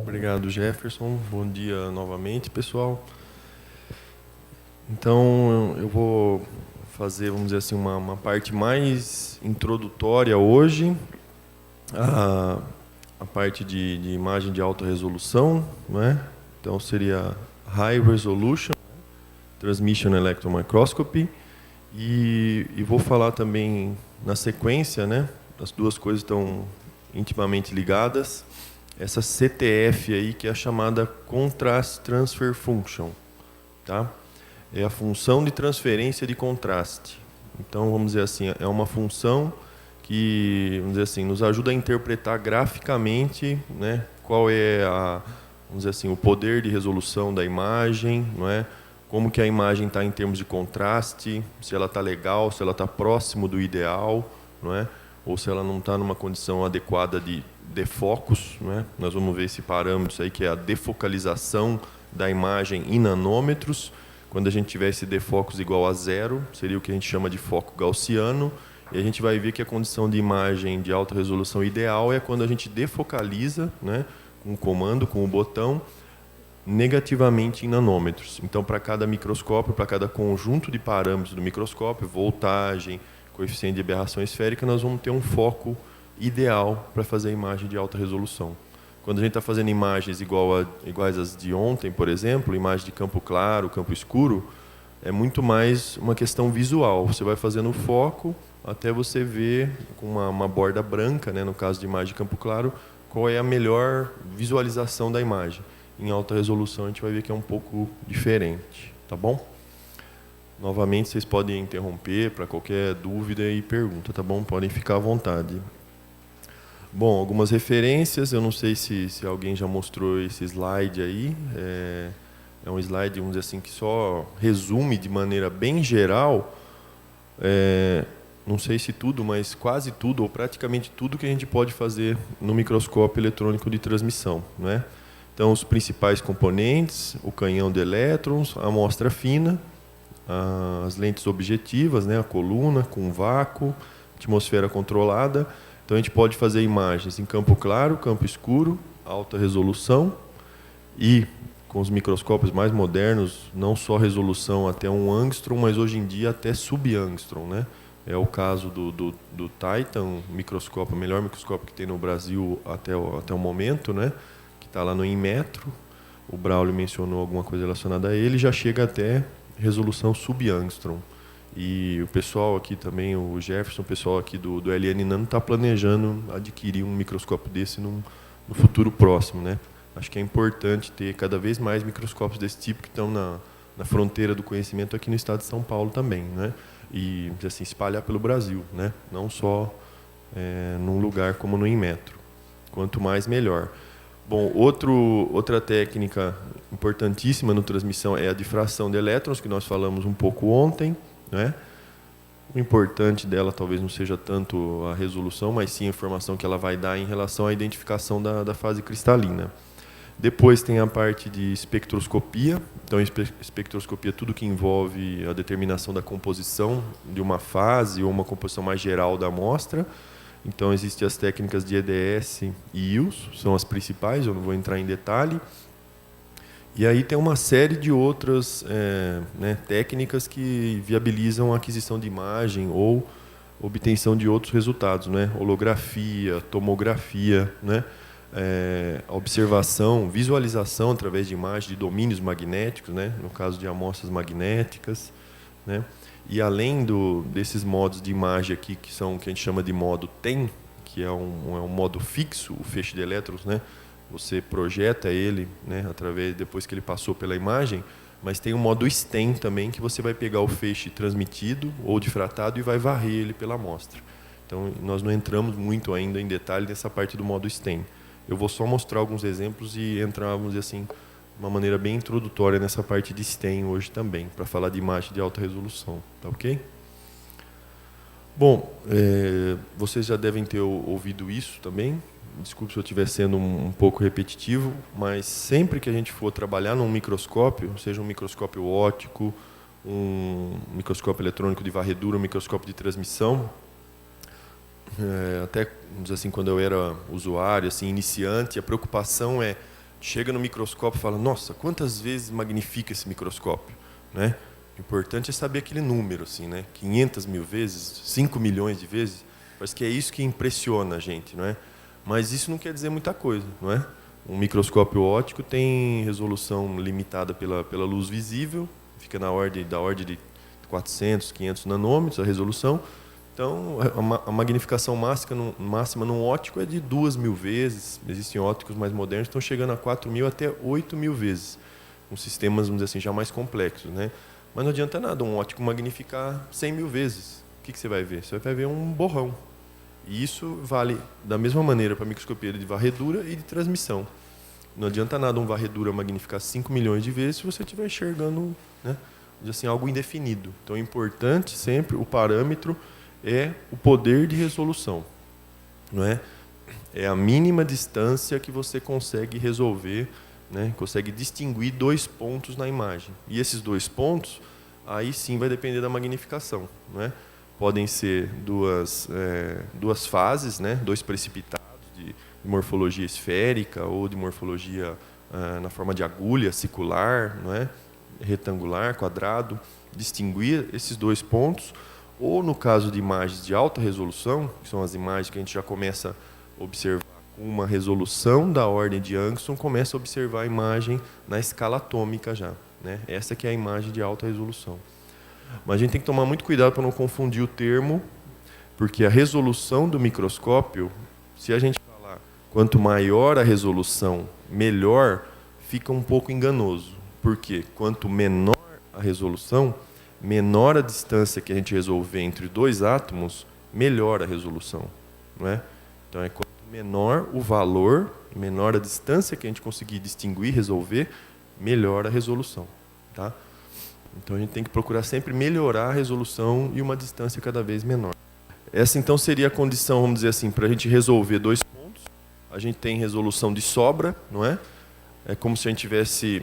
Obrigado, Jefferson. Bom dia novamente, pessoal. Então, eu vou fazer, vamos dizer assim, uma parte mais introdutória hoje, a parte de imagem de alta resolução, né? Então, seria High Resolution Transmission Electron Microscopy, e vou falar também na sequência, né? As duas coisas estão intimamente ligadas. Essa CTF aí, que é a chamada Contrast Transfer Function, tá? É a função de transferência de contraste. Então, vamos dizer assim, é uma função que, vamos dizer assim, nos ajuda a interpretar graficamente, né, qual é vamos dizer assim, o poder de resolução da imagem, não é? Como que a imagem está em termos de contraste, se ela está legal, se ela está próximo do ideal, não é? Ou se ela não está numa condição adequada de defocus, não é? Nós vamos ver esse parâmetro aí, que é a defocalização da imagem em nanômetros. Quando a gente tiver esse defocus igual a zero, seria o que a gente chama de foco gaussiano, e a gente vai ver que a condição de imagem de alta resolução ideal é quando a gente defocaliza, né, com o comando, com o botão, negativamente em nanômetros. Então, para cada microscópio, para cada conjunto de parâmetros do microscópio, voltagem, coeficiente de aberração esférica, nós vamos ter um foco ideal para fazer a imagem de alta resolução. Quando a gente está fazendo imagens iguais às de ontem, por exemplo, imagem de campo claro, campo escuro, é muito mais uma questão visual. Você vai fazendo o foco até você ver com uma borda branca, né, no caso de imagem de campo claro, qual é a melhor visualização da imagem. Em alta resolução a gente vai ver que é um pouco diferente, tá bom? Novamente, vocês podem interromper para qualquer dúvida e pergunta, tá bom? Podem ficar à vontade. Bom, algumas referências, eu não sei se alguém já mostrou esse slide aí, é um slide, vamos dizer assim, que só resume de maneira bem geral, não sei se tudo, mas quase tudo, ou praticamente tudo que a gente pode fazer no microscópio eletrônico de transmissão, né? Então, os principais componentes, o canhão de elétrons, a amostra fina, as lentes objetivas, né, a coluna com vácuo, atmosfera controlada. Então, a gente pode fazer imagens em campo claro, campo escuro, alta resolução, e com os microscópios mais modernos, não só resolução até 1 angstrom, mas hoje em dia até sub-angstrom, né? É o caso do Titan, microscópio, o melhor microscópio que tem no Brasil até o momento, né? Que está lá no Inmetro. O Braulio mencionou alguma coisa relacionada a ele, já chega até resolução sub-angstrom. E o pessoal aqui também, o Jefferson, o pessoal aqui do LN Nano está planejando adquirir um microscópio desse no futuro próximo, né? Acho que é importante ter cada vez mais microscópios desse tipo que estão na fronteira do conhecimento aqui no estado de São Paulo também, né? E assim, espalhar pelo Brasil, né? Não só num lugar como no Inmetro. Quanto mais, melhor. Bom, outra técnica importantíssima no transmissão é a difração de elétrons, que nós falamos um pouco ontem, né? O importante dela talvez não seja tanto a resolução, mas sim a informação que ela vai dar em relação à identificação da fase cristalina. Depois tem a parte de espectroscopia. Então, espectroscopia é tudo que envolve a determinação da composição de uma fase ou uma composição mais geral da amostra. Então, existem as técnicas de EDS e IUS, são as principais, eu não vou entrar em detalhe. E aí tem uma série de outras técnicas que viabilizam a aquisição de imagem ou obtenção de outros resultados, né? Holografia, tomografia, né? A observação, visualização através de imagens de domínios magnéticos, né? No caso de amostras magnéticas, né? E além desses modos de imagem aqui, que são o que a gente chama de modo TEM, que é um modo fixo, o feixe de elétrons, né? Você projeta ele, né, depois que ele passou pela imagem, mas tem o modo STEM também, que você vai pegar o feixe transmitido ou difratado e vai varrer ele pela amostra. Então, nós não entramos muito ainda em detalhe nessa parte do modo STEM. Eu vou só mostrar alguns exemplos e entrar, vamos dizer assim, de uma maneira bem introdutória nessa parte de STEM hoje também, para falar de imagem de alta resolução. Tá ok? Bom, vocês já devem ter ouvido isso também. Desculpe se eu estiver sendo um pouco repetitivo, mas sempre que a gente for trabalhar num microscópio, seja um microscópio óptico um microscópio eletrônico de varredura, um microscópio de transmissão. Até, vamos dizer assim, quando eu era usuário, assim, iniciante, a preocupação é, chega no microscópio e fala, nossa, quantas vezes magnifica esse microscópio, né? O importante é saber aquele número, assim, né? 500 mil vezes, 5 milhões de vezes, parece que é isso que impressiona a gente, não é? Mas isso não quer dizer muita coisa, não é? Um microscópio óptico tem resolução limitada pela luz visível, fica da ordem de 400, 500 nanômetros a resolução. Então, a magnificação máxima num óptico é de 2.000 vezes. Existem ópticos mais modernos que estão chegando a 4.000 até 8.000 vezes, com sistemas, vamos dizer assim, já mais complexos, né? Mas não adianta nada um óptico magnificar 100.000 vezes. O que você vai ver? Você vai ver um borrão. E isso vale da mesma maneira para a microscopia de varredura e de transmissão. Não adianta nada um varredura magnificar 5 milhões de vezes se você estiver enxergando, né, assim, algo indefinido. Então, é importante sempre, o parâmetro é o poder de resolução, não é? É a mínima distância que você consegue resolver, né? Consegue distinguir 2 pontos na imagem. E esses 2 pontos, aí sim vai depender da magnificação, não é? Podem ser duas fases, né? 2 precipitados de morfologia esférica ou de morfologia na forma de agulha, circular, não é? Retangular, quadrado. Distinguir esses 2 pontos. Ou, no caso de imagens de alta resolução, que são as imagens que a gente já começa a observar com uma resolução da ordem de Angstrom, começa a observar a imagem na escala atômica já, né? Essa que é a imagem de alta resolução. Mas a gente tem que tomar muito cuidado para não confundir o termo, porque a resolução do microscópio, se a gente falar quanto maior a resolução, melhor, fica um pouco enganoso. Por quê? Quanto menor a resolução, menor a distância que a gente resolver entre 2 átomos, melhor a resolução, não é? Então, quanto menor o valor, menor a distância que a gente conseguir distinguir, resolver, melhor a resolução, tá? Então, a gente tem que procurar sempre melhorar a resolução e uma distância cada vez menor. Essa, então, seria a condição, vamos dizer assim, para a gente resolver 2 pontos. A gente tem resolução de sobra, não é? É como se a gente tivesse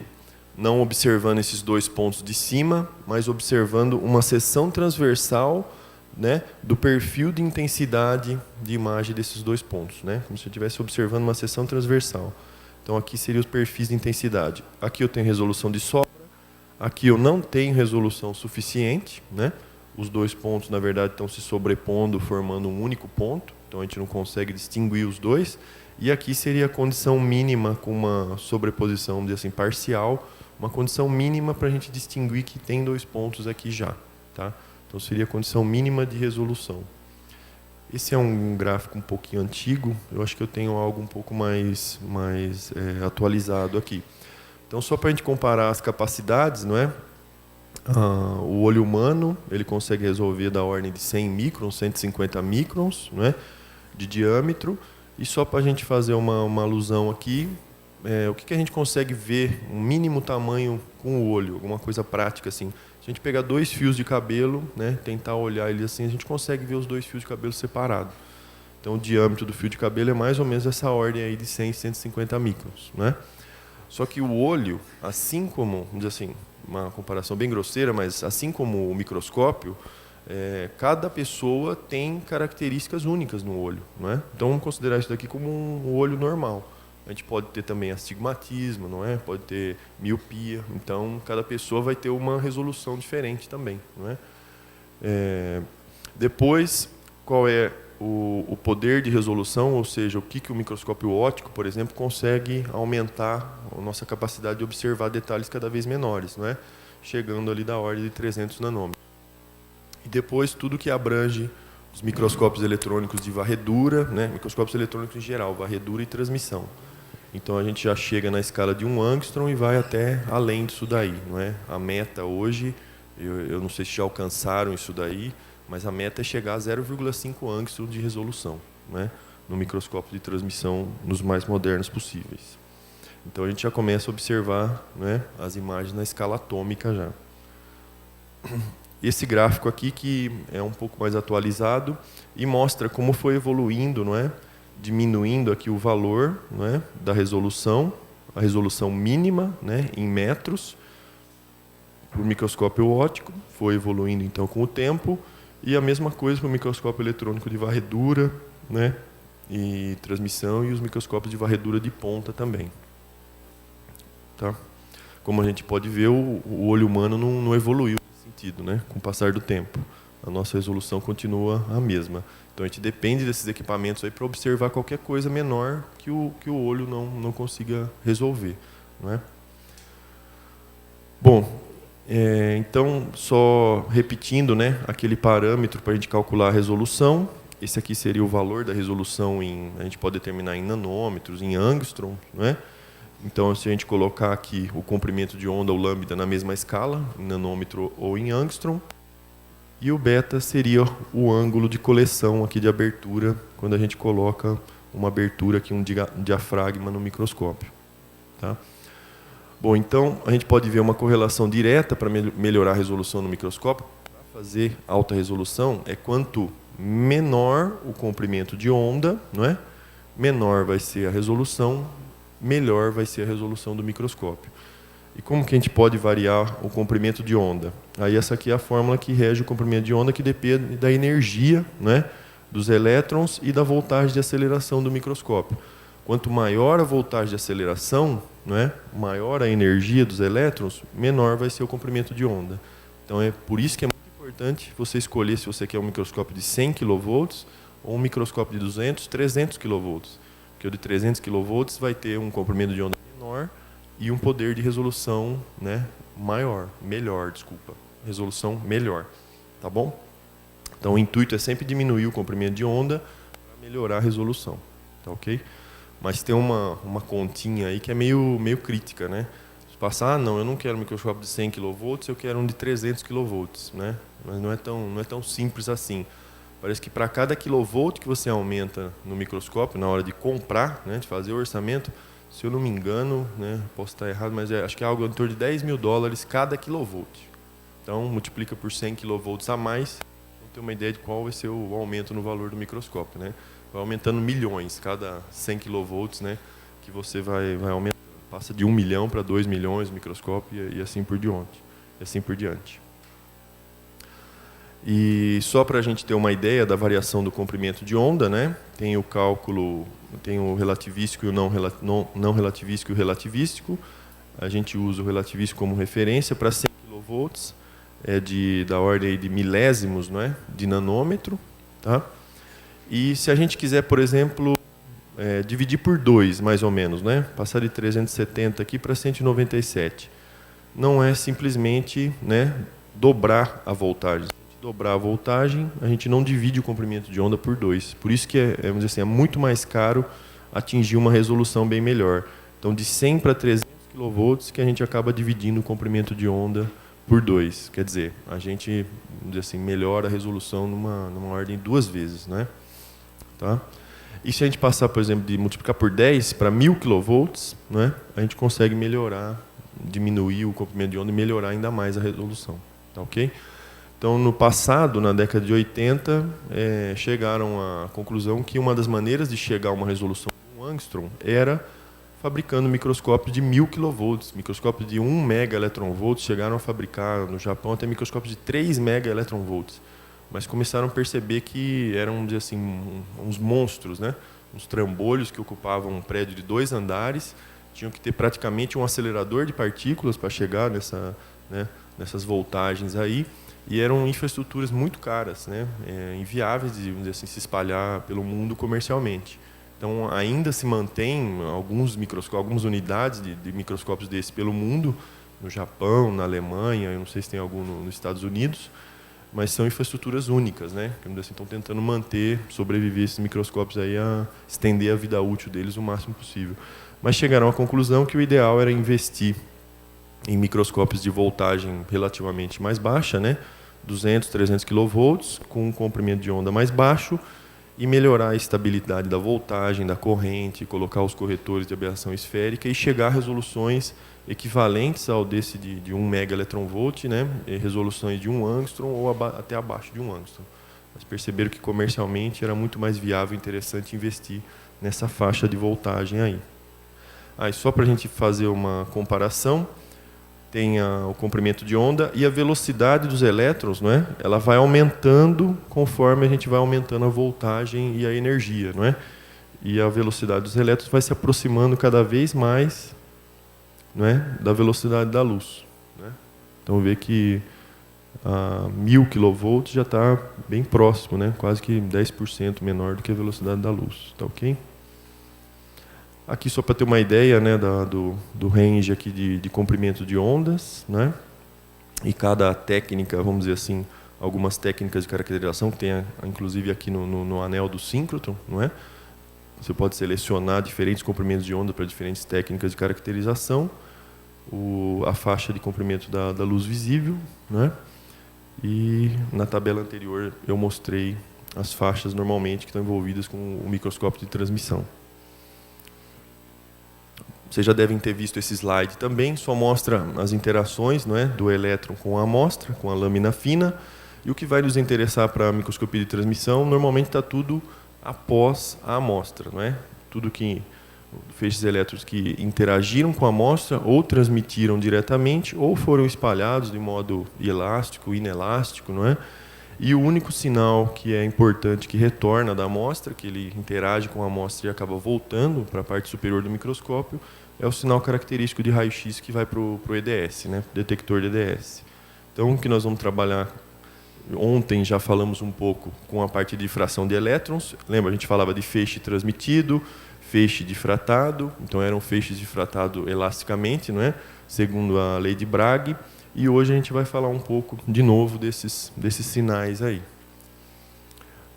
não observando esses 2 pontos de cima, mas observando uma seção transversal, né, do perfil de intensidade de imagem desses 2 pontos, né? Como se eu estivesse observando uma seção transversal. Então, aqui seriam os perfis de intensidade. Aqui eu tenho resolução de sobra, aqui eu não tenho resolução suficiente, né? Os 2 pontos, na verdade, estão se sobrepondo, formando um único ponto, então a gente não consegue distinguir os 2. E aqui seria a condição mínima com uma sobreposição, vamos dizer assim, parcial, uma condição mínima para a gente distinguir que tem 2 pontos aqui já, tá? Então, seria a condição mínima de resolução. Esse é um gráfico um pouquinho antigo, eu acho que eu tenho algo um pouco mais atualizado aqui. Então, só para a gente comparar as capacidades, não é? O olho humano, ele consegue resolver da ordem de 100 microns, 150 microns, não é? De diâmetro. E só para a gente fazer uma alusão aqui, o que a gente consegue ver, um mínimo tamanho com o olho, alguma coisa prática assim. Se a gente pegar 2 fios de cabelo, né, tentar olhar eles assim, a gente consegue ver os 2 fios de cabelo separados. Então, o diâmetro do fio de cabelo é mais ou menos essa ordem aí de 100, 150 microns, né? Só que o olho, assim como, vamos dizer assim, uma comparação bem grosseira, mas assim como o microscópio, cada pessoa tem características únicas no olho, não é? Então, vamos considerar isso daqui como um olho normal. A gente pode ter também astigmatismo, não é? Pode ter miopia. Então, cada pessoa vai ter uma resolução diferente também, não é? Depois, qual é o poder de resolução, ou seja, o que o microscópio óptico, por exemplo, consegue aumentar a nossa capacidade de observar detalhes cada vez menores, não é? Chegando ali da ordem de 300 nanômetros. E depois, tudo que abrange os microscópios eletrônicos de varredura, né? Microscópios eletrônicos em geral, varredura e transmissão. Então, a gente já chega na escala de 1 angstrom e vai até além disso daí, não é? A meta hoje, eu não sei se já alcançaram isso daí, mas a meta é chegar a 0,5 angstrom de resolução, né? No microscópio de transmissão, nos mais modernos possíveis. Então, a gente já começa a observar, né, as imagens na escala atômica já. Esse gráfico aqui, que é um pouco mais atualizado, e mostra como foi evoluindo, não é? Diminuindo aqui o valor, não é, da resolução, a resolução mínima, né, em metros, para o microscópio óptico, foi evoluindo então com o tempo, e a mesma coisa para o microscópio eletrônico de varredura, né, e transmissão, e os microscópios de varredura de ponta também. Tá? Como a gente pode ver, o olho humano não evoluiu nesse sentido, né, com o passar do tempo. A nossa resolução continua a mesma. Então a gente depende desses equipamentos aí para observar qualquer coisa menor que o olho não consiga resolver, não é? Bom, então só repetindo, né, aquele parâmetro para a gente calcular a resolução. Esse aqui seria o valor da resolução a gente pode determinar em nanômetros, em angstrom, não é? Então, se a gente colocar aqui o comprimento de onda, o lambda, na mesma escala, em nanômetro ou em angstrom, e o beta seria o ângulo de coleção aqui de abertura, quando a gente coloca uma abertura aqui, um diafragma no microscópio. Tá? Bom, então a gente pode ver uma correlação direta para melhorar a resolução no microscópio. Para fazer alta resolução, quanto menor o comprimento de onda, não é? Menor vai ser a resolução, melhor vai ser a resolução do microscópio. E como que a gente pode variar o comprimento de onda? Aí essa aqui é a fórmula que rege o comprimento de onda, que depende da energia, né, dos elétrons e da voltagem de aceleração do microscópio. Quanto maior a voltagem de aceleração, né, maior a energia dos elétrons, menor vai ser o comprimento de onda. Então é por isso que é muito importante você escolher se você quer um microscópio de 100 kV ou um microscópio de 200, 300 kV. Porque o de 300 kV vai ter um comprimento de onda menor e um poder de resolução, né, melhor, resolução melhor, tá bom? Então o intuito é sempre diminuir o comprimento de onda para melhorar a resolução, tá ok? Mas tem uma continha aí que é meio crítica, né? Se passar, não, eu não quero um microscópio de 100 kV, eu quero um de 300 kV, né? Mas não é tão simples assim. Parece que para cada quilovolt que você aumenta no microscópio, na hora de comprar, né, de fazer o orçamento, se eu não me engano, né, posso estar errado, mas acho que é algo em torno de $10.000 cada quilovolt. Então, multiplica por 100 kV a mais, para ter uma ideia de qual vai ser o aumento no valor do microscópio, né? Vai aumentando milhões, cada 100 kV, né, que você vai aumentando. Passa de 1 milhão para 2 milhões o microscópio e assim por diante. E só para a gente ter uma ideia da variação do comprimento de onda, né, tem o cálculo, tem o relativístico e o não relativístico e o relativístico. A gente usa o relativístico como referência para 100 kV, da ordem de milésimos, não é, de nanômetro. Tá? E se a gente quiser, por exemplo, dividir por 2, mais ou menos, né, passar de 370 aqui para 197, não é simplesmente, né, dobrar a voltagem. Dobrar a voltagem, a gente não divide o comprimento de onda por 2. Por isso que vamos dizer assim, é muito mais caro atingir uma resolução bem melhor. Então, de 100 para 300 kV, que a gente acaba dividindo o comprimento de onda por 2. Quer dizer, a gente, vamos dizer assim, melhora a resolução numa ordem 2 vezes, né? Tá? E se a gente passar, por exemplo, de multiplicar por 10 para 1000 kV, né, a gente consegue diminuir o comprimento de onda e melhorar ainda mais a resolução. Tá ok? Então, no passado, na década de 80, chegaram à conclusão que uma das maneiras de chegar a uma resolução de 1 angstrom era fabricando microscópios de 1000 kV. Microscópios de 1 megaelectronvolt chegaram a fabricar no Japão até microscópios de 3 megaelectronvolts. Mas começaram a perceber que eram, dizer assim, uns monstros, né? Uns trambolhos que ocupavam um prédio de 2 andares, tinham que ter praticamente um acelerador de partículas para chegar nessas voltagens aí. E eram infraestruturas muito caras, né, inviáveis de, vamos dizer assim, se espalhar pelo mundo comercialmente. Então, ainda se mantém algumas unidades de microscópios desses pelo mundo, no Japão, na Alemanha, eu não sei se tem algum nos Estados Unidos, mas são infraestruturas únicas, né, que assim, estão tentando sobreviver esses microscópios aí, a estender a vida útil deles o máximo possível. Mas chegaram à conclusão que o ideal era investir em microscópios de voltagem relativamente mais baixa, né, 200, 300 kV, com um comprimento de onda mais baixo, e melhorar a estabilidade da voltagem, da corrente, colocar os corretores de aberração esférica e chegar a resoluções equivalentes ao desse de 1 megaelectronvolt, né, resoluções de 1 angstrom ou até abaixo de 1 angstrom. Mas perceberam que comercialmente era muito mais viável e interessante investir nessa faixa de voltagem aí. E só para a gente fazer uma comparação, tem o comprimento de onda e a velocidade dos elétrons, não é? Ela vai aumentando conforme a gente vai aumentando a voltagem e a energia, não é? E a velocidade dos elétrons vai se aproximando cada vez mais, não é, da velocidade da luz, né? Então vê que a 1000 kV já está bem próximo, né? Quase que 10% menor do que a velocidade da luz, tá ok? Aqui só para ter uma ideia, né, do range aqui de comprimento de ondas, né? E cada técnica, vamos dizer assim, algumas técnicas de caracterização que tem inclusive aqui no anel do síncrotron, não é? Você pode selecionar diferentes comprimentos de onda para diferentes técnicas de caracterização, a faixa de comprimento da luz visível, né? E na tabela anterior eu mostrei as faixas normalmente que estão envolvidas com o microscópio de transmissão. Vocês já devem ter visto esse slide também, só mostra as interações, não é, do elétron com a amostra, com a lâmina fina, e o que vai nos interessar para a microscopia de transmissão, normalmente está tudo após a amostra, não é? Tudo que feixes elétrons que interagiram com a amostra ou transmitiram diretamente ou foram espalhados de modo elástico, inelástico, não é? E o único sinal que é importante que retorna da amostra, que ele interage com a amostra e acaba voltando para a parte superior do microscópio, é o sinal característico de raio-x que vai para o EDS, né? Detector de EDS. Então, o que nós vamos trabalhar ontem já falamos um pouco com a parte de difração de elétrons. Lembra, a gente falava de feixe transmitido, feixe difratado, então eram feixes difratados elasticamente, não é? Segundo a lei de Bragg, e hoje a gente vai falar um pouco de novo desses sinais aí.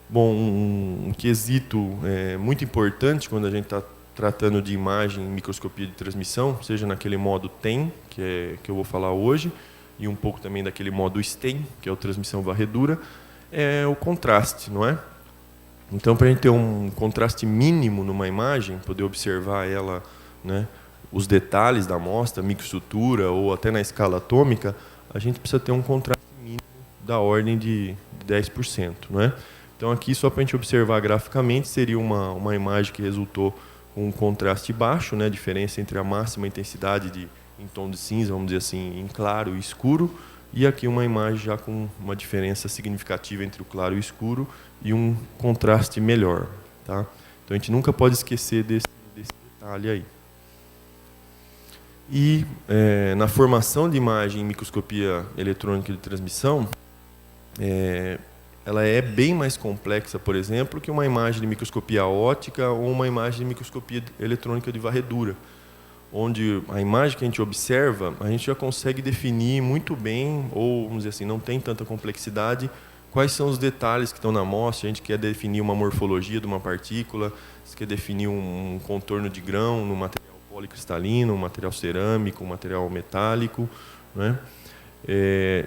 Bom, um quesito muito importante quando a gente está tratando de imagem em microscopia de transmissão, seja naquele modo TEM, que eu vou falar hoje, e um pouco também daquele modo STEM, que é o transmissão varredura, é o contraste, não é? Então, para a gente ter um contraste mínimo numa imagem, poder observar ela, né, os detalhes da amostra, microestrutura ou até na escala atômica, a gente precisa ter um contraste mínimo da ordem de 10%, não é? Então, aqui, só para a gente observar graficamente, seria uma imagem que resultou com um contraste baixo, né, a diferença entre a máxima intensidade em tom de cinza, vamos dizer assim, em claro e escuro, e aqui uma imagem já com uma diferença significativa entre o claro e o escuro e um contraste melhor, tá? Então a gente nunca pode esquecer desse detalhe aí. E na formação de imagem em microscopia eletrônica de transmissão, ela é bem mais complexa, por exemplo, que uma imagem de microscopia óptica ou uma imagem de microscopia eletrônica de varredura, onde a imagem que a gente observa, a gente já consegue definir muito bem, ou, vamos dizer assim, não tem tanta complexidade, quais são os detalhes que estão na amostra. A gente quer definir uma morfologia de uma partícula, se quer definir um contorno de grão no material policristalino, um material cerâmico, um material metálico, né?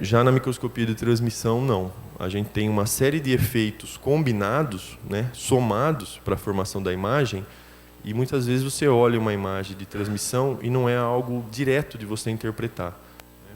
Já na microscopia de transmissão, não. A gente tem uma série de efeitos combinados, né, somados para a formação da imagem, e muitas vezes você olha uma imagem de transmissão e não é algo direto de você interpretar.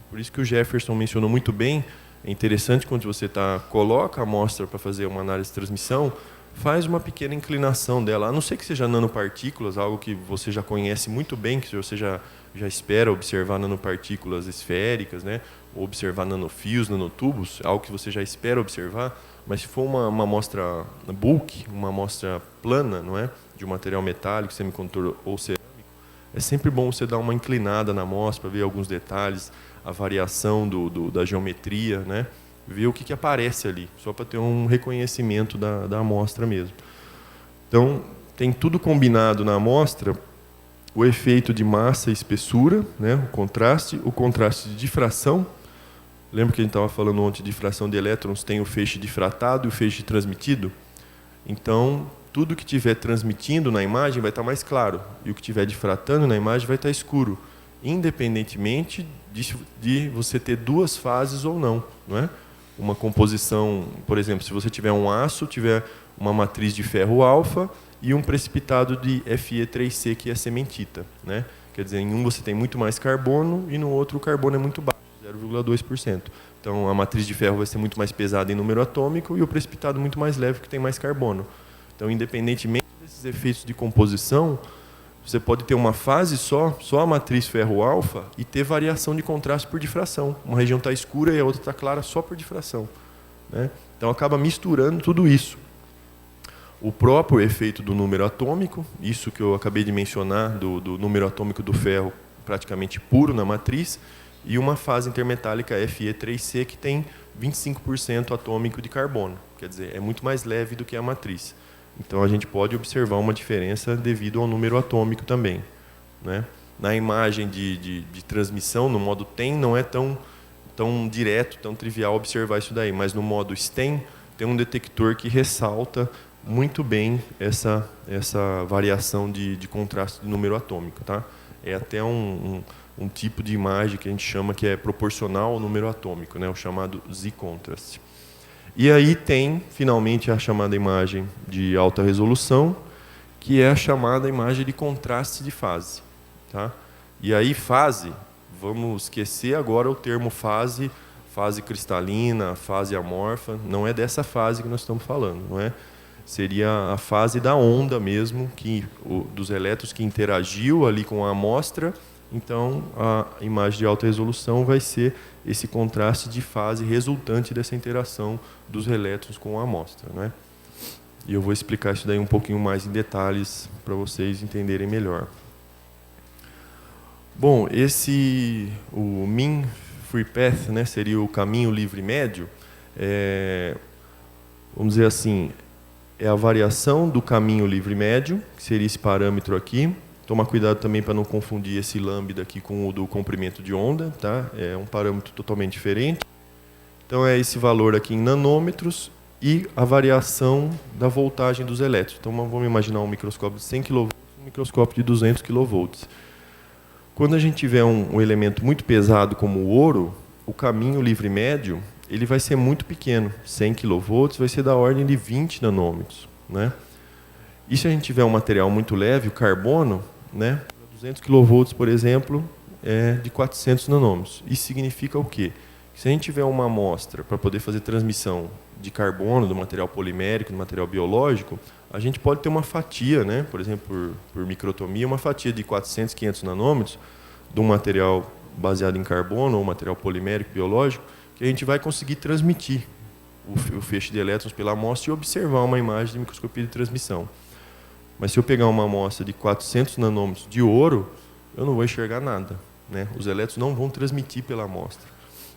Por isso que o Jefferson mencionou muito bem, é interessante quando você coloca a amostra para fazer uma análise de transmissão, faz uma pequena inclinação dela, a não ser que seja nanopartículas, algo que você já conhece muito bem, que você já espera observar nanopartículas esféricas, né, ou observar nanofios, nanotubos, algo que você já espera observar, mas se for uma amostra bulk, uma amostra plana, não é, de um material metálico, semicondutor ou cerâmico, é sempre bom você dar uma inclinada na amostra para ver alguns detalhes, a variação da geometria, né? Ver o que aparece ali, só para ter um reconhecimento da amostra mesmo. Então, tem tudo combinado na amostra, o efeito de massa e espessura, né? O contraste de difração. Lembra que a gente estava falando ontem de difração de elétrons, tem o feixe difratado e o feixe transmitido? Então, tudo que estiver transmitindo na imagem vai estar mais claro, e o que estiver difratando na imagem vai estar escuro, independentemente de você ter duas fases ou não, não é? Uma composição, por exemplo, se você tiver um aço, tiver uma matriz de ferro alfa e um precipitado de Fe3C, que é cementita, né? Quer dizer, em um você tem muito mais carbono e no outro o carbono é muito baixo, 0,2%. Então, a matriz de ferro vai ser muito mais pesada em número atômico e o precipitado muito mais leve, que tem mais carbono. Então, independentemente desses efeitos de composição, você pode ter uma fase só a matriz ferro-alfa, e ter variação de contraste por difração. Uma região está escura e a outra está clara só por difração, né? Então acaba misturando tudo isso. O próprio efeito do número atômico, isso que eu acabei de mencionar, do número atômico do ferro praticamente puro na matriz, e uma fase intermetálica Fe3C que tem 25% atômico de carbono. Quer dizer, é muito mais leve do que a matriz. Então a gente pode observar uma diferença devido ao número atômico também, né? Na imagem de transmissão, no modo TEM, não é tão direto, tão trivial observar isso daí, mas no modo STEM tem um detector que ressalta muito bem essa variação de contraste de número atômico, tá? É até um tipo de imagem que a gente chama que é proporcional ao número atômico, né? O chamado Z-contrast. E aí tem, finalmente, a chamada imagem de alta resolução, que é a chamada imagem de contraste de fase, tá? E aí fase, vamos esquecer agora o termo fase cristalina, fase amorfa, não é dessa fase que nós estamos falando, não é? Seria a fase da onda mesmo, dos elétrons que interagiu ali com a amostra. Então, a imagem de alta resolução vai ser esse contraste de fase resultante dessa interação dos elétrons com a amostra, né? E eu vou explicar isso daí um pouquinho mais em detalhes para vocês entenderem melhor. Bom, o mean free path, né, seria o caminho livre médio, vamos dizer assim, é a variação do caminho livre médio, que seria esse parâmetro aqui. Tomar cuidado também para não confundir esse lambda aqui com o do comprimento de onda, tá? É um parâmetro totalmente diferente. Então é esse valor aqui em nanômetros e a variação da voltagem dos elétrons. Então vamos imaginar um microscópio de 100 kV e um microscópio de 200 kV. Quando a gente tiver um elemento muito pesado como o ouro, o caminho livre médio ele vai ser muito pequeno. 100 kV vai ser da ordem de 20 nanômetros, né? E se a gente tiver um material muito leve, o carbono, né, 200 kV, por exemplo, é de 400 nanômetros. Isso significa o quê? Que se a gente tiver uma amostra para poder fazer transmissão de carbono, do material polimérico, do material biológico, a gente pode ter uma fatia, né, por exemplo, por microtomia, uma fatia de 400, 500 nanômetros de um material baseado em carbono ou material polimérico biológico, que a gente vai conseguir transmitir o feixe de elétrons pela amostra e observar uma imagem de microscopia de transmissão. Mas se eu pegar uma amostra de 400 nanômetros de ouro, eu não vou enxergar nada, né? Os elétrons não vão transmitir pela amostra.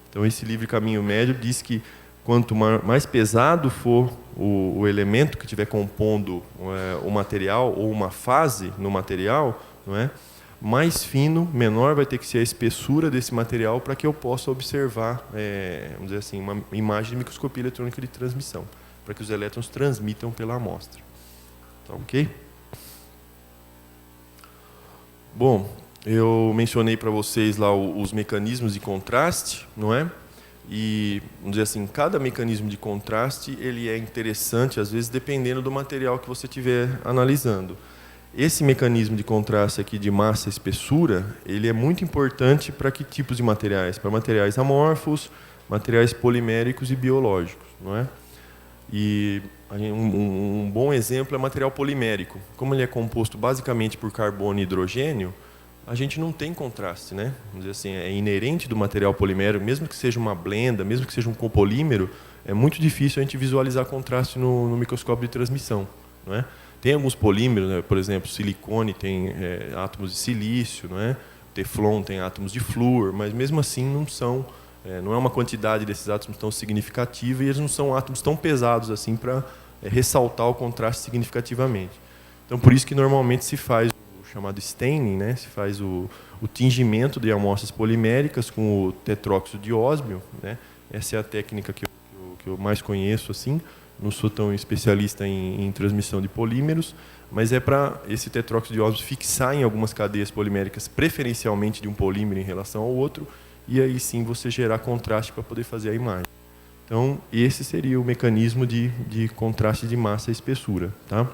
Então, esse livre caminho médio diz que quanto mais pesado for o elemento que estiver compondo o material ou uma fase no material, não é? Mais fino, menor vai ter que ser a espessura desse material para que eu possa observar, vamos dizer assim, uma imagem de microscopia eletrônica de transmissão, para que os elétrons transmitam pela amostra. Tá ok? Bom, eu mencionei para vocês lá os mecanismos de contraste, não é? E, vamos dizer assim, cada mecanismo de contraste ele é interessante, às vezes, dependendo do material que você estiver analisando. Esse mecanismo de contraste aqui de massa e espessura, ele é muito importante para que tipos de materiais? Para materiais amorfos, materiais poliméricos e biológicos, não é? E um bom exemplo é material polimérico. Como ele é composto basicamente por carbono e hidrogênio, a gente não tem contraste, né? Vamos dizer assim, é inerente do material polimérico, mesmo que seja uma blenda, mesmo que seja um copolímero, é muito difícil a gente visualizar contraste no microscópio de transmissão, não é? Tem alguns polímeros, né? Por exemplo, silicone tem átomos de silício, não é? Teflon tem átomos de flúor, mas mesmo assim não é uma quantidade desses átomos tão significativa e eles não são átomos tão pesados assim para ressaltar o contraste significativamente. Então, por isso que normalmente se faz o chamado staining, né? Se faz o tingimento de amostras poliméricas com o tetróxido de ósmio, né? Essa é a técnica que eu mais conheço, assim. Não sou tão especialista em transmissão de polímeros, mas é para esse tetróxido de ósmio fixar em algumas cadeias poliméricas, preferencialmente de um polímero em relação ao outro, e aí sim você gerar contraste para poder fazer a imagem. Então, esse seria o mecanismo de contraste de massa e espessura, tá?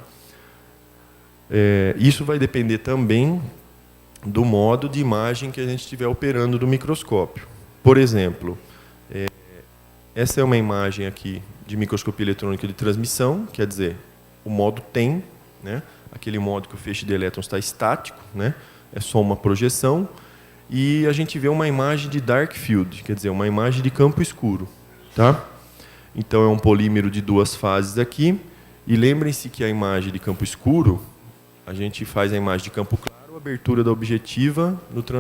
Isso vai depender também do modo de imagem que a gente estiver operando do microscópio. Por exemplo, essa é uma imagem aqui de microscopia eletrônica de transmissão, quer dizer, o modo TEM, né? Aquele modo que o feixe de elétrons está estático, né? É só uma projeção. E a gente vê uma imagem de dark field, quer dizer, uma imagem de campo escuro. Tá? Então, é um polímero de 2 fases aqui. E lembrem-se que a imagem de campo escuro, a gente faz a imagem de campo claro, abertura da objetiva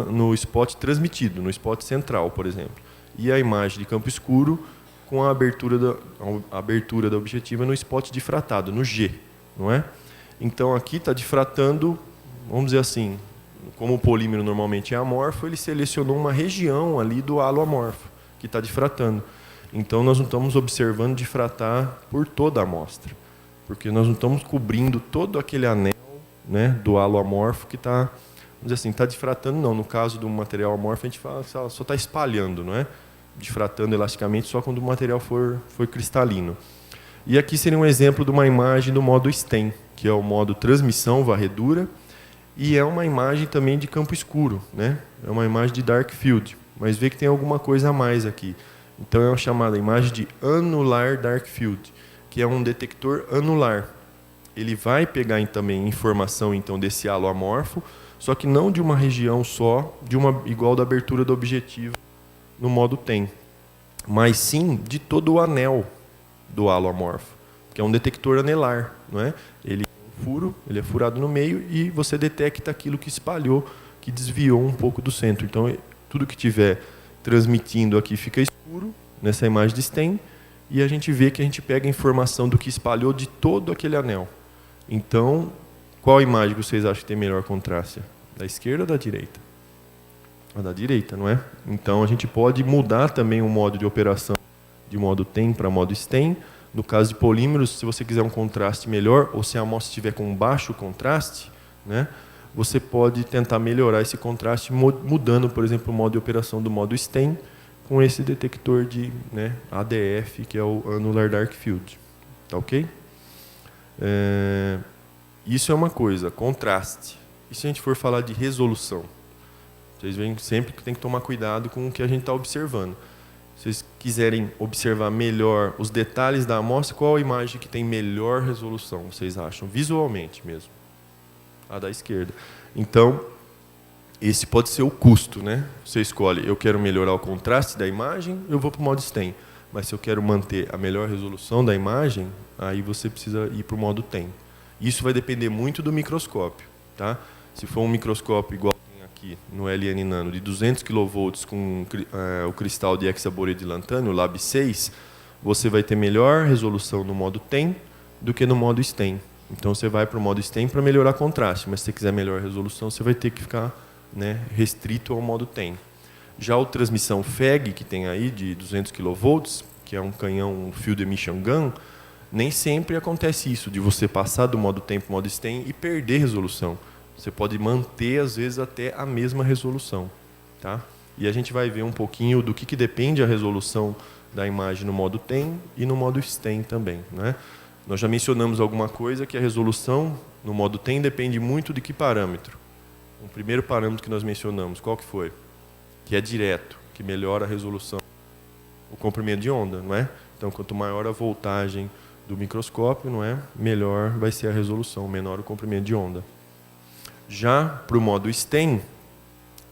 no spot transmitido, no spot central, por exemplo. E a imagem de campo escuro com a abertura da objetiva no spot difratado, no G. Não é? Então, aqui está difratando, vamos dizer assim, como o polímero normalmente é amorfo, ele selecionou uma região ali do halo amorfo, que está difratando. Então, nós não estamos observando difratar por toda a amostra, porque nós não estamos cobrindo todo aquele anel, né, do halo amorfo que está, vamos dizer assim, está difratando, não. No caso do material amorfo, a gente fala que só está espalhando, não é? Difratando elasticamente só quando o material for cristalino. E aqui seria um exemplo de uma imagem do modo STEM, que é o modo transmissão, varredura, e é uma imagem também de campo escuro, né? É uma imagem de dark field, mas vê que tem alguma coisa a mais aqui. Então é uma chamada imagem de anular dark field, que é um detector anular. Ele vai pegar também informação então desse halo amorfo, só que não de uma região só, de uma igual da abertura do objetivo no modo TEM, mas sim de todo o anel do halo amorfo, que é um detector anelar, não é? Ele é um furo, ele é furado no meio e você detecta aquilo que espalhou, que desviou um pouco do centro. Então tudo que tiver transmitindo aqui fica escuro nessa imagem de STEM e a gente vê que a gente pega a informação do que espalhou de todo aquele anel. Então, qual imagem vocês acham que tem melhor contraste? Da esquerda ou da direita? A da direita, não é? Então, a gente pode mudar também o modo de operação de modo TEM para modo STEM. No caso de polímeros, se você quiser um contraste melhor, ou se a amostra estiver com baixo contraste, né, você pode tentar melhorar esse contraste mudando, por exemplo, o modo de operação do modo STEM com esse detector de, né, ADF, que é o Anular Dark Field. Tá ok? Isso é uma coisa, contraste. E se a gente for falar de resolução? Vocês veem sempre que tem que tomar cuidado com o que a gente está observando. Se vocês quiserem observar melhor os detalhes da amostra, qual a imagem que tem melhor resolução, vocês acham? Visualmente mesmo. A da esquerda. Então, esse pode ser o custo, né? Você escolhe, eu quero melhorar o contraste da imagem, eu vou para o modo STEM. Mas se eu quero manter a melhor resolução da imagem, aí você precisa ir para o modo TEM. Isso vai depender muito do microscópio. Tá? Se for um microscópio igual tem aqui no LN Nano, de 200 kV com o cristal de hexaboride de lantânio, o Lab 6, você vai ter melhor resolução no modo TEM do que no modo STEM. Então você vai para o modo STEM para melhorar contraste, mas se você quiser melhor resolução, você vai ter que ficar, né, restrito ao modo TEM. Já o transmissão FEG, que tem aí de 200 kV, que é um canhão, um Field Emission Gun, nem sempre acontece isso, de você passar do modo TEM para o modo STEM e perder resolução. Você pode manter, às vezes, até a mesma resolução. Tá? E a gente vai ver um pouquinho do que depende a resolução da imagem no modo TEM e no modo STEM também. Né? Nós já mencionamos alguma coisa que a resolução no modo TEM depende muito de que parâmetro. O primeiro parâmetro que nós mencionamos, qual que foi? Que é direto, que melhora a resolução. O comprimento de onda, não é? Então, quanto maior a voltagem do microscópio, não é? Melhor vai ser a resolução, menor o comprimento de onda. Já para o modo STEM,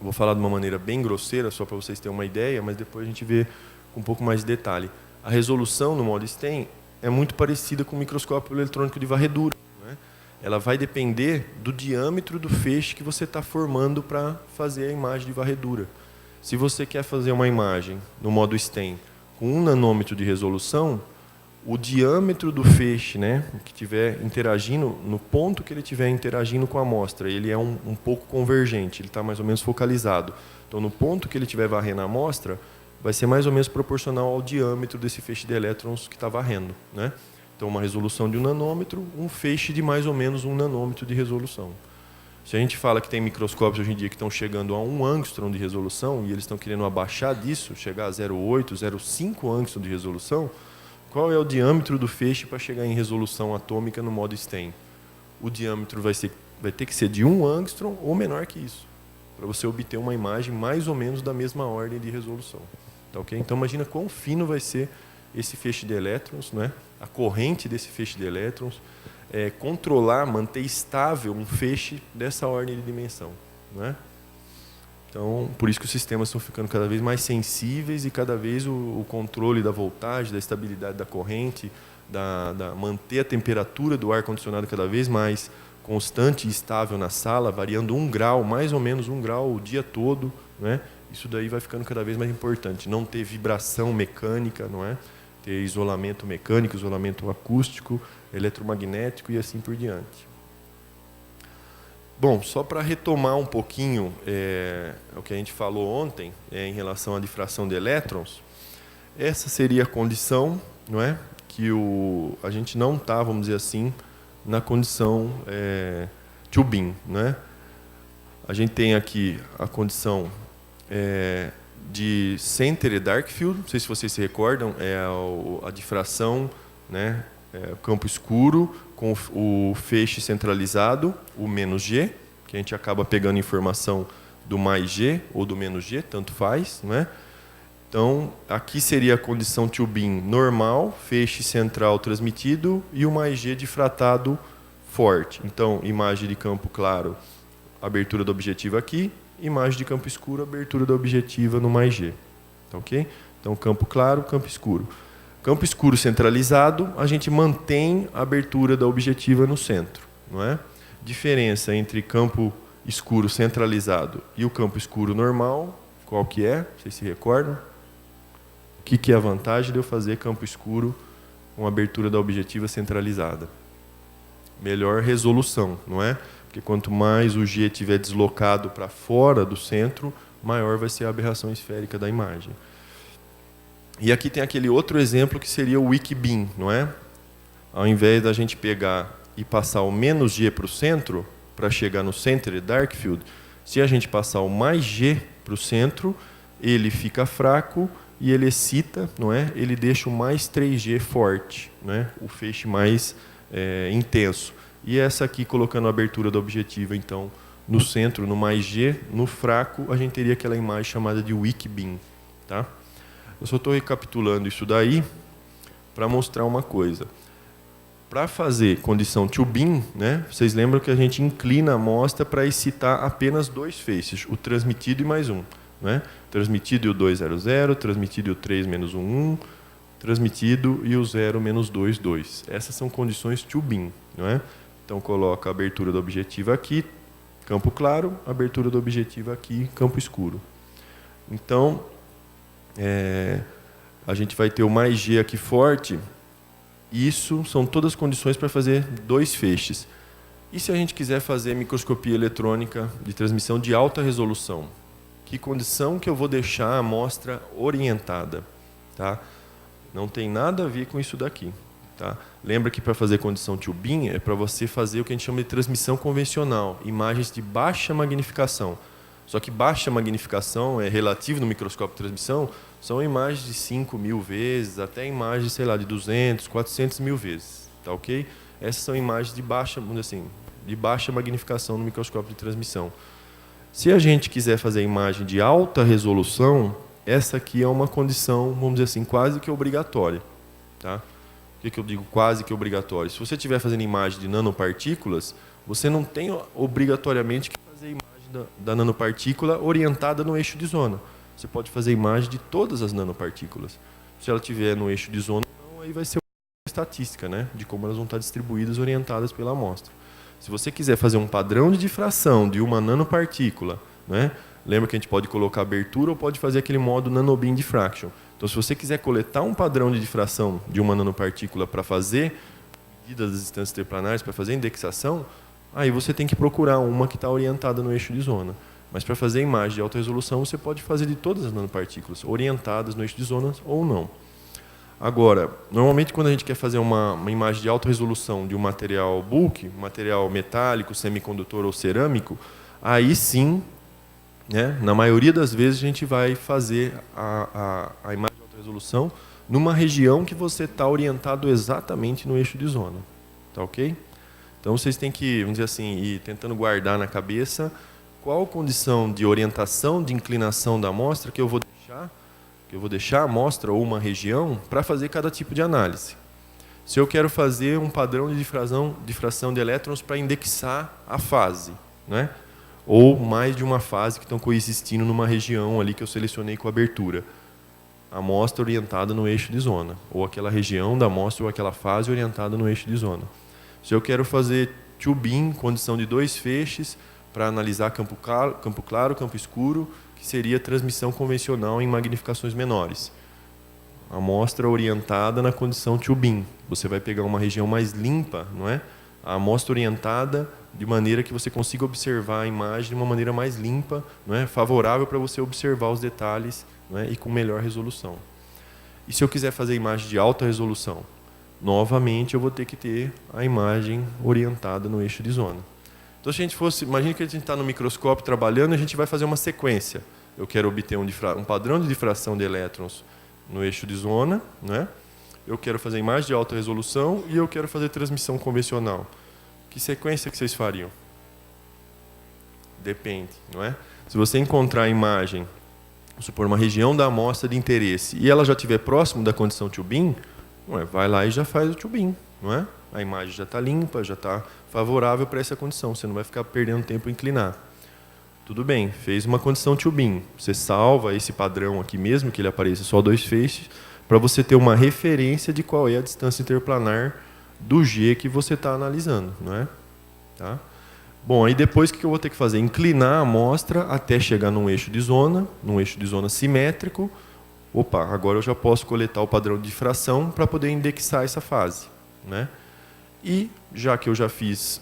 vou falar de uma maneira bem grosseira, só para vocês terem uma ideia, mas depois a gente vê com um pouco mais de detalhe. A resolução no modo STEM é muito parecida com o microscópio eletrônico de varredura. Não é? Ela vai depender do diâmetro do feixe que você está formando para fazer a imagem de varredura. Se você quer fazer uma imagem no modo STEM com 1 nanômetro de resolução, o diâmetro do feixe, né, que estiver interagindo, no ponto que ele estiver interagindo com a amostra, ele é um pouco convergente, ele está mais ou menos focalizado. Então, no ponto que ele estiver varrendo a amostra, vai ser mais ou menos proporcional ao diâmetro desse feixe de elétrons que está varrendo. Né? Então, uma resolução de 1 nanômetro, um feixe de mais ou menos 1 nanômetro de resolução. Se a gente fala que tem microscópios hoje em dia que estão chegando a 1 angstrom de resolução e eles estão querendo abaixar disso, chegar a 0,8, 0,5 angstrom de resolução, qual é o diâmetro do feixe para chegar em resolução atômica no modo STEM? O diâmetro vai ter que ser de 1 angstrom ou menor que isso, para você obter uma imagem mais ou menos da mesma ordem de resolução. Tá, okay? Então, imagina quão fino vai ser esse feixe de elétrons, né? A corrente desse feixe de elétrons. controlar, manter estável um feixe dessa ordem de dimensão, não é? Então, por isso que os sistemas estão ficando cada vez mais sensíveis e cada vez o controle da voltagem, da estabilidade da corrente, manter a temperatura do ar-condicionado cada vez mais constante e estável na sala, variando 1 grau, mais ou menos 1 grau o dia todo, né? Isso daí vai ficando cada vez mais importante. Não ter vibração mecânica, não é? Ter isolamento mecânico, isolamento acústico, eletromagnético e assim por diante. Bom, só para retomar um pouquinho o que a gente falou ontem em relação à difração de elétrons, essa seria a condição, não é? Que a gente não está, vamos dizer assim, na condição Tubin, né? A gente tem aqui a condição de Center Dark Field, não sei se vocês se recordam, a difração, né? O campo escuro com o feixe centralizado, o menos G, que a gente acaba pegando informação do mais G ou do menos G, tanto faz, né? Então, aqui seria a condição Tubin normal, feixe central transmitido e o mais G difratado forte. Então, imagem de campo claro, abertura da objetiva aqui, imagem de campo escuro, abertura da objetiva no mais G. Tá, ok? Então, campo claro, campo escuro. Campo escuro centralizado, a gente mantém a abertura da objetiva no centro, não é? Diferença entre campo escuro centralizado e o campo escuro normal, qual que é? Vocês se recordam? O que é a vantagem de eu fazer campo escuro com abertura da objetiva centralizada? Melhor resolução, não é? Porque quanto mais o G estiver deslocado para fora do centro, maior vai ser a aberração esférica da imagem. E aqui tem aquele outro exemplo que seria o weak beam, não é? Ao invés da gente pegar e passar o menos G para o centro, para chegar no center dark field, se a gente passar o mais G para o centro, ele fica fraco e ele excita, não é? Ele deixa o mais 3G forte, né? O feixe mais intenso. E essa aqui, colocando a abertura da objetiva, então, no centro, no mais G, no fraco, a gente teria aquela imagem chamada de weak beam, tá? Eu só estou recapitulando isso daí para mostrar uma coisa. Para fazer condição Tubin, né, vocês lembram que a gente inclina a amostra para excitar apenas 2 feixes, o transmitido e mais um. Né? Transmitido e o 2, 0, 0, transmitido e o 3, menos 1, 1, transmitido e o 0, menos 2, 2. Essas são condições Tubin. Não é? Então, coloca a abertura da objetiva aqui, campo claro, abertura da objetiva aqui, campo escuro. Então, a gente vai ter o mais G aqui forte. Isso são todas condições para fazer 2 feixes. E se a gente quiser fazer microscopia eletrônica de transmissão de alta resolução? Que condição que eu vou deixar a amostra orientada? Tá? Não tem nada a ver com isso daqui. Tá? Lembra que para fazer condição Tubin é para você fazer o que a gente chama de transmissão convencional, imagens de baixa magnificação. Só que baixa magnificação é relativo no microscópio de transmissão, são imagens de 5.000 vezes, até imagens, sei lá, de 200, 400 mil vezes, tá ok? Essas são imagens de baixa, vamos dizer assim, de baixa magnificação no microscópio de transmissão. Se a gente quiser fazer imagem de alta resolução, essa aqui é uma condição, vamos dizer assim, quase que obrigatória, tá? Por que eu digo quase que obrigatória? Se você estiver fazendo imagem de nanopartículas, você não tem obrigatoriamente que fazer imagem da nanopartícula orientada no eixo de zona. Você pode fazer imagem de todas as nanopartículas. Se ela estiver no eixo de zona, não, aí vai ser uma estatística, né, de como elas vão estar distribuídas, orientadas pela amostra. Se você quiser fazer um padrão de difração de uma nanopartícula, né, lembra que a gente pode colocar abertura ou pode fazer aquele modo nanobeam diffraction. Então, se você quiser coletar um padrão de difração de uma nanopartícula para fazer medidas das distâncias interplanares, para fazer indexação, aí você tem que procurar uma que está orientada no eixo de zona. Mas para fazer imagem de alta resolução, você pode fazer de todas as nanopartículas, orientadas no eixo de zona ou não. Agora, normalmente quando a gente quer fazer uma imagem de alta resolução de um material bulk, material metálico, semicondutor ou cerâmico, aí sim, né, na maioria das vezes a gente vai fazer a imagem de alta resolução numa região que você está orientado exatamente no eixo de zona. Tá ok? Então vocês têm que, vamos dizer assim, ir tentando guardar na cabeça qual condição de orientação, de inclinação da amostra que eu vou deixar a amostra ou uma região para fazer cada tipo de análise. Se eu quero fazer um padrão de difração de elétrons para indexar a fase, né? Ou mais de uma fase que estão coexistindo numa região ali que eu selecionei com abertura. A amostra orientada no eixo de zona, ou aquela região da amostra ou aquela fase orientada no eixo de zona. Se eu quero fazer two-beam, condição de 2 feixes, para analisar campo claro, campo escuro, que seria transmissão convencional em magnificações menores. Amostra orientada na condição two-beam. Você vai pegar uma região mais limpa, não é? A amostra orientada de maneira que você consiga observar a imagem de uma maneira mais limpa, não é? Favorável para você observar os detalhes, não é? E com melhor resolução. E se eu quiser fazer imagem de alta resolução? Novamente eu vou ter que ter a imagem orientada no eixo de zona. Então, se a gente fosse, imagine que a gente está no microscópio trabalhando, a gente vai fazer uma sequência. Eu quero obter um padrão de difração de elétrons no eixo de zona, né? Eu quero fazer imagem de alta resolução e eu quero fazer transmissão convencional. Que sequência que vocês fariam? Depende, não é? Se você encontrar a imagem, vamos supor, uma região da amostra de interesse e ela já estiver próximo da condição two-beam, vai lá e já faz o two-beam, não é? A imagem já está limpa, já está favorável para essa condição, você não vai ficar perdendo tempo em inclinar. Tudo bem, fez uma condição two-beam, você salva esse padrão aqui mesmo, que ele apareça só 2 feixes, para você ter uma referência de qual é a distância interplanar do G que você está analisando, não é? Tá? Bom, aí depois o que eu vou ter que fazer? Inclinar a amostra até chegar num eixo de zona simétrico. Opa, agora eu já posso coletar o padrão de difração para poder indexar essa fase, né? E já que eu já fiz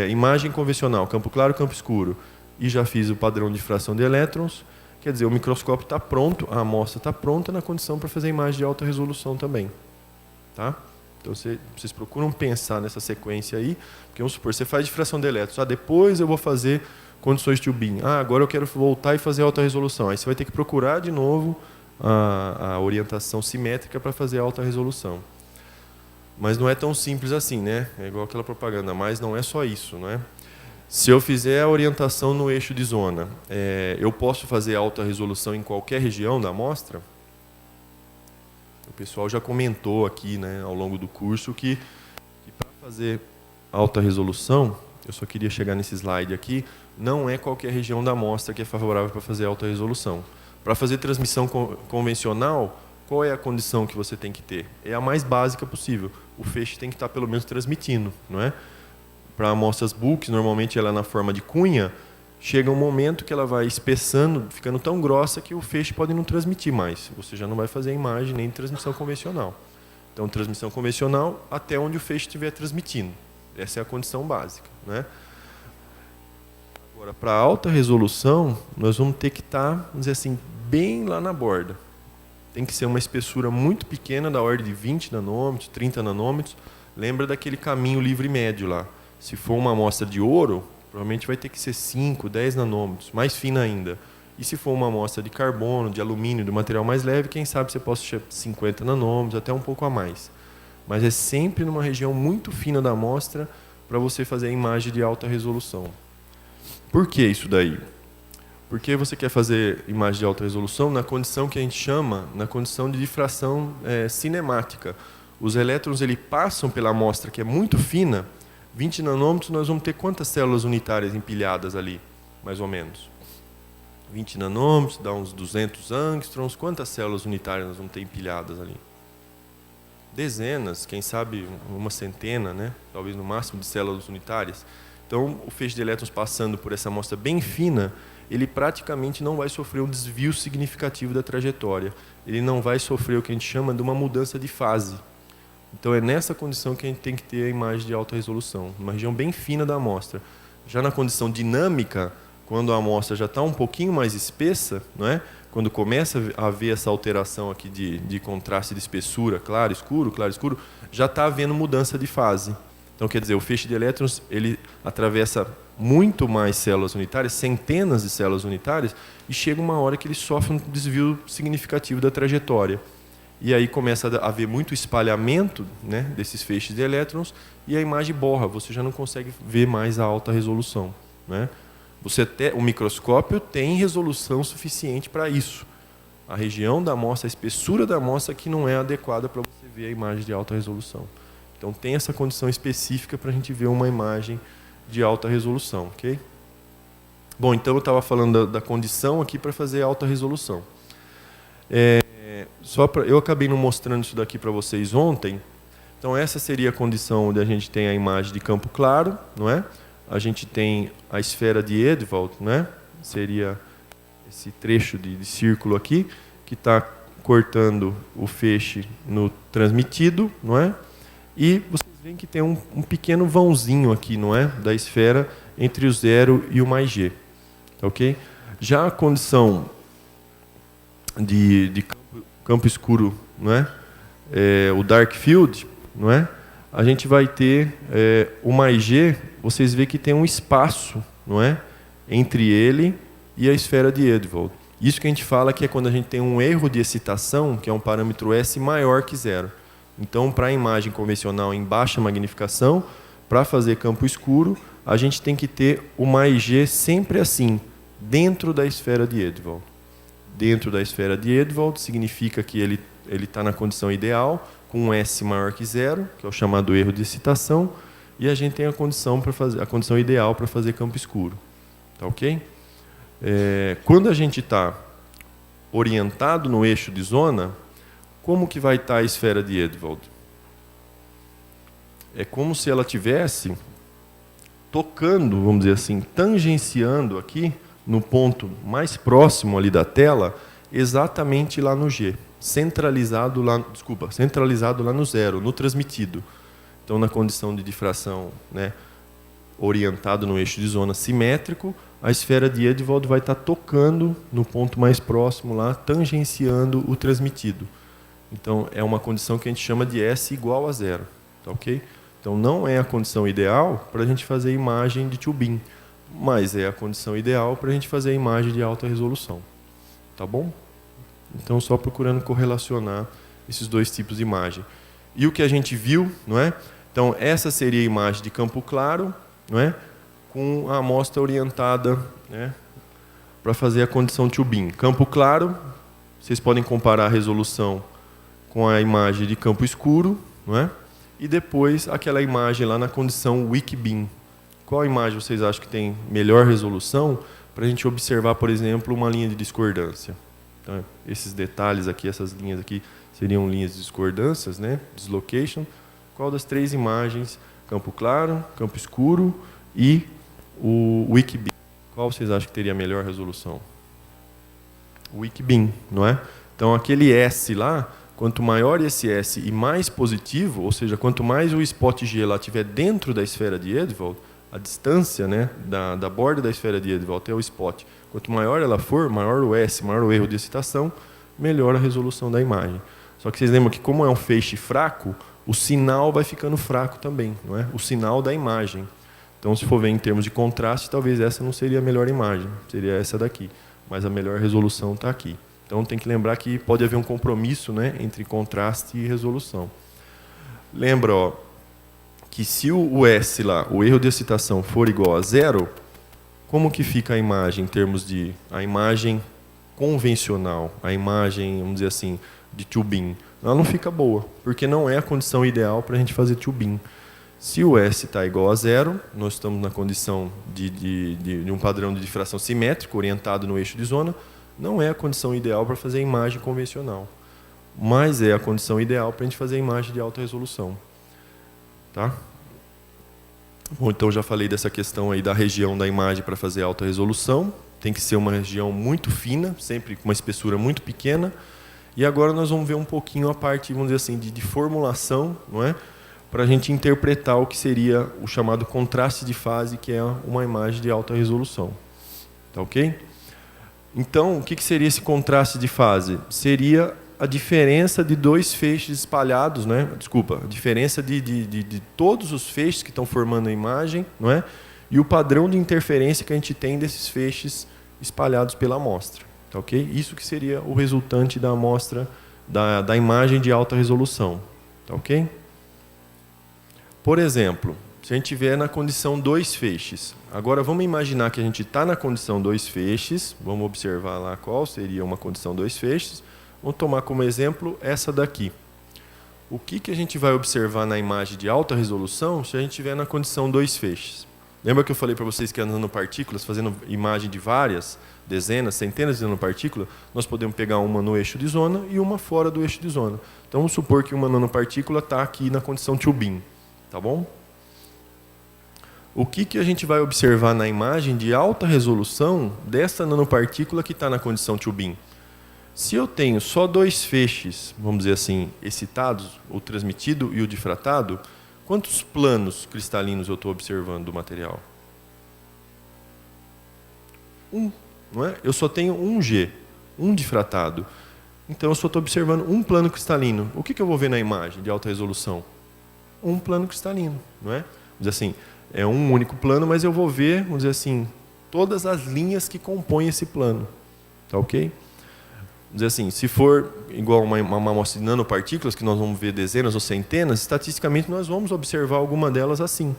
imagem convencional, campo claro, campo escuro, e já fiz o padrão de difração de elétrons, quer dizer, o microscópio está pronto, a amostra está pronta na condição para fazer imagem de alta resolução também. Tá? Então, vocês procuram pensar nessa sequência aí, porque vamos supor, você faz difração de elétrons, depois eu vou fazer condições two-beam, agora eu quero voltar e fazer alta resolução. Aí você vai ter que procurar de novo a orientação simétrica para fazer alta resolução. Mas não é tão simples assim, né? É igual aquela propaganda, mas não é só isso, né? Se eu fizer a orientação no eixo de zona, eu posso fazer alta resolução em qualquer região da amostra? O pessoal já comentou aqui, né, ao longo do curso que para fazer alta resolução, eu só queria chegar nesse slide aqui, não é qualquer região da amostra que é favorável para fazer alta resolução. Para fazer transmissão convencional, qual é a condição que você tem que ter? É a mais básica possível. O feixe tem que estar pelo menos transmitindo, não é? Para amostras bulk, normalmente ela é na forma de cunha, chega um momento que ela vai espessando, ficando tão grossa que o feixe pode não transmitir mais. Você já não vai fazer a imagem nem de transmissão convencional. Então, transmissão convencional até onde o feixe estiver transmitindo. Essa é a condição básica, né? Agora, para alta resolução, nós vamos ter que estar, vamos dizer assim, bem lá na borda. Tem que ser uma espessura muito pequena, da ordem de 20 nanômetros, 30 nanômetros. Lembra daquele caminho livre médio lá. Se for uma amostra de ouro, provavelmente vai ter que ser 5, 10 nanômetros, mais fina ainda. E se for uma amostra de carbono, de alumínio, de material mais leve, quem sabe você possa chegar a 50 nanômetros, até um pouco a mais. Mas é sempre numa região muito fina da amostra para você fazer a imagem de alta resolução. Por que isso daí? Porque você quer fazer imagem de alta resolução na condição que a gente chama, na condição de difração cinemática. Os elétrons passam pela amostra que é muito fina, 20 nanômetros, nós vamos ter quantas células unitárias empilhadas ali, mais ou menos? 20 nanômetros, dá uns 200 angstroms, quantas células unitárias nós vamos ter empilhadas ali? Dezenas, quem sabe uma centena, né? Talvez no máximo de células unitárias. Então, o feixe de elétrons passando por essa amostra bem fina, ele praticamente não vai sofrer um desvio significativo da trajetória. Ele não vai sofrer o que a gente chama de uma mudança de fase. Então, é nessa condição que a gente tem que ter a imagem de alta resolução, uma região bem fina da amostra. Já na condição dinâmica, quando a amostra já está um pouquinho mais espessa, não é? Quando começa a haver essa alteração aqui de contraste de espessura, claro, escuro, já está havendo mudança de fase. Então, quer dizer, o feixe de elétrons ele atravessa muito mais células unitárias, centenas de células unitárias, e chega uma hora que ele sofre um desvio significativo da trajetória. E aí começa a haver muito espalhamento, né, desses feixes de elétrons e a imagem borra, você já não consegue ver mais a alta resolução, né? O microscópio tem resolução suficiente para isso. a região da amostra, a espessura da amostra que não é adequada para você ver a imagem de alta resolução. Então tem essa condição específica para a gente ver uma imagem de alta resolução, ok? Bom, então eu estava falando da condição aqui para fazer alta resolução. Eu acabei não mostrando isso daqui para vocês ontem. Então essa seria a condição onde a gente tem a imagem de campo claro, não é? A gente tem a esfera de Edvald, né? Seria esse trecho de círculo aqui, que está cortando o feixe no transmitido, não é? E vocês veem que tem um pequeno vãozinho aqui, não é? Da esfera entre o 0 e o mais G. Ok? Já a condição de campo escuro, não é? O dark field, não é? A gente vai ter o mais G, vocês veem que tem um espaço, não é? Entre ele e a esfera de Edvald. Isso que a gente fala que é quando a gente tem um erro de excitação, que é um parâmetro S maior que 0. Então, para a imagem convencional em baixa magnificação, para fazer campo escuro, a gente tem que ter o mais G sempre assim, dentro da esfera de Edvald. Dentro da esfera de Edvald significa que ele está na condição ideal, com um S maior que 0, que é o chamado erro de excitação, e a gente tem a condição ideal para fazer campo escuro. Tá ok? Quando a gente está orientado no eixo de zona, como que vai estar a esfera de Edvald? É como se ela tivesse tocando, vamos dizer assim, tangenciando aqui no ponto mais próximo ali da tela, exatamente lá no G, centralizado lá no 0, no transmitido. Então, na condição de difração, né, orientado no eixo de zona simétrico, a esfera de Edvald vai estar tocando no ponto mais próximo lá, tangenciando o transmitido. Então, é uma condição que a gente chama de S igual a 0. Tá ok? Então, não é a condição ideal para a gente fazer imagem de tubing, mas é a condição ideal para a gente fazer a imagem de alta resolução. Tá bom? Então, só procurando correlacionar esses dois tipos de imagem. E o que a gente viu, não é? Então, essa seria a imagem de campo claro, não é? Com a amostra orientada, né, para fazer a condição tubing. Campo claro, vocês podem comparar a resolução com a imagem de campo escuro, não é? E depois aquela imagem lá na condição weak beam. Qual imagem vocês acham que tem melhor resolução para a gente observar, por exemplo, uma linha de discordância? Então, esses detalhes aqui, essas linhas aqui, seriam linhas de discordâncias, né? Dislocation. Qual das três imagens? Campo claro, campo escuro e o weak beam. Qual vocês acham que teria melhor resolução? O weak beam, não é? Então, aquele S lá, quanto maior esse S e mais positivo, ou seja, quanto mais o spot G lá estiver dentro da esfera de Edvald, a distância, né, da borda da esfera de Edvald até o spot, quanto maior ela for, maior o S, maior o erro de excitação, melhor a resolução da imagem. Só que vocês lembram que como é um feixe fraco, o sinal vai ficando fraco também, não é? O sinal da imagem. Então, se for ver em termos de contraste, talvez essa não seria a melhor imagem, seria essa daqui. Mas a melhor resolução está aqui. Então, tem que lembrar que pode haver um compromisso, né, entre contraste e resolução. Lembra, ó, que se o S lá, o erro de excitação, for igual a 0, como que fica a imagem em termos de a imagem convencional, a imagem, vamos dizer assim, de tubing? Ela não fica boa, porque não é a condição ideal para a gente fazer tubing. Se o S está igual a 0, nós estamos na condição de um padrão de difração simétrico orientado no eixo de zona, não é a condição ideal para fazer a imagem convencional, mas é a condição ideal para a gente fazer a imagem de alta resolução. Tá? Bom, então já falei dessa questão aí da região da imagem para fazer alta resolução. Tem que ser uma região muito fina, sempre com uma espessura muito pequena. E agora nós vamos ver um pouquinho a parte, vamos dizer assim, de formulação, não é? Para a gente interpretar o que seria o chamado contraste de fase, que é uma imagem de alta resolução. Tá ok? Então, o que seria esse contraste de fase? Seria a diferença de dois feixes espalhados, né? Desculpa, a diferença de todos os feixes que estão formando a imagem, não é? E o padrão de interferência que a gente tem desses feixes espalhados pela amostra. Tá ok? Isso que seria o resultante da amostra, da imagem de alta resolução. Tá ok? Por exemplo, Se a gente tiver na condição 2 feixes. Agora vamos imaginar que a gente está na condição 2 feixes. Vamos observar lá qual seria uma condição 2 feixes. Vamos tomar como exemplo essa daqui. O que a gente vai observar na imagem de alta resolução se a gente estiver na condição 2 feixes? Lembra que eu falei para vocês que andando partículas, fazendo imagem de várias, dezenas, centenas de nanopartículas, nós podemos pegar uma no eixo de zona e uma fora do eixo de zona. Então vamos supor que uma nanopartícula está aqui na condição 2 beam. Tá bom? O que a gente vai observar na imagem de alta resolução dessa nanopartícula que está na condição 2 beam? Se eu tenho só 2 feixes, vamos dizer assim, excitados, o transmitido e o difratado, quantos planos cristalinos eu estou observando do material? 1, não é? Eu só tenho um G, um difratado. Então eu só estou observando um plano cristalino. O que eu vou ver na imagem de alta resolução? Um plano cristalino, não é? Vamos dizer assim, é um único plano, mas eu vou ver, vamos dizer assim, todas as linhas que compõem esse plano. Tá ok? Vamos dizer assim, se for igual uma amostra de nanopartículas, que nós vamos ver dezenas ou centenas, estatisticamente nós vamos observar alguma delas assim.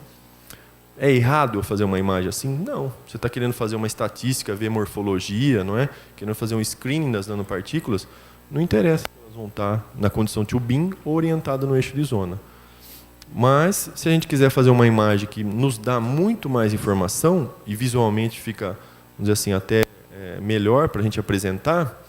É errado eu fazer uma imagem assim? Não. Você está querendo fazer uma estatística, ver morfologia, não é? Querendo fazer um screening das nanopartículas, não interessa. Elas vão estar na condição 2 beam ou orientada no eixo de zona. Mas, se a gente quiser fazer uma imagem que nos dá muito mais informação e visualmente fica, vamos dizer assim, até melhor para a gente apresentar,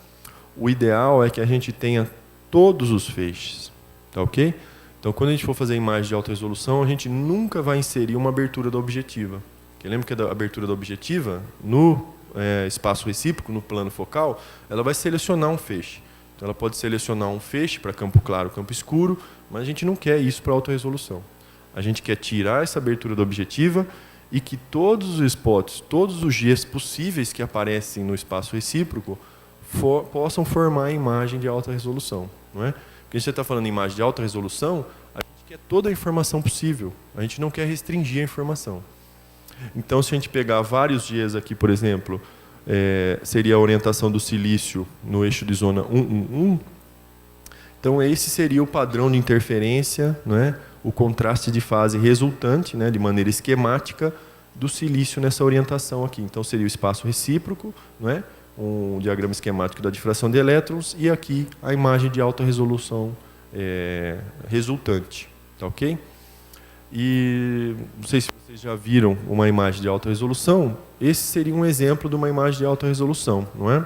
o ideal é que a gente tenha todos os feixes. Tá ok? Então, quando a gente for fazer imagem de alta resolução, a gente nunca vai inserir uma abertura da objetiva. Porque lembra que a abertura da objetiva, no espaço recíproco, no plano focal, ela vai selecionar um feixe. Então, ela pode selecionar um feixe para campo claro, campo escuro, mas a gente não quer isso para alta resolução. A gente quer tirar essa abertura da objetiva e que todos os spots, todos os Gs possíveis que aparecem no espaço recíproco possam formar a imagem de alta resolução. Não é? Porque se você está falando em imagem de alta resolução, a gente quer toda a informação possível. A gente não quer restringir a informação. Então, se a gente pegar vários Gs aqui, por exemplo, seria a orientação do silício no eixo de zona 111. Então, esse seria o padrão de interferência, né? O contraste de fase resultante, né? De maneira esquemática, do silício nessa orientação aqui. Então, seria o espaço recíproco, né? Um diagrama esquemático da difração de elétrons e aqui a imagem de alta resolução resultante. Tá ok? E não sei se vocês já viram uma imagem de alta resolução. Esse seria um exemplo de uma imagem de alta resolução, não é?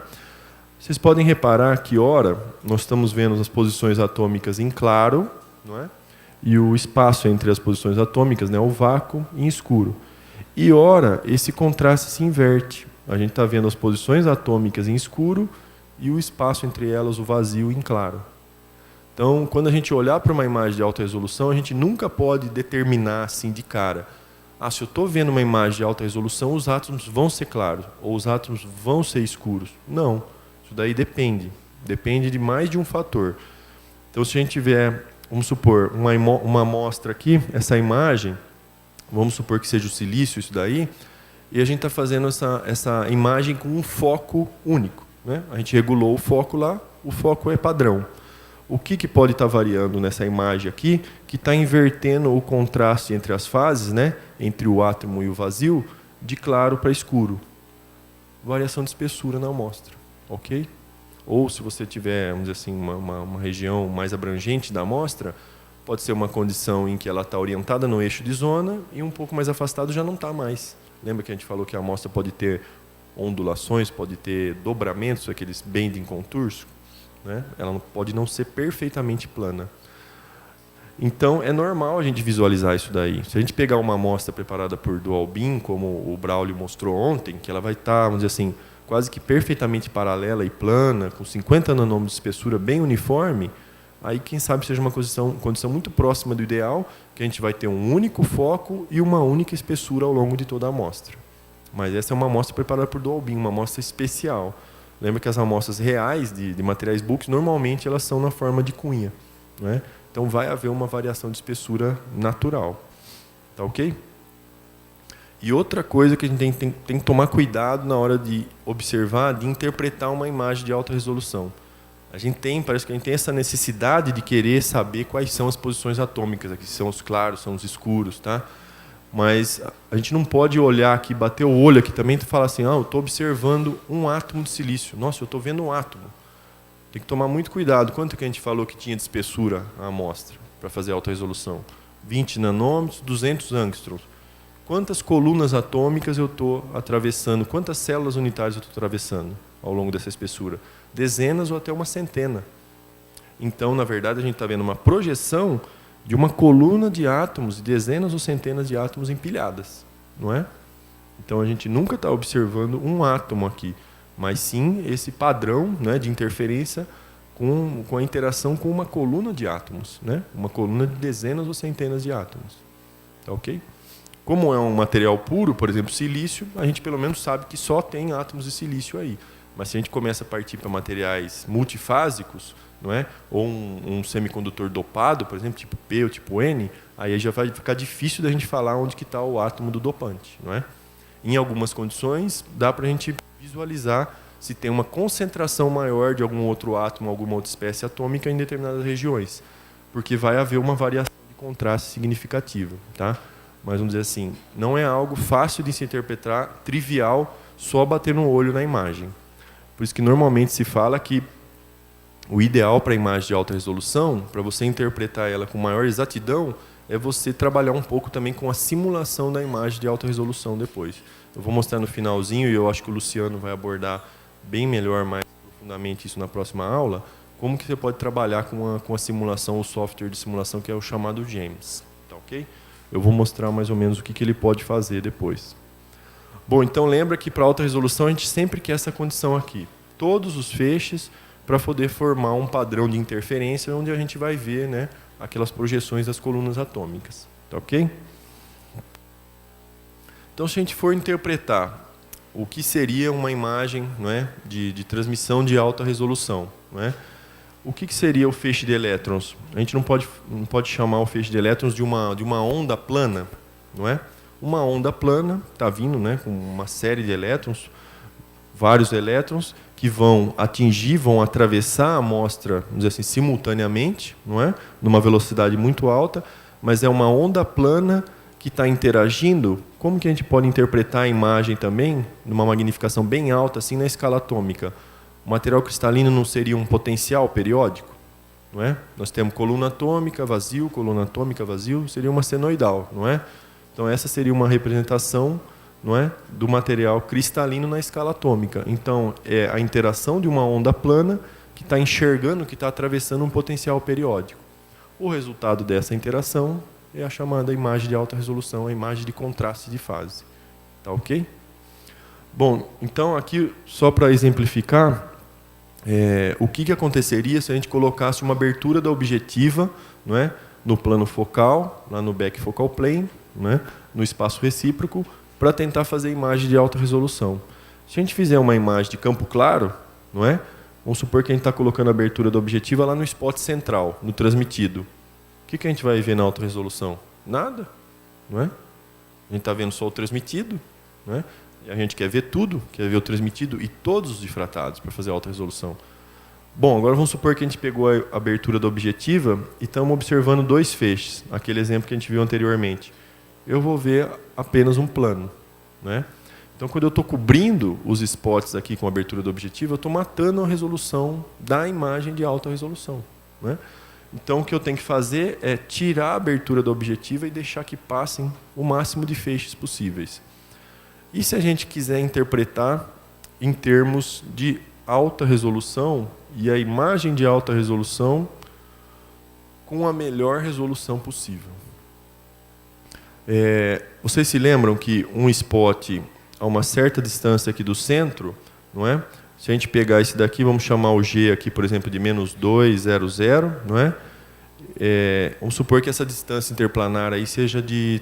Vocês podem reparar que, ora, nós estamos vendo as posições atômicas em claro, não é? E o espaço entre as posições atômicas, né, o vácuo, em escuro. E, ora, esse contraste se inverte. A gente está vendo as posições atômicas em escuro e o espaço entre elas, o vazio, em claro. Então, quando a gente olhar para uma imagem de alta resolução, a gente nunca pode determinar assim de cara. Se eu estou vendo uma imagem de alta resolução, os átomos vão ser claros ou os átomos vão ser escuros. Não. Isso daí depende. Depende de mais de um fator. Então, se a gente tiver, vamos supor, uma amostra aqui, essa imagem, vamos supor que seja o silício, isso daí, e a gente está fazendo essa imagem com um foco único. Né? A gente regulou o foco lá, o foco é padrão. O que pode estar variando nessa imagem aqui, que está invertendo o contraste entre as fases, né? Entre o átomo e o vazio, de claro para escuro? Variação de espessura na amostra. Ok? Ou se você tiver, vamos dizer assim, uma região mais abrangente da amostra, pode ser uma condição em que ela está orientada no eixo de zona e um pouco mais afastado já não está mais. Lembra que a gente falou que a amostra pode ter ondulações, pode ter dobramentos, aqueles bending contours, né? Ela pode não ser perfeitamente plana. Então, é normal a gente visualizar isso daí. Se a gente pegar uma amostra preparada por dual beam, como o Braulio mostrou ontem, que ela vai estar, vamos dizer assim, quase que perfeitamente paralela e plana, com 50 nanômetros de espessura bem uniforme, aí quem sabe seja uma condição muito próxima do ideal, que a gente vai ter um único foco e uma única espessura ao longo de toda a amostra. Mas essa é uma amostra preparada por dual beam, uma amostra especial. Lembra que as amostras reais de materiais bulks, normalmente elas são na forma de cunha. Né? Então vai haver uma variação de espessura natural. Tá ok? E outra coisa que a gente tem que tomar cuidado na hora de observar, de interpretar uma imagem de alta resolução. Parece que a gente tem essa necessidade de querer saber quais são as posições atômicas, aqui são os claros, são os escuros, tá? Mas a gente não pode olhar aqui, bater o olho aqui também e falar assim, eu estou observando um átomo de silício. Nossa, eu estou vendo um átomo. Tem que tomar muito cuidado. Quanto que a gente falou que tinha de espessura a amostra para fazer alta resolução? 20 nanômetros, 200 angstroms. Quantas colunas atômicas eu estou atravessando? Quantas células unitárias eu estou atravessando ao longo dessa espessura? Dezenas ou até uma centena. Então, na verdade, a gente está vendo uma projeção de uma coluna de átomos, dezenas ou centenas de átomos empilhadas, não é? Então, a gente nunca está observando um átomo aqui, mas sim esse padrão, né, de interferência com a interação com uma coluna de átomos, né? Uma coluna de dezenas ou centenas de átomos. Tá ok? Como é um material puro, por exemplo, silício, a gente pelo menos sabe que só tem átomos de silício aí. Mas se a gente começa a partir para materiais multifásicos, não é? Ou um semicondutor dopado, por exemplo, tipo P ou tipo N, aí já vai ficar difícil da gente falar onde que está o átomo do dopante, não é? Em algumas condições, dá para a gente visualizar se tem uma concentração maior de algum outro átomo, alguma outra espécie atômica em determinadas regiões, porque vai haver uma variação de contraste significativa, tá? Mas vamos dizer assim, não é algo fácil de se interpretar, trivial, só bater no olho na imagem. Por isso que normalmente se fala que o ideal para a imagem de alta resolução, para você interpretar ela com maior exatidão, é você trabalhar um pouco também com a simulação da imagem de alta resolução depois. Eu vou mostrar no finalzinho, e eu acho que o Luciano vai abordar bem melhor, mais profundamente isso na próxima aula, como que você pode trabalhar com a simulação, o software de simulação que é o chamado GEMS. Tá ok? Eu vou mostrar mais ou menos o que ele pode fazer depois. Bom, então lembra que para alta resolução a gente sempre quer essa condição aqui. Todos os feixes para poder formar um padrão de interferência onde a gente vai ver, né, aquelas projeções das colunas atômicas. Tá ok? Então, se a gente for interpretar o que seria uma imagem, não é, de transmissão de alta resolução, não é? O que seria o feixe de elétrons? A gente não pode chamar o feixe de elétrons de uma onda plana, não é? Uma onda plana está vindo, né, com uma série de elétrons, vários elétrons que vão atingir, vão atravessar a amostra, vamos dizer assim, simultaneamente, não é? Numa velocidade muito alta, mas é uma onda plana que está interagindo. Como que a gente pode interpretar a imagem também, numa magnificação bem alta, assim, na escala atômica? O material cristalino não seria um potencial periódico? Não é? Nós temos coluna atômica, vazio, seria uma senoidal, não é? Então, essa seria uma representação, não é, do material cristalino na escala atômica. Então, é a interação de uma onda plana que está enxergando, que está atravessando um potencial periódico. O resultado dessa interação é a chamada imagem de alta resolução, a imagem de contraste de fase. Tá ok? Bom, então aqui, só para exemplificar, o que aconteceria se a gente colocasse uma abertura da objetiva, não é, no plano focal, lá no back focal plane, não é, no espaço recíproco, para tentar fazer imagem de alta resolução. Se a gente fizer uma imagem de campo claro, não é, vamos supor que a gente está colocando a abertura da objetiva lá no spot central, no transmitido. O que a gente vai ver na alta resolução? Nada, não é? A gente está vendo só o transmitido, não é? E a gente quer ver tudo, quer ver o transmitido e todos os difratados para fazer alta resolução. Bom, agora vamos supor que a gente pegou a abertura da objetiva e estamos observando dois feixes, aquele exemplo que a gente viu anteriormente. Eu vou ver apenas um plano, né? Então, quando eu estou cobrindo os spots aqui com a abertura da objetiva, eu estou matando a resolução da imagem de alta resolução, né? Então, o que eu tenho que fazer é tirar a abertura da objetiva e deixar que passem o máximo de feixes possíveis. E se a gente quiser interpretar em termos de alta resolução e a imagem de alta resolução com a melhor resolução possível? Vocês se lembram que um spot a uma certa distância aqui do centro, não é? Se a gente pegar esse daqui, vamos chamar o G aqui, por exemplo, de menos 200, não é? Vamos supor que essa distância interplanar aí seja de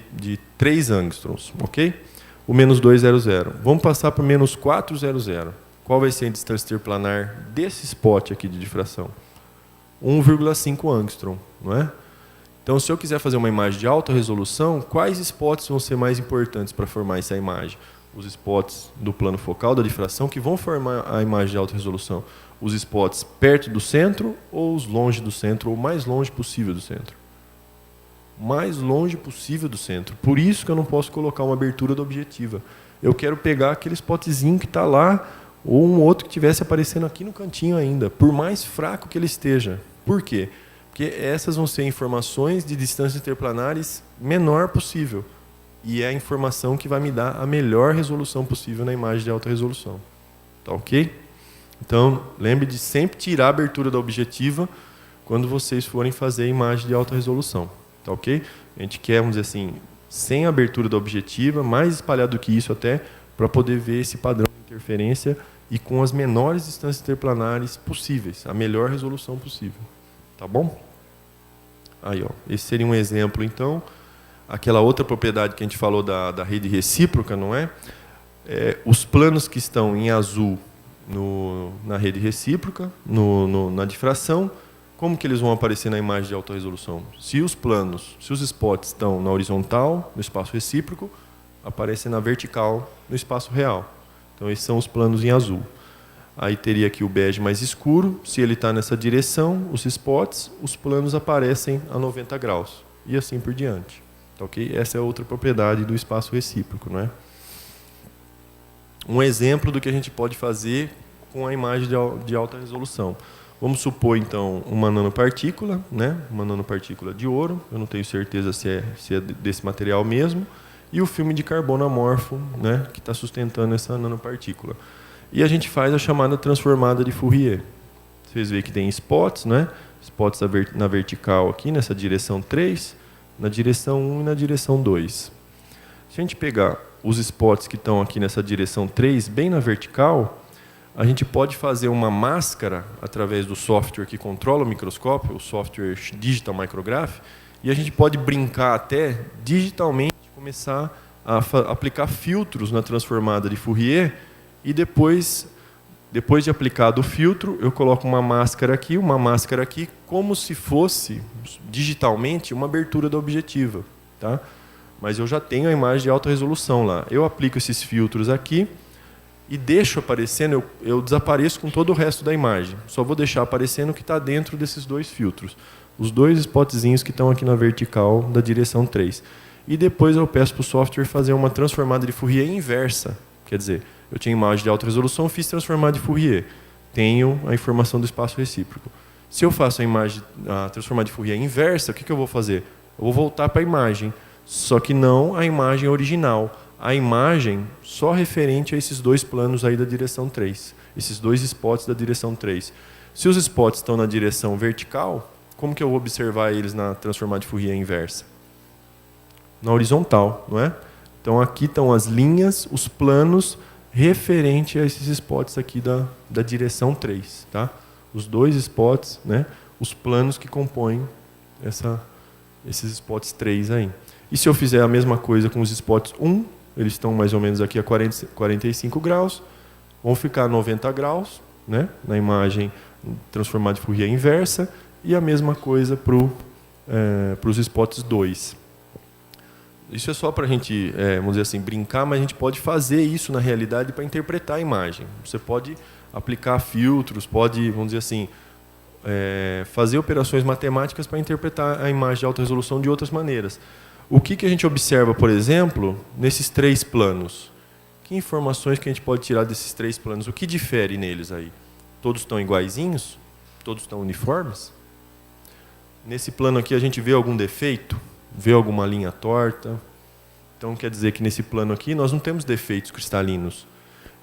3 angstroms, ok? O menos 200. Vamos passar para o menos 400. Qual vai ser a distância interplanar desse spot aqui de difração? 1,5 angstrom, não é? Então, se eu quiser fazer uma imagem de alta resolução, quais spots vão ser mais importantes para formar essa imagem? Os spots do plano focal da difração que vão formar a imagem de alta resolução. Os spots perto do centro ou os longe do centro, ou o mais longe possível do centro? mais longe possível do centro. Por isso que eu não posso colocar uma abertura da objetiva. Eu quero pegar aquele spotzinho que está lá, ou um outro que estivesse aparecendo aqui no cantinho ainda, por mais fraco que ele esteja. Por quê? Porque essas vão ser informações de distâncias interplanares menor possível. E é a informação que vai me dar a melhor resolução possível na imagem de alta resolução. Tá ok? Então, lembre de sempre tirar a abertura da objetiva quando vocês forem fazer a imagem de alta resolução. Tá ok? A gente quer, vamos dizer assim, sem a abertura da objetiva, mais espalhado do que isso até, para poder ver esse padrão de interferência e com as menores distâncias interplanares possíveis, a melhor resolução possível. Tá bom? Aí, ó, esse seria um exemplo, então. Aquela outra propriedade que a gente falou da rede recíproca, não é? Os planos que estão em azul na rede recíproca, na difração, como que eles vão aparecer na imagem de alta resolução? Se os spots estão na horizontal, no espaço recíproco, aparecem na vertical, no espaço real. Então, esses são os planos em azul. Aí teria aqui o bege mais escuro. Se ele está nessa direção, os spots, os planos aparecem a 90 graus. E assim por diante. Tá, okay? Essa é outra propriedade do espaço recíproco, não é? Um exemplo do que a gente pode fazer com a imagem de alta resolução. Vamos supor, então, uma nanopartícula, né? Uma nanopartícula de ouro, eu não tenho certeza se é desse material mesmo, e o filme de carbono amorfo, né? Que está sustentando essa nanopartícula. E a gente faz a chamada transformada de Fourier. Vocês veem que tem spots, né? Spots na vertical aqui, nessa direção 3, na direção 1 e na direção 2. Se a gente pegar os spots que estão aqui nessa direção 3, bem na vertical, a gente pode fazer uma máscara através do software que controla o microscópio, o software Digital Micrograph, e a gente pode brincar até digitalmente, começar a aplicar filtros na transformada de Fourier, e depois de aplicado o filtro, eu coloco uma máscara aqui, como se fosse digitalmente uma abertura da objetiva. Tá? Mas eu já tenho a imagem de alta resolução lá. Eu aplico esses filtros aqui, e deixo aparecendo, eu desapareço com todo o resto da imagem. Só vou deixar aparecendo o que está dentro desses dois filtros. Os dois spotzinhos que estão aqui na vertical da direção 3. E depois eu peço para o software fazer uma transformada de Fourier inversa. Quer dizer, eu tinha imagem de alta resolução, fiz transformada de Fourier. Tenho a informação do espaço recíproco. Se eu faço a transformada de Fourier inversa, o que eu vou fazer? Eu vou voltar para a imagem, só que não a imagem original. A imagem só referente a esses dois planos aí da direção 3. Esses dois spots da direção 3. Se os spots estão na direção vertical, como que eu vou observar eles na transformada de Fourier inversa? Na horizontal, não é? Então aqui estão as linhas, os planos referente a esses spots aqui da direção 3. Tá? Os dois spots, né? Os planos que compõem esses spots 3 aí. E se eu fizer a mesma coisa com os spots 1, eles estão mais ou menos aqui a 45 graus, vão ficar a 90 graus, né, na imagem transformada de Fourier inversa, e a mesma coisa para os spots 2. Isso é só para a gente, vamos dizer assim, brincar, mas a gente pode fazer isso na realidade para interpretar a imagem. Você pode aplicar filtros, pode, vamos dizer assim, fazer operações matemáticas para interpretar a imagem de alta resolução de outras maneiras. O que a gente observa, por exemplo, nesses três planos? Que informações que a gente pode tirar desses três planos? O que difere neles aí? Todos estão iguaizinhos? Todos estão uniformes? Nesse plano aqui a gente vê algum defeito? Vê alguma linha torta? Então quer dizer que nesse plano aqui nós não temos defeitos cristalinos.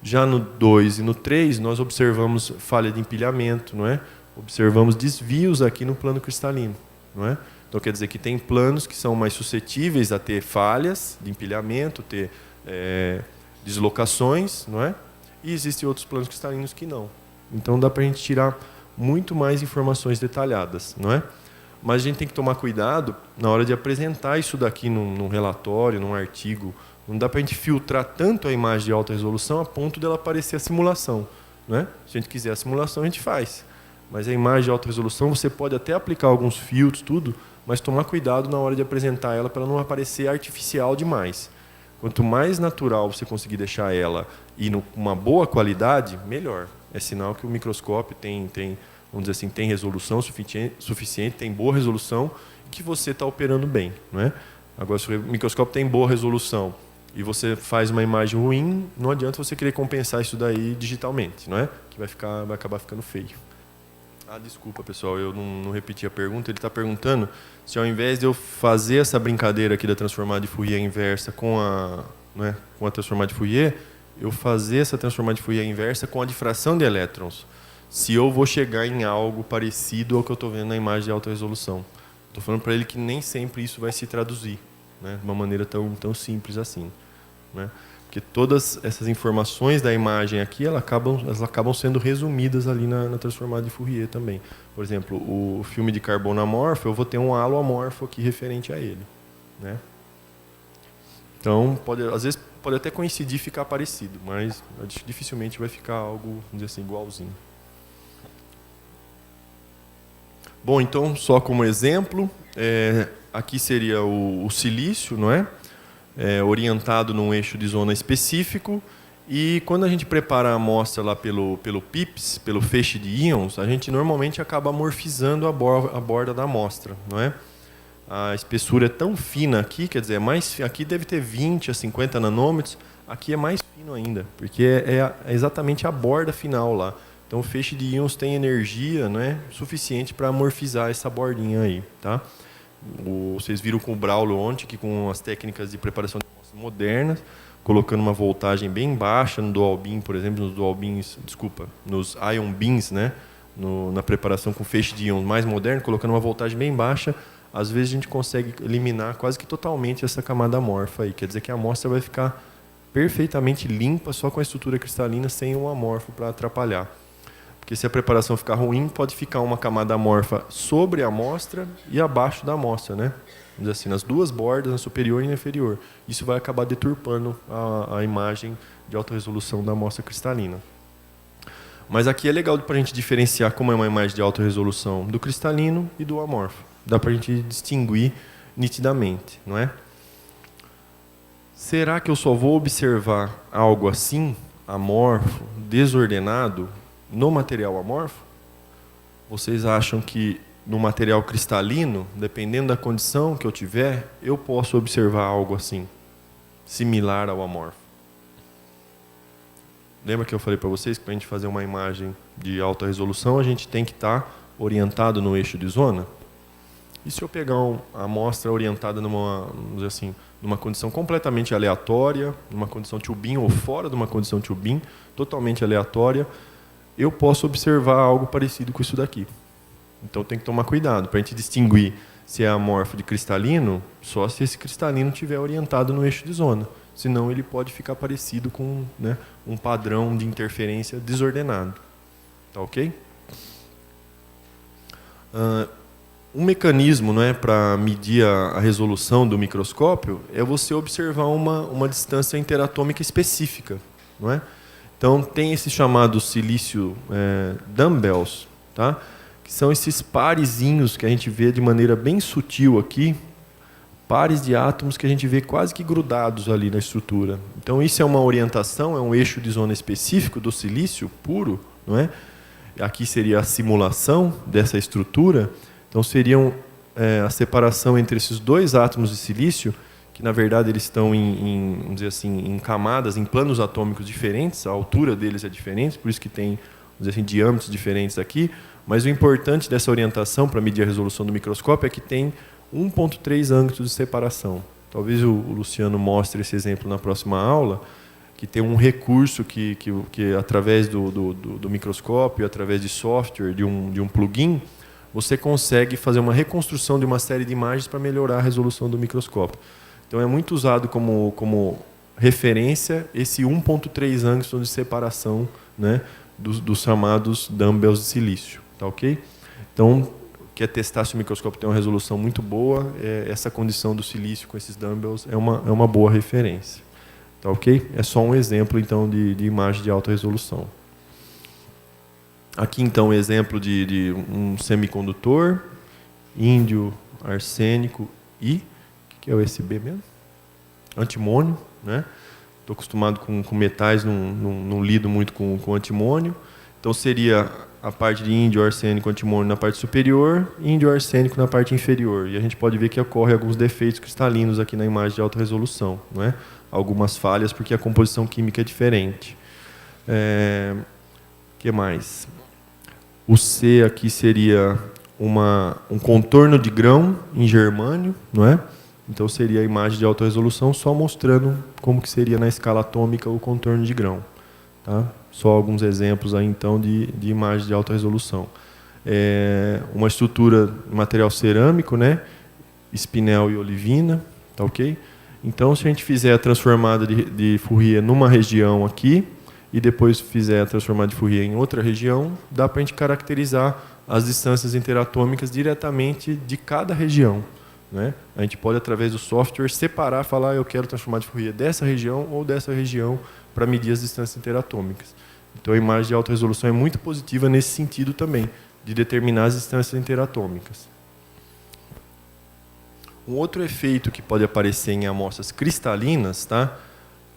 Já no 2 e no 3 nós observamos falha de empilhamento, não é? Observamos desvios aqui no plano cristalino, não é? Então, quer dizer que tem planos que são mais suscetíveis a ter falhas de empilhamento, ter deslocações, não é? E existem outros planos cristalinos que não. Então, dá para a gente tirar muito mais informações detalhadas, não é? Mas a gente tem que tomar cuidado na hora de apresentar isso daqui num relatório, num artigo. Não dá para a gente filtrar tanto a imagem de alta resolução a ponto dela aparecer a simulação, não é? Se a gente quiser a simulação, a gente faz. Mas a imagem de alta resolução, você pode até aplicar alguns filtros, tudo, mas tomar cuidado na hora de apresentar ela para ela não aparecer artificial demais. Quanto mais natural você conseguir deixar ela e com uma boa qualidade, melhor. É sinal que o microscópio tem vamos dizer assim, tem resolução suficiente, tem boa resolução, que você está operando bem, não é? Agora, se o microscópio tem boa resolução e você faz uma imagem ruim, não adianta você querer compensar isso daí digitalmente, não é? Que vai acabar ficando feio. Ah, desculpa, pessoal, eu não repeti a pergunta. Ele está perguntando se, ao invés de eu fazer essa brincadeira aqui da transformada de Fourier inversa com a transformada de Fourier, eu fazer essa transformada de Fourier inversa com a difração de elétrons, se eu vou chegar em algo parecido ao que eu estou vendo na imagem de alta resolução. Estou falando para ele que nem sempre isso vai se traduzir, né, de uma maneira tão simples assim, né? Porque todas essas informações da imagem aqui, elas acabam sendo resumidas ali na transformada de Fourier também. Por exemplo, o filme de carbono amorfo, eu vou ter um halo amorfo aqui referente a ele, né? Então, às vezes pode até coincidir e ficar parecido, mas dificilmente vai ficar algo, vamos dizer assim, igualzinho. Bom, então, só como exemplo, aqui seria o silício, não é? Orientado num eixo de zona específico, e quando a gente prepara a amostra lá pelo PIPS, pelo feixe de íons, a gente normalmente acaba amorfizando a borda da amostra, não é? A espessura é tão fina aqui, quer dizer, aqui deve ter 20 a 50 nanômetros, aqui é mais fino ainda, porque é exatamente a borda final lá. Então o feixe de íons tem energia, não é, suficiente para amorfizar essa bordinha aí, tá? Vocês viram com o Braulio ontem, que com as técnicas de preparação de amostras modernas, colocando uma voltagem bem baixa no dual beam, por exemplo, nos ion beams, né, na preparação com feixe de íons mais moderno, colocando uma voltagem bem baixa, às vezes a gente consegue eliminar quase que totalmente essa camada amorfa aí. Quer dizer que a amostra vai ficar perfeitamente limpa só com a estrutura cristalina, sem um amorfo para atrapalhar. Porque se a preparação ficar ruim, pode ficar uma camada amorfa sobre a amostra e abaixo da amostra, né? Vamos dizer assim, nas duas bordas, na superior e na inferior. Isso vai acabar deturpando a imagem de alta resolução da amostra cristalina. Mas aqui é legal para a gente diferenciar como é uma imagem de alta resolução do cristalino e do amorfo. Dá para a gente distinguir nitidamente, não é? Será que eu só vou observar algo assim, amorfo, desordenado, no material amorfo? Vocês acham que no material cristalino, dependendo da condição que eu tiver, eu posso observar algo assim, similar ao amorfo? Lembra que eu falei para vocês que para a gente fazer uma imagem de alta resolução, a gente tem que estar orientado no eixo de zona? E se eu pegar uma amostra orientada vamos dizer assim, numa condição completamente aleatória, numa condição tubing ou fora de uma condição tubing, totalmente aleatória, eu posso observar algo parecido com isso daqui. Então tem que tomar cuidado para a gente distinguir se é amorfo de cristalino, só se esse cristalino estiver orientado no eixo de zona. Senão ele pode ficar parecido com, né, um padrão de interferência desordenado. Tá ok? Um mecanismo, não é, para medir a resolução do microscópio é você observar uma distância interatômica específica, não é? Então, tem esses chamados silício dumbbells, tá? Que são esses parezinhos que a gente vê de maneira bem sutil aqui, pares de átomos que a gente vê quase que grudados ali na estrutura. Então, isso é uma orientação, é um eixo de zona específico do silício puro, não é? Aqui seria a simulação dessa estrutura. Então, seriam a separação entre esses dois átomos de silício, que na verdade eles estão vamos dizer assim, em camadas, em planos atômicos diferentes, a altura deles é diferente, por isso que tem, vamos dizer assim, diâmetros diferentes aqui, mas o importante dessa orientação para medir a resolução do microscópio é que tem 1,3 ângstros de separação. Talvez o Luciano mostre esse exemplo na próxima aula, que tem um recurso que através do microscópio, através de software, de um plugin, você consegue fazer uma reconstrução de uma série de imagens para melhorar a resolução do microscópio. Então é muito usado como referência esse 1,3 angstrom de separação, né, dos chamados dumbbells de silício. Tá ok? Então, quer testar se o microscópio tem uma resolução muito boa, essa condição do silício com esses dumbbells é uma boa referência. Tá ok? É só um exemplo então de imagem de alta resolução. Aqui então um exemplo de um semicondutor, índio, arsênico e que é o USB mesmo? Antimônio, né? Estou acostumado com metais, não lido muito com antimônio. Então seria a parte de índio, arsênico, antimônio na parte superior, índio, arsênico na parte inferior. E a gente pode ver que ocorre alguns defeitos cristalinos aqui na imagem de alta resolução, não é? Algumas falhas porque a composição química é diferente. Que mais? O C aqui seria um contorno de grão em germânio, não é? Então seria a imagem de alta resolução só mostrando como que seria na escala atômica o contorno de grão. Tá? Só alguns exemplos aí então de imagem de alta resolução. Uma estrutura de material cerâmico, né? Espinel e olivina, tá ok? Então se a gente fizer a transformada de Fourier numa região aqui e depois fizer a transformada de Fourier em outra região, dá para a gente caracterizar as distâncias interatômicas diretamente de cada região. Né? A gente pode, através do software, separar, falar eu quero transformar de Fourier dessa região ou dessa região para medir as distâncias interatômicas. Então a imagem de alta resolução é muito positiva nesse sentido também, de determinar as distâncias interatômicas. Um outro efeito que pode aparecer em amostras cristalinas, tá?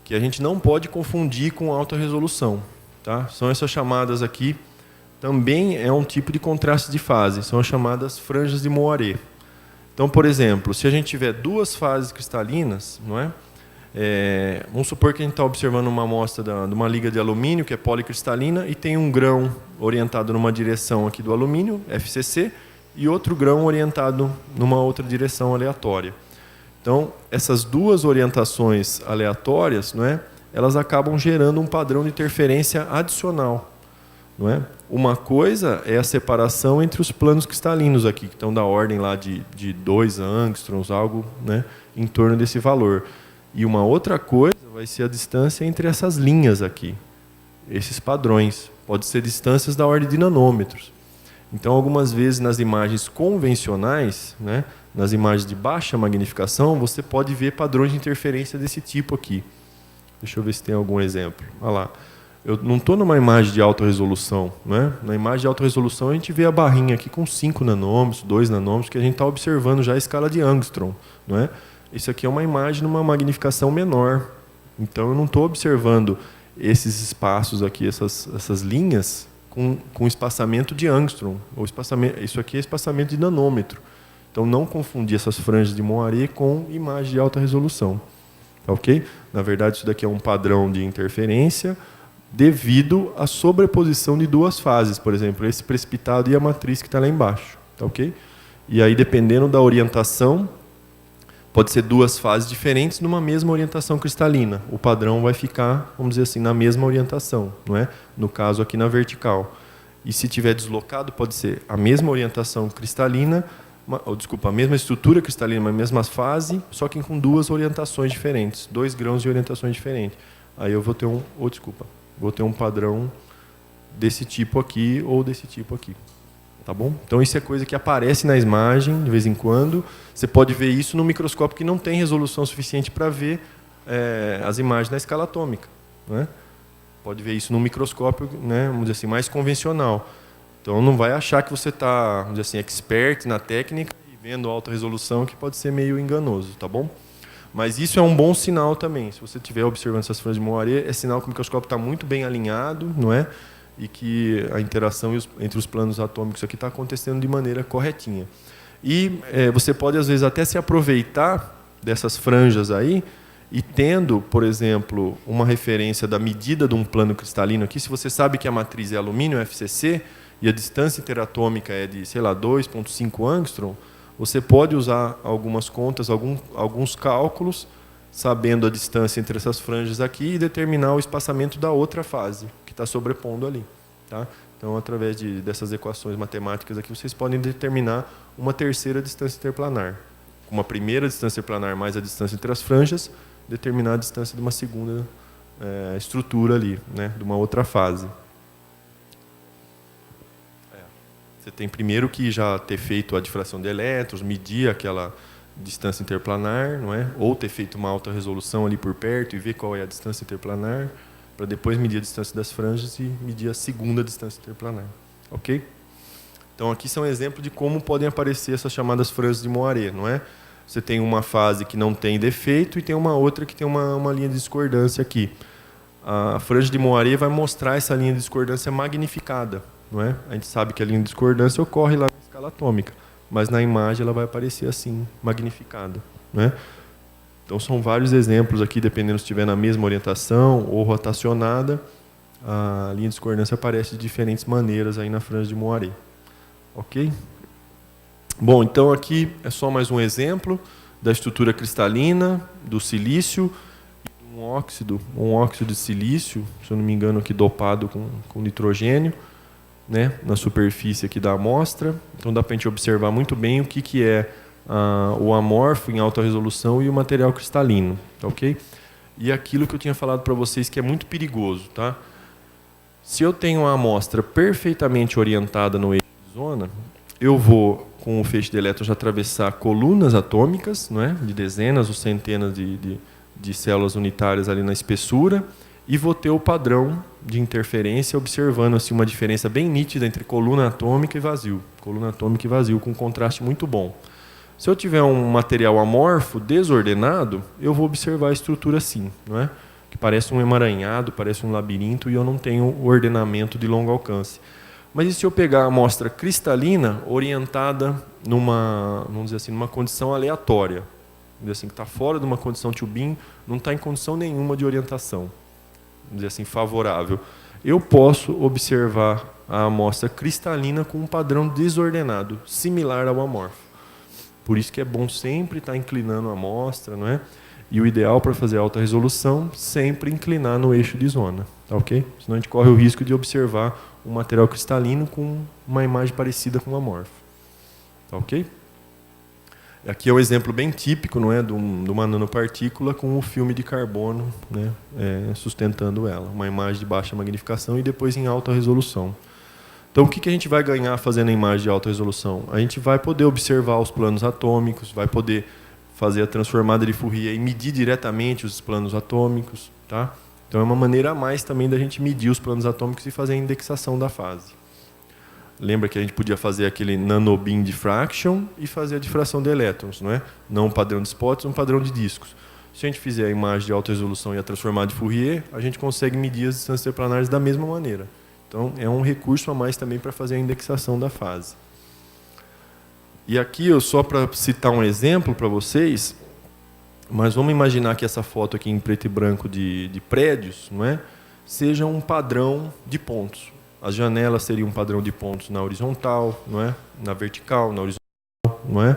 Que a gente não pode confundir com alta resolução. Tá? São essas chamadas aqui, também é um tipo de contraste de fase, são as chamadas franjas de Moiré. Então, por exemplo, se a gente tiver duas fases cristalinas, não é? Vamos supor que a gente está observando uma amostra de uma liga de alumínio, que é policristalina, e tem um grão orientado numa direção aqui do alumínio, FCC, e outro grão orientado numa outra direção aleatória. Então, essas duas orientações aleatórias, não é? Elas acabam gerando um padrão de interferência adicional. Não é? Uma coisa é a separação entre os planos cristalinos aqui, que estão da ordem lá de 2 angstroms, algo, né, em torno desse valor. E uma outra coisa vai ser a distância entre essas linhas aqui, esses padrões. Pode ser distâncias da ordem de nanômetros. Então, algumas vezes nas imagens convencionais, né, nas imagens de baixa magnificação, você pode ver padrões de interferência desse tipo aqui. Deixa eu ver se tem algum exemplo. Olha lá. Eu não estou numa imagem de alta resolução. Né? Na imagem de alta resolução, a gente vê a barrinha aqui com 5 nanômetros, 2 nanômetros, que a gente está observando já a escala de Angstrom. Não é? Isso aqui é uma imagem numa magnificação menor. Então, eu não estou observando esses espaços aqui, essas linhas, com espaçamento de Angstrom. Isso aqui é espaçamento de nanômetro. Então, não confundir essas franjas de Moiré com imagem de alta resolução. Tá ok? Na verdade, isso daqui é um padrão de interferência devido à sobreposição de duas fases, por exemplo, esse precipitado e a matriz que está lá embaixo. Tá ok? E aí, dependendo da orientação, pode ser duas fases diferentes numa mesma orientação cristalina. O padrão vai ficar, vamos dizer assim, na mesma orientação, não é? No caso aqui na vertical. E se tiver deslocado, pode ser a mesma orientação cristalina, a mesma estrutura cristalina, mas a mesma fase, só que com duas orientações diferentes, 2 grãos de orientações diferentes. Aí eu vou ter vou ter um padrão desse tipo aqui ou desse tipo aqui. Tá bom? Então isso é coisa que aparece na imagem de vez em quando. Você pode ver isso no microscópio que não tem resolução suficiente para ver as imagens na escala atômica. Né? Pode ver isso no microscópio, né, vamos dizer assim, mais convencional. Então não vai achar que você está, vamos dizer assim, expert na técnica e vendo alta resolução, que pode ser meio enganoso, tá bom? Mas isso é um bom sinal também. Se você estiver observando essas franjas de Moiré, é sinal que o microscópio está muito bem alinhado, não é? E que a interação entre os planos atômicos aqui está acontecendo de maneira corretinha. E você pode, às vezes, até se aproveitar dessas franjas aí e tendo, por exemplo, uma referência da medida de um plano cristalino aqui, se você sabe que a matriz é alumínio FCC e a distância interatômica é de, sei lá, 2,5 angstrom, você pode usar algumas contas, alguns cálculos, sabendo a distância entre essas franjas aqui e determinar o espaçamento da outra fase, que está sobrepondo ali. Tá? Então, através dessas equações matemáticas aqui, vocês podem determinar uma terceira distância interplanar. Com uma primeira distância interplanar mais a distância entre as franjas, determinar a distância de uma segunda estrutura ali, né, de uma outra fase. Você tem primeiro que já ter feito a difração de elétrons, medir aquela distância interplanar, não é? Ou ter feito uma alta resolução ali por perto e ver qual é a distância interplanar, para depois medir a distância das franjas e medir a segunda distância interplanar. Ok? Então, aqui são exemplos de como podem aparecer essas chamadas franjas de Moiré, não é? Você tem uma fase que não tem defeito e tem uma outra que tem uma linha de discordância aqui. A franja de Moiré vai mostrar essa linha de discordância magnificada. não é? A gente sabe que a linha de discordância ocorre lá na escala atômica, mas na imagem ela vai aparecer assim, magnificada, não é? Então são vários exemplos aqui, dependendo se estiver na mesma orientação ou rotacionada, a linha de discordância aparece de diferentes maneiras aí na franja de Moiré. Ok? Bom, então aqui é só mais um exemplo da estrutura cristalina do silício, um óxido de silício, se eu não me engano aqui dopado com nitrogênio, né, na superfície aqui da amostra. Então dá para a gente observar muito bem o que é o amorfo em alta resolução e o material cristalino, tá, ok? E aquilo que eu tinha falado para vocês que é muito perigoso, tá? Se eu tenho uma amostra perfeitamente orientada no eixo de zona, eu vou, com o feixe de elétrons, atravessar colunas atômicas, não é? De dezenas ou centenas de células unitárias ali na espessura, e vou ter o padrão de interferência, observando assim, uma diferença bem nítida entre coluna atômica e vazio. Coluna atômica e vazio, com um contraste muito bom. Se eu tiver um material amorfo, desordenado, eu vou observar a estrutura assim, não é? Que parece um emaranhado, parece um labirinto, e eu não tenho o ordenamento de longo alcance. Mas e se eu pegar a amostra cristalina orientada numa, vamos dizer assim, numa condição aleatória, vamos dizer assim, que está fora de uma condição Tubin, não está em condição nenhuma de orientação, vamos dizer assim, favorável, eu posso observar a amostra cristalina com um padrão desordenado, similar ao amorfo. Por isso que é bom sempre estar inclinando a amostra, não é? E o ideal para fazer alta resolução, sempre inclinar no eixo de zona, tá, ok? Senão a gente corre o risco de observar um material cristalino com uma imagem parecida com o amorfo, tá, ok? Aqui é um exemplo bem típico, não é, de uma nanopartícula com o filme de carbono, né, sustentando ela, uma imagem de baixa magnificação e depois em alta resolução. Então, o que a gente vai ganhar fazendo a imagem de alta resolução? A gente vai poder observar os planos atômicos, vai poder fazer a transformada de Fourier e medir diretamente os planos atômicos, tá? Então, é uma maneira a mais também da gente medir os planos atômicos e fazer a indexação da fase. Lembra que a gente podia fazer aquele nanobeam diffraction e fazer a difração de elétrons, não é? Não um padrão de spots, um padrão de discos. Se a gente fizer a imagem de alta resolução e a transformada de Fourier, a gente consegue medir as distâncias interplanares da mesma maneira. Então, é um recurso a mais também para fazer a indexação da fase. E aqui, só para citar um exemplo para vocês, mas vamos imaginar que essa foto aqui em preto e branco de prédios, não é? Seja um padrão de pontos. As janelas seriam um padrão de pontos na horizontal, não é? Na vertical, na horizontal, não é?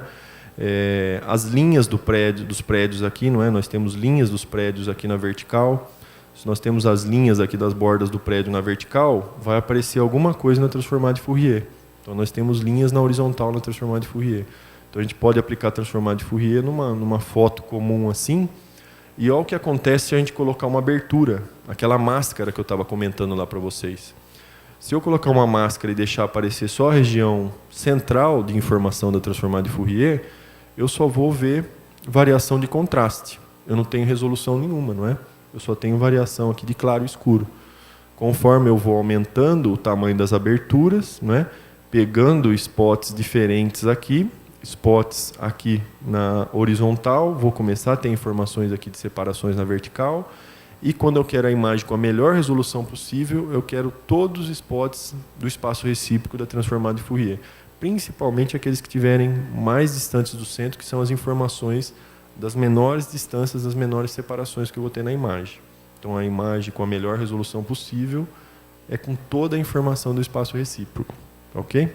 As linhas dos prédios aqui, não é? Nós temos linhas dos prédios aqui na vertical. Se nós temos as linhas aqui das bordas do prédio na vertical, vai aparecer alguma coisa na transformada de Fourier. Então, nós temos linhas na horizontal na transformada de Fourier. Então, a gente pode aplicar a transformada de Fourier numa foto comum assim, e olha o que acontece se a gente colocar uma abertura, aquela máscara que eu estava comentando lá para vocês. Se eu colocar uma máscara e deixar aparecer só a região central de informação da transformada de Fourier, eu só vou ver variação de contraste. Eu não tenho resolução nenhuma, não é? Eu só tenho variação aqui de claro e escuro. Conforme eu vou aumentando o tamanho das aberturas, não é? Pegando spots diferentes aqui, spots aqui na horizontal, vou começar a ter informações aqui de separações na vertical, e quando eu quero a imagem com a melhor resolução possível, eu quero todos os spots do espaço recíproco da transformada de Fourier, principalmente aqueles que estiverem mais distantes do centro, que são as informações das menores distâncias, das menores separações que eu vou ter na imagem. Então, a imagem com a melhor resolução possível é com toda a informação do espaço recíproco. Ok?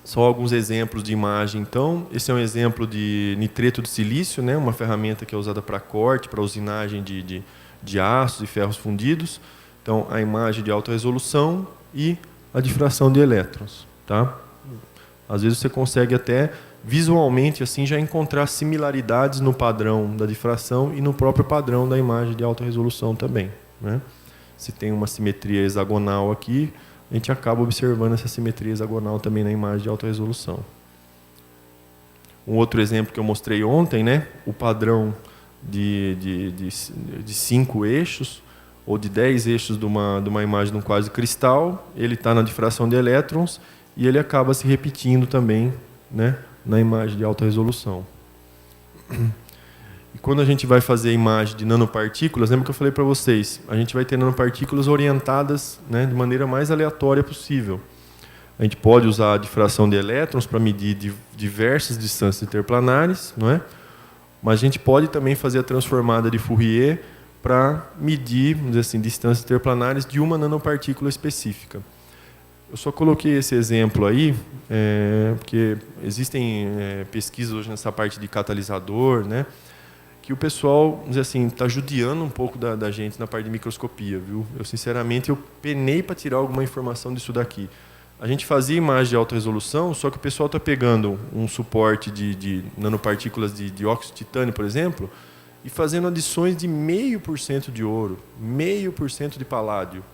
Só alguns exemplos de imagem, então. Esse é um exemplo de nitreto de silício, né? Uma ferramenta que é usada para corte, para usinagem de aços e ferros fundidos. Então, a imagem de alta resolução e a difração de elétrons. Tá? Às vezes, você consegue até visualmente assim já encontrar similaridades no padrão da difração e no próprio padrão da imagem de alta resolução também, né? Se tem uma simetria hexagonal aqui, a gente acaba observando essa simetria hexagonal também na imagem de alta resolução. Um outro exemplo que eu mostrei ontem, né? O padrão de 5 eixos ou de 10 eixos de uma imagem de um quase cristal, ele está na difração de elétrons e ele acaba se repetindo também, né? Na imagem de alta resolução. E quando a gente vai fazer a imagem de nanopartículas, lembra que eu falei para vocês, a gente vai ter nanopartículas orientadas, né, de maneira mais aleatória possível. A gente pode usar a difração de elétrons para medir diversas distâncias interplanares, não é? Mas a gente pode também fazer a transformada de Fourier para medir, vamos dizer assim, distâncias interplanares de uma nanopartícula específica. Eu só coloquei esse exemplo aí, porque existem pesquisas hoje nessa parte de catalisador, né, que o pessoal, vamos dizer assim, está judiando um pouco da gente na parte de microscopia, viu? Eu, sinceramente, eu penei para tirar alguma informação disso daqui. A gente fazia imagem de alta resolução, só que o pessoal está pegando um suporte de nanopartículas de dióxido de titânio, por exemplo, e fazendo adições de 0,5% de ouro, 0,5% de paládio.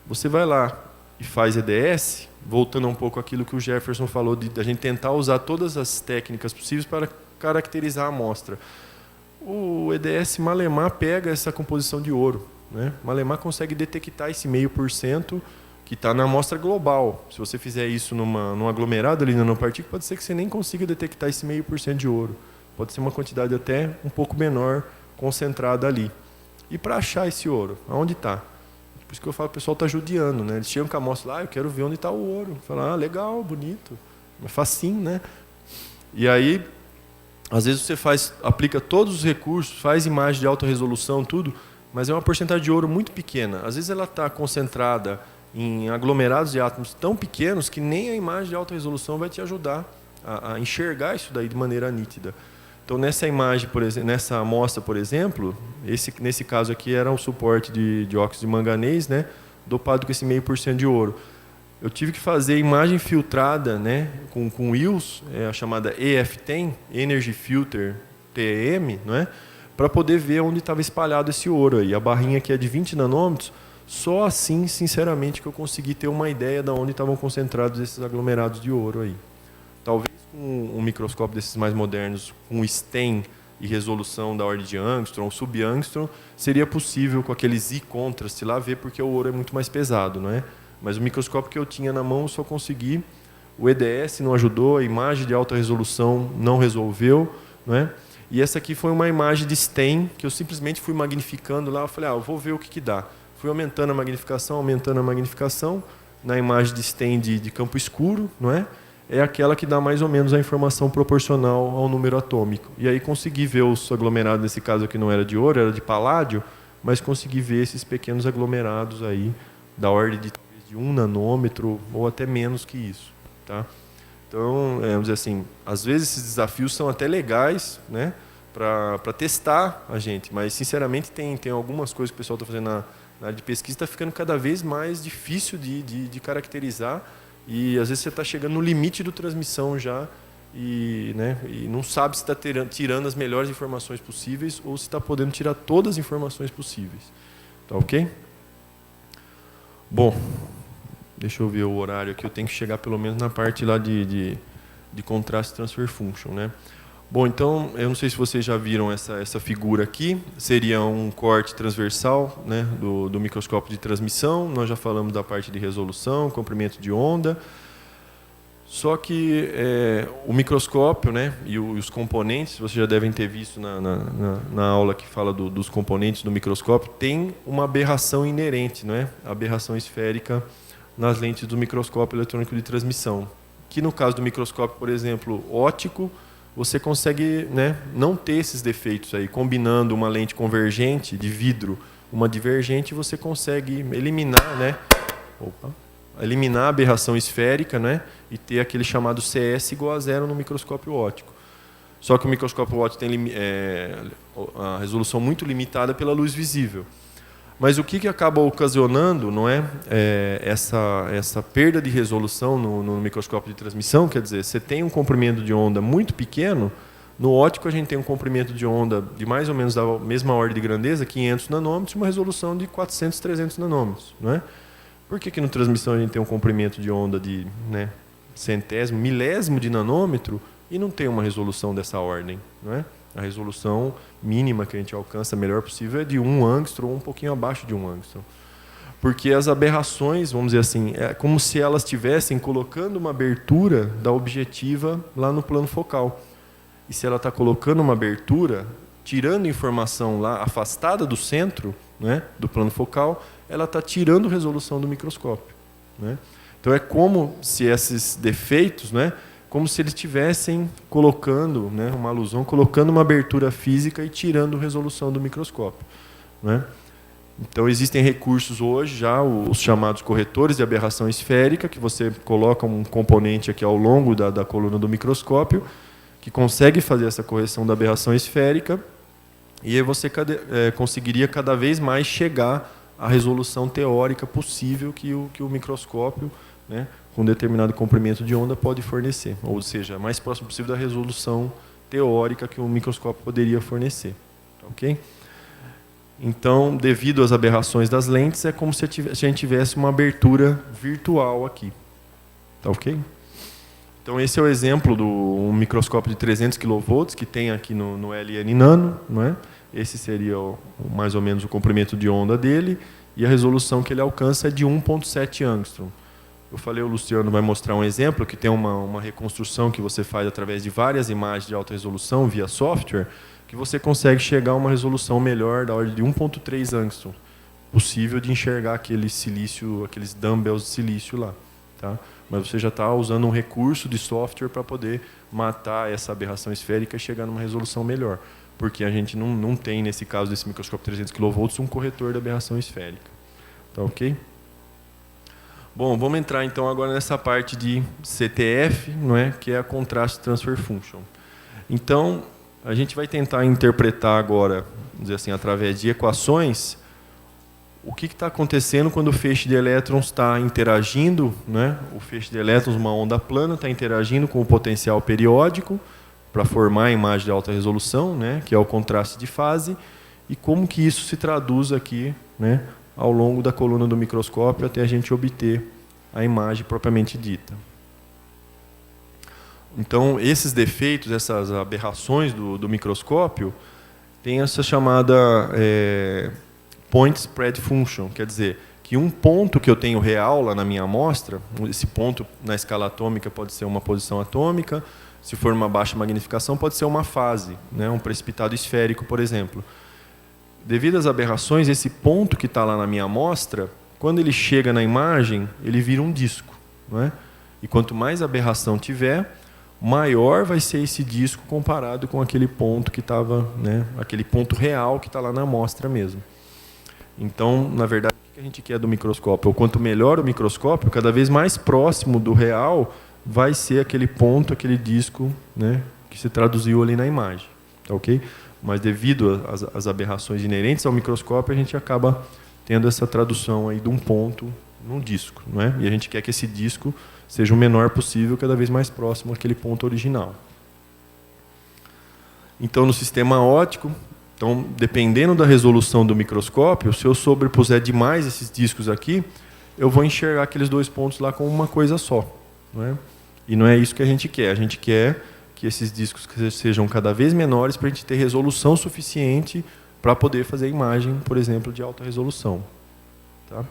Você vai lá e faz EDS, voltando um pouco àquilo que o Jefferson falou, de a gente tentar usar todas as técnicas possíveis para caracterizar a amostra. O EDS malemar pega essa composição de ouro, né? Malemar consegue detectar esse 0,5% que está na amostra global. Se você fizer isso num aglomerado ali na nanopartícula, pode ser que você nem consiga detectar esse 0,5% de ouro. Pode ser uma quantidade até um pouco menor concentrada ali. E para achar esse ouro, aonde está? Por isso que eu falo, o pessoal está judiando, né? Eles chegam com a amostra lá, eu quero ver onde está o ouro. Fala, legal, bonito, é facinho, né? E aí, às vezes você aplica todos os recursos, faz imagem de alta resolução, tudo, mas é uma porcentagem de ouro muito pequena. Às vezes ela está concentrada em aglomerados de átomos tão pequenos que nem a imagem de alta resolução vai te ajudar a enxergar isso daí de maneira nítida. Então, nessa imagem, por exemplo, nessa amostra, por exemplo, nesse caso aqui era um suporte de dióxido de manganês, né, dopado com esse 0,5% de ouro. Eu tive que fazer imagem filtrada, né, com EELS, a chamada EF10, Energy Filter TEM, né, para poder ver onde estava espalhado esse ouro aí. A barrinha aqui é de 20 nanômetros. Só assim, sinceramente, que eu consegui ter uma ideia de onde estavam concentrados esses aglomerados de ouro aí. Talvez com um microscópio desses mais modernos, com STEM e resolução da ordem de Angstrom, sub-Angstrom, seria possível com aquele Z-contrast lá ver, porque o ouro é muito mais pesado, não é? Mas o microscópio que eu tinha na mão eu só consegui, o EDS não ajudou, a imagem de alta resolução não resolveu, não é? E essa aqui foi uma imagem de STEM, que eu simplesmente fui magnificando lá, eu falei, eu vou ver o que dá. Fui aumentando a magnificação, na imagem de STEM de campo escuro, não é? É aquela que dá mais ou menos a informação proporcional ao número atômico. E aí consegui ver os aglomerados, nesse caso aqui não era de ouro, era de paládio, mas consegui ver esses pequenos aglomerados aí, da ordem de 1 nanômetro ou até menos que isso. Tá? Então, vamos dizer assim, às vezes esses desafios são até legais, né, para testar a gente, mas sinceramente tem algumas coisas que o pessoal está fazendo na área de pesquisa, está ficando cada vez mais difícil de caracterizar, e às vezes você está chegando no limite do transmissão já e não sabe se está tirando as melhores informações possíveis ou se está podendo tirar todas as informações possíveis. Tá ok? Bom, deixa eu ver o horário aqui, eu tenho que chegar pelo menos na parte lá de contrast transfer function, né? Bom, então, eu não sei se vocês já viram essa figura aqui, seria um corte transversal, né, do microscópio de transmissão, nós já falamos da parte de resolução, comprimento de onda, só que o microscópio, né, e os componentes, vocês já devem ter visto na aula que fala dos componentes do microscópio, tem uma aberração inerente, não é? A aberração esférica nas lentes do microscópio eletrônico de transmissão, que no caso do microscópio, por exemplo, óptico, você consegue, né, não ter esses defeitos aí. Combinando uma lente convergente de vidro, uma divergente, você consegue eliminar, né, eliminar a aberração esférica, né, e ter aquele chamado CS igual a 0 no microscópio óptico. Só que o microscópio óptico tem a resolução muito limitada pela luz visível. Mas o que acaba ocasionando, não é, essa perda de resolução no microscópio de transmissão? Quer dizer, você tem um comprimento de onda muito pequeno, no óptico a gente tem um comprimento de onda de mais ou menos da mesma ordem de grandeza, 500 nanômetros, uma resolução de 400, 300 nanômetros. Não é? Por que no transmissão a gente tem um comprimento de onda de, né, centésimo, milésimo de nanômetro e não tem uma resolução dessa ordem? Não é? A resolução mínima que a gente alcança, a melhor possível, é de 1 angstrom ou um pouquinho abaixo de 1 angstrom. Porque as aberrações, vamos dizer assim, é como se elas estivessem colocando uma abertura da objetiva lá no plano focal. E se ela está colocando uma abertura, tirando informação lá afastada do centro, né, do plano focal, ela está tirando resolução do microscópio, né? Então é como se esses defeitos, né, como se eles estivessem colocando, né, uma alusão, colocando uma abertura física e tirando resolução do microscópio, né? Então existem recursos hoje já, os chamados corretores de aberração esférica, que você coloca um componente aqui ao longo da coluna do microscópio, que consegue fazer essa correção da aberração esférica, e aí você conseguiria cada vez mais chegar à resolução teórica possível que o microscópio, né, com determinado comprimento de onda pode fornecer, ou seja, mais próximo possível da resolução teórica que o microscópio poderia fornecer. Ok? Então, devido às aberrações das lentes, é como se a gente tivesse uma abertura virtual aqui. Tá ok? Então, esse é o exemplo do microscópio de 300 kV que tem aqui no LN Nano, não é? Esse seria mais ou menos o comprimento de onda dele, e a resolução que ele alcança é de 1,7 angstrom. Eu falei, o Luciano vai mostrar um exemplo, que tem uma reconstrução que você faz através de várias imagens de alta resolução via software, que você consegue chegar a uma resolução melhor da ordem de 1,3 angstrom, possível de enxergar aquele silício, aqueles dumbbells de silício lá. Tá? Mas você já está usando um recurso de software para poder matar essa aberração esférica e chegar numa resolução melhor, porque a gente não tem, nesse caso desse microscópio 300 kV, um corretor de aberração esférica. Tá ok? Bom, vamos entrar então agora nessa parte de CTF, não é? Que é a Contrast Transfer Function. Então, a gente vai tentar interpretar agora, vamos dizer assim, através de equações, o que está acontecendo quando o feixe de elétrons está interagindo, né? O feixe de elétrons, uma onda plana, está interagindo com o potencial periódico para formar a imagem de alta resolução, né? Que é o contraste de fase, e como que isso se traduz aqui, né? Ao longo da coluna do microscópio até a gente obter a imagem propriamente dita. Então, esses defeitos, essas aberrações do microscópio, tem essa chamada Point Spread Function, quer dizer, que um ponto que eu tenho real lá na minha amostra, esse ponto na escala atômica pode ser uma posição atômica, se for uma baixa magnificação pode ser uma fase, né, um precipitado esférico, por exemplo. Devido às aberrações, esse ponto que está lá na minha amostra, quando ele chega na imagem, ele vira um disco, não é? E quanto mais aberração tiver, maior vai ser esse disco comparado com aquele ponto que estava, né, aquele ponto real que está lá na amostra mesmo. Então, na verdade, o que a gente quer do microscópio? Quanto melhor o microscópio, cada vez mais próximo do real vai ser aquele ponto, aquele disco, né, que se traduziu ali na imagem. Tá ok? Mas devido às aberrações inerentes ao microscópio, a gente acaba tendo essa tradução aí de um ponto num disco, não é? E a gente quer que esse disco seja o menor possível, cada vez mais próximo àquele ponto original. Então, no sistema óptico, então, dependendo da resolução do microscópio, se eu sobrepuser demais esses discos aqui, eu vou enxergar aqueles dois pontos lá como uma coisa só, não é? E não é isso que a gente quer. A gente quer que esses discos sejam cada vez menores para a gente ter resolução suficiente para poder fazer imagem, por exemplo, de alta resolução. Tá?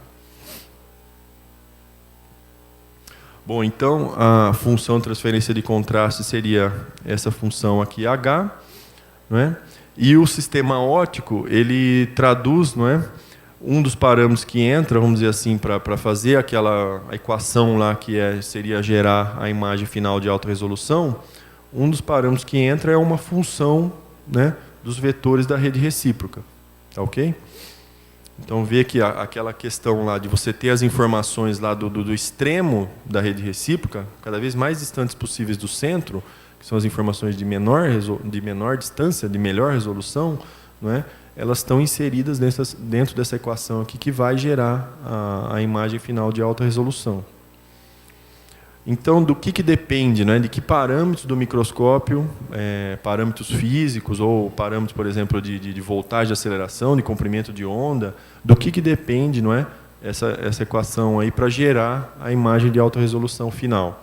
Bom, então a função de transferência de contraste seria essa função aqui H, não é? E o sistema óptico, ele traduz, não é, um dos parâmetros que entra, vamos dizer assim, para fazer aquela equação lá que seria gerar a imagem final de alta resolução. Um dos parâmetros que entra é uma função, né, dos vetores da rede recíproca. Tá ok? Então, vê que aquela questão lá de você ter as informações lá do extremo da rede recíproca, cada vez mais distantes possíveis do centro, que são as informações de menor distância, de melhor resolução, não é? Elas estão inseridas dentro dessa equação aqui que vai gerar a imagem final de alta resolução. Então, do que depende, né? De que parâmetros do microscópio, parâmetros físicos ou parâmetros, por exemplo, de voltagem de aceleração, de comprimento de onda, do que depende, não é? Essa equação aí para gerar a imagem de alta resolução final.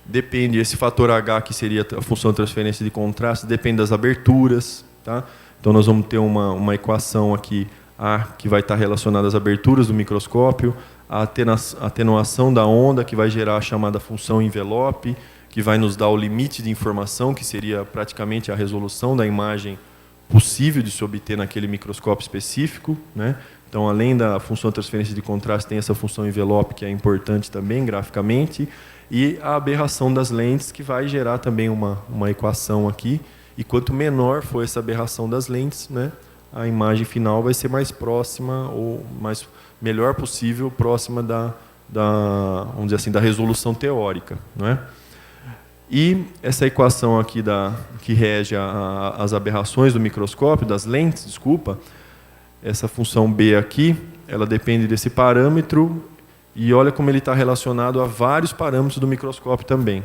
Depende, esse fator H, que seria a função de transferência de contraste, depende das aberturas. Tá? Então, nós vamos ter uma equação aqui, A, que vai estar relacionada às aberturas do microscópio, a atenuação da onda, que vai gerar a chamada função envelope, que vai nos dar o limite de informação, que seria praticamente a resolução da imagem possível de se obter naquele microscópio específico, né? Então, além da função de transferência de contraste, tem essa função envelope, que é importante também graficamente, e a aberração das lentes, que vai gerar também uma equação aqui, e quanto menor for essa aberração das lentes, né, a imagem final vai ser mais próxima, ou melhor possível, próxima vamos dizer assim, da resolução teórica, não é? E essa equação aqui que rege as aberrações do microscópio, das lentes, desculpa, essa função B aqui, ela depende desse parâmetro, e olha como ele está relacionado a vários parâmetros do microscópio também.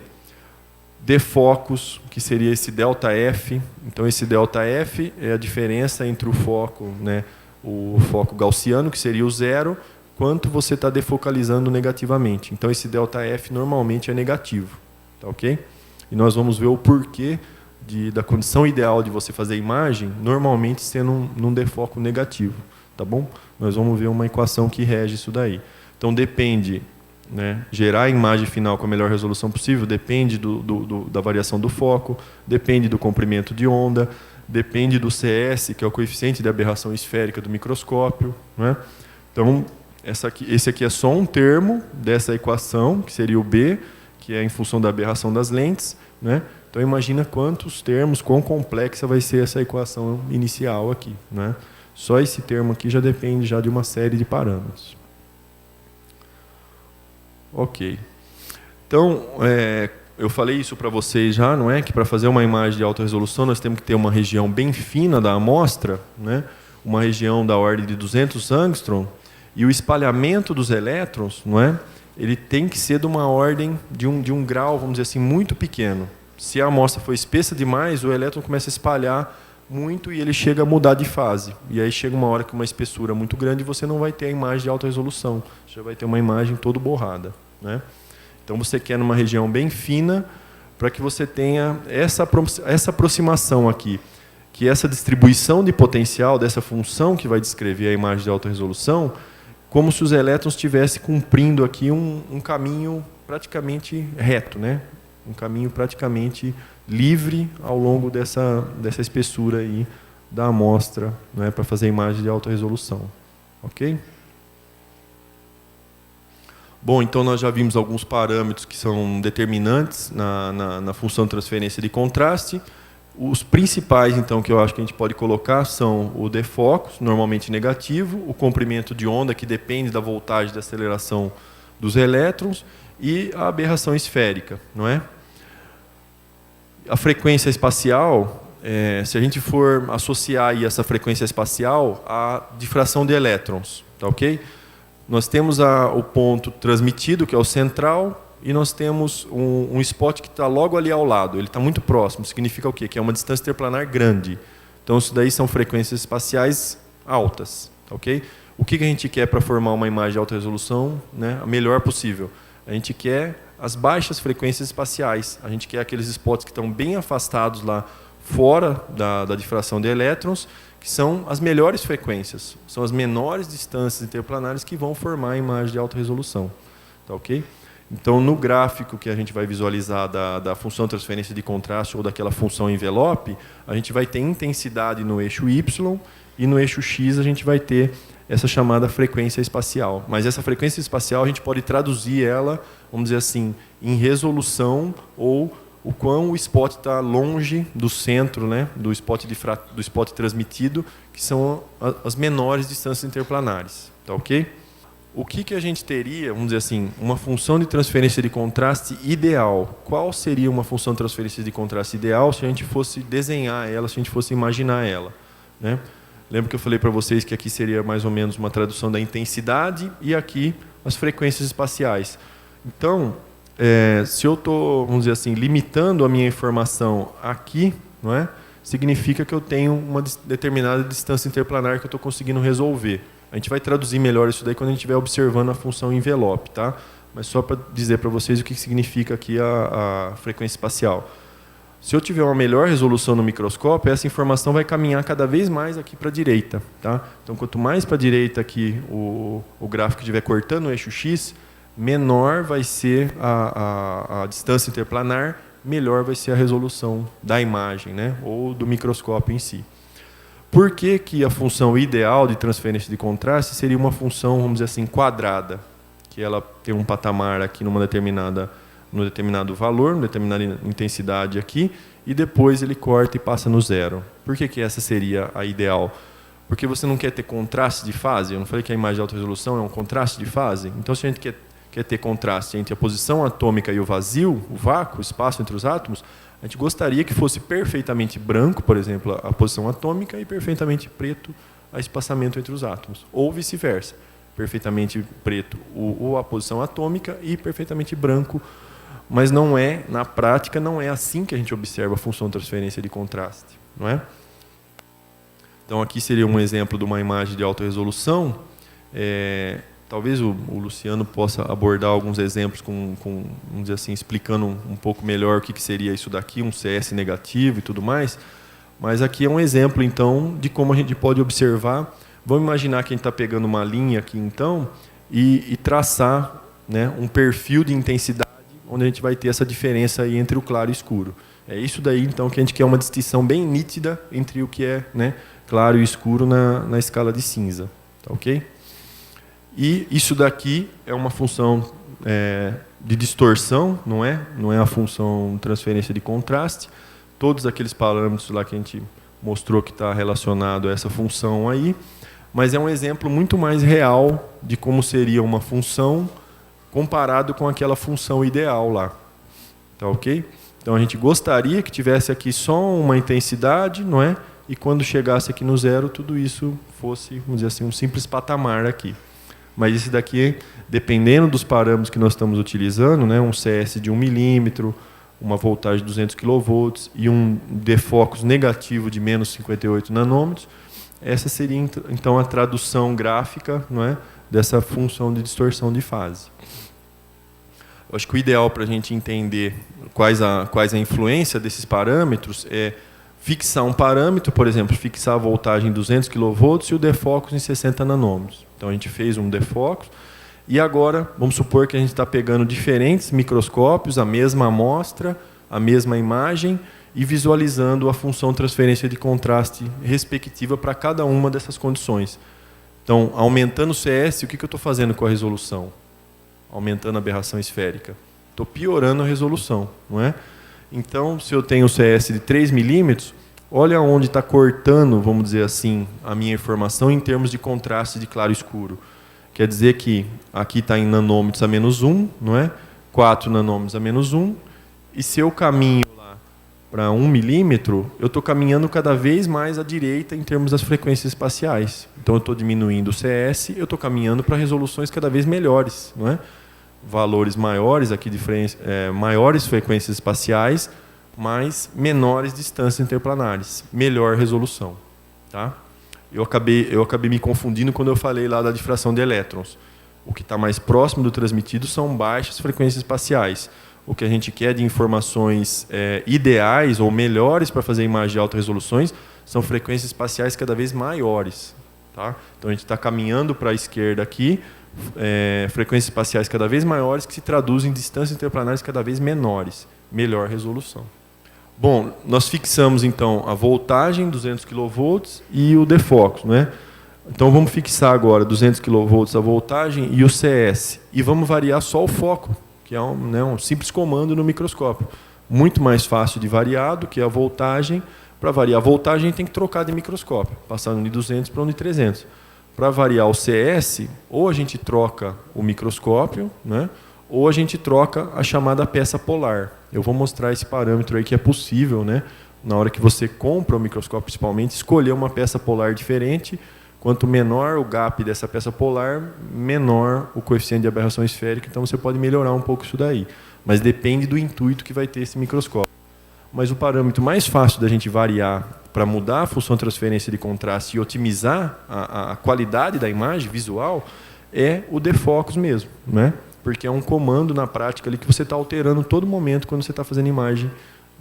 Defocus, que seria esse ΔF. Então, esse ΔF é a diferença entre o foco, né, o foco gaussiano, que seria o zero, quanto você está defocalizando negativamente. Então, esse ΔF normalmente é negativo. Tá, ok? E nós vamos ver o porquê da condição ideal de você fazer a imagem, normalmente sendo num defoco negativo. Tá bom? Nós vamos ver uma equação que rege isso daí. Então, depende, né, gerar a imagem final com a melhor resolução possível, depende da variação do foco, depende do comprimento de onda, depende do CS, que é o coeficiente de aberração esférica do microscópio, né? Então, esse aqui é só um termo dessa equação, que seria o B, que é em função da aberração das lentes, né? Então, imagina quantos termos, quão complexa vai ser essa equação inicial aqui, né? Só esse termo aqui já depende já de uma série de parâmetros. Ok. Então, eu falei isso para vocês já, não é? Que para fazer uma imagem de alta resolução nós temos que ter uma região bem fina da amostra, né? Uma região da ordem de 200 angstrom, e o espalhamento dos elétrons, não é? Ele tem que ser de uma ordem, de um grau, vamos dizer assim, muito pequeno. Se a amostra for espessa demais, o elétron começa a espalhar muito e ele chega a mudar de fase. E aí chega uma hora que uma espessura muito grande você não vai ter a imagem de alta resolução. Você vai ter uma imagem toda borrada, né? Então você quer numa região bem fina para que você tenha essa aproximação aqui, que essa distribuição de potencial dessa função que vai descrever a imagem de alta resolução, como se os elétrons estivessem cumprindo aqui um caminho praticamente reto, né? Um caminho praticamente livre ao longo dessa espessura aí da amostra, né, para fazer a imagem de alta resolução. Ok? Bom, então nós já vimos alguns parâmetros que são determinantes na função de transferência de contraste. Os principais, então, que eu acho que a gente pode colocar são o defocus, normalmente negativo, o comprimento de onda, que depende da voltagem de aceleração dos elétrons, e a aberração esférica, não é? A frequência espacial, se a gente for associar aí essa frequência espacial à difração de elétrons, tá ok? Nós temos o ponto transmitido, que é o central, e nós temos um spot que está logo ali ao lado. Ele está muito próximo. Significa o quê? Que é uma distância interplanar grande. Então, isso daí são frequências espaciais altas, tá ok? O que a gente quer para formar uma imagem de alta resolução, né, a melhor possível? A gente quer as baixas frequências espaciais. A gente quer aqueles spots que estão bem afastados lá fora da difração de elétrons, que são as melhores frequências. São as menores distâncias interplanares que vão formar a imagem de alta resolução. Tá ok? Então, no gráfico que a gente vai visualizar da função de transferência de contraste ou daquela função envelope, a gente vai ter intensidade no eixo Y e no eixo X a gente vai ter essa chamada frequência espacial. Mas essa frequência espacial a gente pode traduzir ela, vamos dizer assim, em resolução ou o quão o spot está longe do centro, né, do spot transmitido, que são as menores distâncias interplanares. Tá ok? O que a gente teria, vamos dizer assim, uma função de transferência de contraste ideal? Qual seria uma função de transferência de contraste ideal se a gente fosse desenhar ela, se a gente fosse imaginar ela, né? Lembra que eu falei para vocês que aqui seria mais ou menos uma tradução da intensidade e aqui as frequências espaciais. Então, se eu estou, vamos dizer assim, limitando a minha informação aqui, não é? Significa que eu tenho uma determinada distância interplanar que eu estou conseguindo resolver. A gente vai traduzir melhor isso daí quando a gente estiver observando a função envelope, tá? Mas só para dizer para vocês o que significa aqui a frequência espacial. Se eu tiver uma melhor resolução no microscópio, essa informação vai caminhar cada vez mais aqui para a direita, tá? Então, quanto mais para a direita aqui o gráfico estiver cortando o eixo X, menor vai ser a distância interplanar, melhor vai ser a resolução da imagem, né? Ou do microscópio em si. por que que a função ideal de transferência de contraste seria uma função, vamos dizer assim, quadrada, que ela tem um patamar aqui num determinado valor, numa determinada intensidade aqui, e depois ele corta e passa no zero. Por que que essa seria a ideal? Porque você não quer ter contraste de fase. Eu não falei que a imagem de alta resolução é um contraste de fase? Então, se a gente quer ter contraste entre a posição atômica e o vazio, o vácuo, o espaço entre os átomos, a gente gostaria que fosse perfeitamente branco, por exemplo, a posição atômica, e perfeitamente preto o espaçamento entre os átomos. Ou vice-versa. Perfeitamente preto a posição atômica e perfeitamente branco. Mas não é, na prática, não é assim que a gente observa a função de transferência de contraste, não é? Então, aqui seria um exemplo de uma imagem de alta resolução. Talvez o Luciano possa abordar alguns exemplos, vamos dizer assim, explicando um pouco melhor o que seria isso daqui, um CS negativo e tudo mais. Mas aqui é um exemplo, então, de como a gente pode observar. Vamos imaginar que a gente está pegando uma linha aqui, então, e traçar, né, um perfil de intensidade onde a gente vai ter essa diferença aí entre o claro e o escuro. É isso daí, então, que a gente quer uma distinção bem nítida entre o que é, né, claro e escuro na escala de cinza. Tá, ok? E isso daqui é uma função de distorção, não é? Não é a função transferência de contraste. Todos aqueles parâmetros lá que a gente mostrou que está relacionado a essa função aí, mas é um exemplo muito mais real de como seria uma função comparado com aquela função ideal lá. Tá, ok? Então, a gente gostaria que tivesse aqui só uma intensidade, não é? E quando chegasse aqui no zero, tudo isso fosse, vamos dizer assim, um simples patamar aqui. Mas esse daqui, dependendo dos parâmetros que nós estamos utilizando, né, um CS de 1 milímetro, uma voltagem de 200 kV e um defocus negativo de menos 58 nanômetros, essa seria, então, a tradução gráfica, não é, dessa função de distorção de fase. Eu acho que o ideal para a gente entender quais a influência desses parâmetros é fixar um parâmetro, por exemplo, fixar a voltagem em 200 kV e o defocus em 60 nanômetros. Então, a gente fez um defocus e agora, vamos supor que a gente está pegando diferentes microscópios, a mesma amostra, a mesma imagem e visualizando a função de transferência de contraste respectiva para cada uma dessas condições. Então, aumentando o CS, o que eu estou fazendo com a resolução? Aumentando a aberração esférica. Estou piorando a resolução, não é? Então, se eu tenho o CS de 3 milímetros, olha onde está cortando, vamos dizer assim, a minha informação em termos de contraste de claro e escuro. Quer dizer que aqui está em nanômetros a menos 1, não é? 4 nanômetros a menos 1. E se eu caminho lá para 1 milímetro, eu estou caminhando cada vez mais à direita em termos das frequências espaciais. Então, eu estou diminuindo o CS, eu estou caminhando para resoluções cada vez melhores, não é? Valores maiores, aqui maiores frequências espaciais, mas menores distâncias interplanares, melhor resolução. Tá? Eu acabei me confundindo quando eu falei lá da difração de elétrons. O que está mais próximo do transmitido são baixas frequências espaciais. O que a gente quer de informações ideais ou melhores para fazer imagens de alta resoluções são frequências espaciais cada vez maiores. Tá? Então, a gente está caminhando para a esquerda aqui, frequências espaciais cada vez maiores que se traduzem em distâncias interplanares cada vez menores. Melhor resolução. Bom, nós fixamos então a voltagem, 200 kV, e o defocus, né? Então vamos fixar agora 200 kV a voltagem e o CS. E vamos variar só o foco, que é um simples comando no microscópio. Muito mais fácil de variar do que a voltagem. Para variar a voltagem, a gente tem que trocar de microscópio, passando de 200 para um de 300. Para variar o CS, ou a gente troca o microscópio, né? Ou a gente troca a chamada peça polar. Eu vou mostrar esse parâmetro aí que é possível, né? Na hora que você compra o microscópio, principalmente, escolher uma peça polar diferente. Quanto menor o gap dessa peça polar, menor o coeficiente de aberração esférica. Então, você pode melhorar um pouco isso daí. Mas depende do intuito que vai ter esse microscópio. Mas o parâmetro mais fácil da gente variar para mudar a função de transferência de contraste e otimizar a qualidade da imagem visual é o defocus mesmo, né? Porque é um comando na prática ali que você está alterando todo momento quando você está fazendo imagem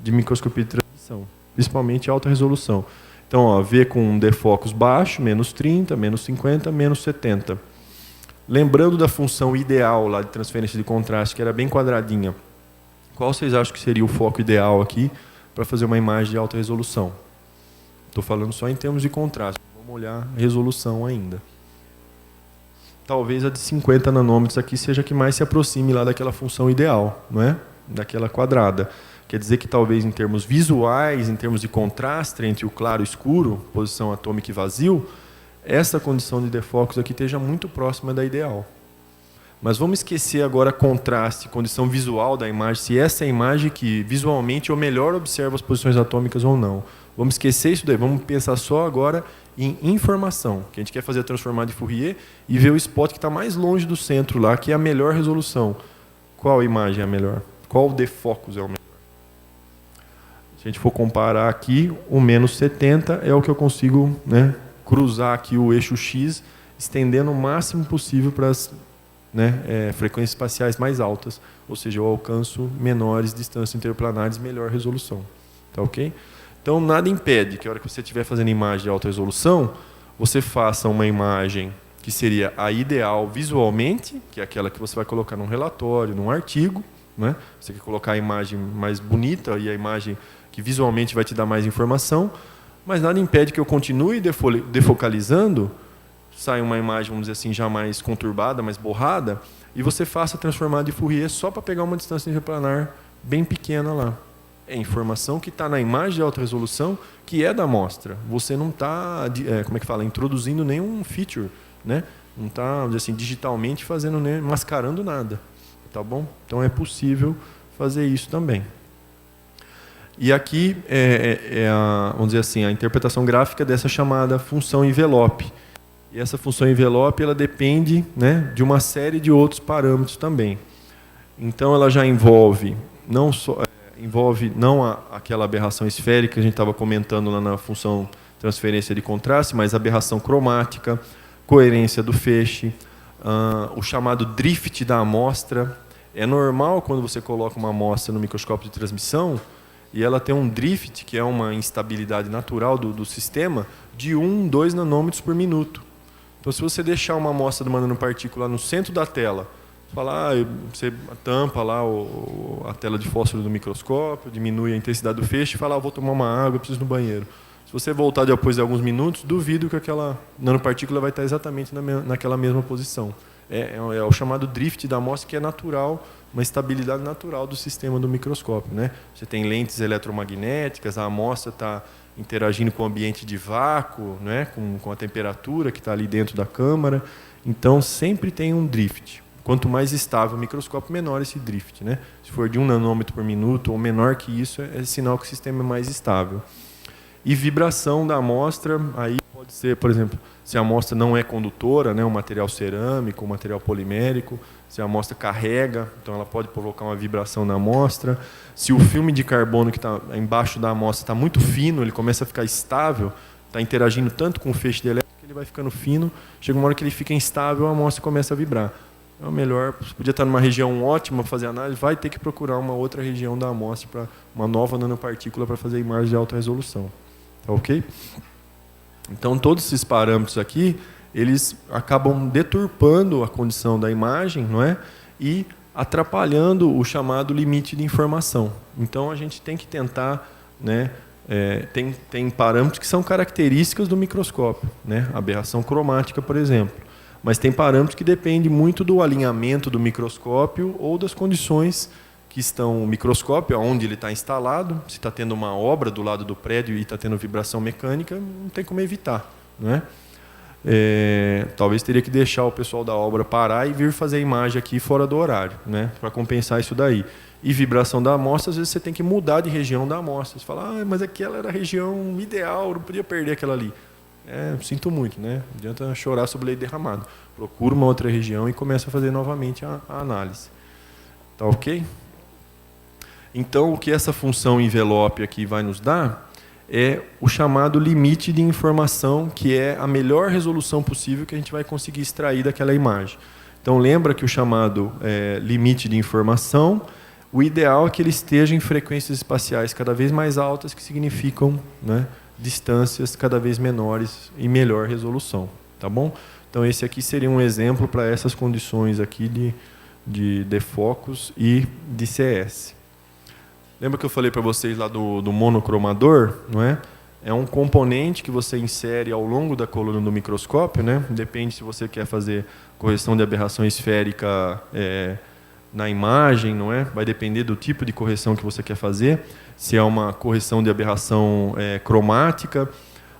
de microscopia de transmissão, principalmente alta resolução. Então, ó, V com um defocus baixo, menos 30, menos 50, menos 70. Lembrando da função ideal lá de transferência de contraste, que era bem quadradinha, qual vocês acham que seria o foco ideal aqui para fazer uma imagem de alta resolução? Estou falando só em termos de contraste. Vamos olhar a resolução ainda. Talvez a de 50 nanômetros aqui seja a que mais se aproxime lá daquela função ideal, não é? Daquela quadrada. Quer dizer que talvez em termos visuais, em termos de contraste entre o claro e o escuro, posição atômica e vazio, essa condição de defocus aqui esteja muito próxima da ideal. Mas vamos esquecer agora contraste, condição visual da imagem, se essa é a imagem que visualmente eu melhor observo as posições atômicas ou não. Vamos esquecer isso daí, vamos pensar só agora em informação, que a gente quer fazer a transformada de Fourier e ver o spot que está mais longe do centro lá, que é a melhor resolução. Qual imagem é a melhor? Qual defocus é o melhor? Se a gente for comparar aqui, o menos 70 é o que eu consigo, né, cruzar aqui o eixo X, estendendo o máximo possível para as frequências espaciais mais altas, ou seja, eu alcanço menores distâncias interplanares, melhor resolução. Tá ok? Então, nada impede que a hora que você estiver fazendo imagem de alta resolução, você faça uma imagem que seria a ideal visualmente, que é aquela que você vai colocar num relatório, num artigo, né? Você quer colocar a imagem mais bonita e a imagem que visualmente vai te dar mais informação, mas nada impede que eu continue defocalizando, sai uma imagem, vamos dizer assim, já mais conturbada, mais borrada, e você faça a transformada de Fourier só para pegar uma distância interplanar bem pequena lá. É informação que está na imagem de alta resolução, que é da amostra. Você não está, introduzindo nenhum feature, né? Não está, vamos dizer assim, digitalmente fazendo, mascarando nada. Tá bom? Então é possível fazer isso também. E aqui vamos dizer assim, a interpretação gráfica dessa chamada função envelope. E essa função envelope ela depende, né, de uma série de outros parâmetros também. Então ela já envolve não aquela aberração esférica que a gente estava comentando lá na função transferência de contraste, mas aberração cromática, coerência do feixe, o chamado drift da amostra. É normal quando você coloca uma amostra no microscópio de transmissão e ela tem um drift, que é uma instabilidade natural do sistema, de 1, 2 nanômetros por minuto. Então, se você deixar uma amostra de uma nanopartícula no centro da tela, você tampa lá a tela de fósforo do microscópio, diminui a intensidade do feixe e fala, vou tomar uma água, preciso ir no banheiro. Se você voltar depois de alguns minutos, duvido que aquela nanopartícula vai estar exatamente naquela mesma posição. É o chamado drift da amostra, que é natural, uma estabilidade natural do sistema do microscópio, né? Você tem lentes eletromagnéticas, a amostra está interagindo com o ambiente de vácuo, né? com a temperatura que está ali dentro da câmara. Então, sempre tem um drift. Quanto mais estável o microscópio, menor esse drift, né? Se for de 1 nanômetro por minuto ou menor que isso, é sinal que o sistema é mais estável. E vibração da amostra, aí pode ser, por exemplo, se a amostra não é condutora, né, um material cerâmico, um material polimérico, se a amostra carrega, então ela pode provocar uma vibração na amostra. Se o filme de carbono que está embaixo da amostra está muito fino, ele começa a ficar estável, está interagindo tanto com o feixe de elétron que ele vai ficando fino, chega uma hora que ele fica instável, a amostra começa a vibrar. É o melhor, você podia estar numa região ótima para fazer análise, vai ter que procurar uma outra região da amostra, para uma nova nanopartícula para fazer imagem de alta resolução. Tá ok? Então, todos esses parâmetros aqui, eles acabam deturpando a condição da imagem, não é? E atrapalhando o chamado limite de informação. Então, a gente tem que tentar, né? Tem parâmetros que são características do microscópio, né? Aberração cromática, por exemplo. Mas tem parâmetros que dependem muito do alinhamento do microscópio ou das condições que estão no microscópio, onde ele está instalado. Se está tendo uma obra do lado do prédio e está tendo vibração mecânica, não tem como evitar, não é? Talvez teria que deixar o pessoal da obra parar e vir fazer a imagem aqui fora do horário, né? Para compensar isso daí. E vibração da amostra, às vezes você tem que mudar de região da amostra. Você fala, mas aquela era a região ideal, não podia perder aquela ali. Sinto muito, né? Não adianta chorar sobre leite derramado. Procura uma outra região e começa a fazer novamente a análise. Tá ok? Então, o que essa função envelope aqui vai nos dar é o chamado limite de informação, que é a melhor resolução possível que a gente vai conseguir extrair daquela imagem. Então, lembra que o chamado limite de informação, o ideal é que ele esteja em frequências espaciais cada vez mais altas, que significam, né, distâncias cada vez menores e melhor resolução. Tá bom? Então, esse aqui seria um exemplo para essas condições aqui de defocus e de CS. Lembra que eu falei para vocês lá do monocromador, não é? é um componente que você insere ao longo da coluna do microscópio, né? Depende se você quer fazer correção de aberração esférica na imagem, não é? Vai depender do tipo de correção que você quer fazer, se é uma correção de aberração cromática,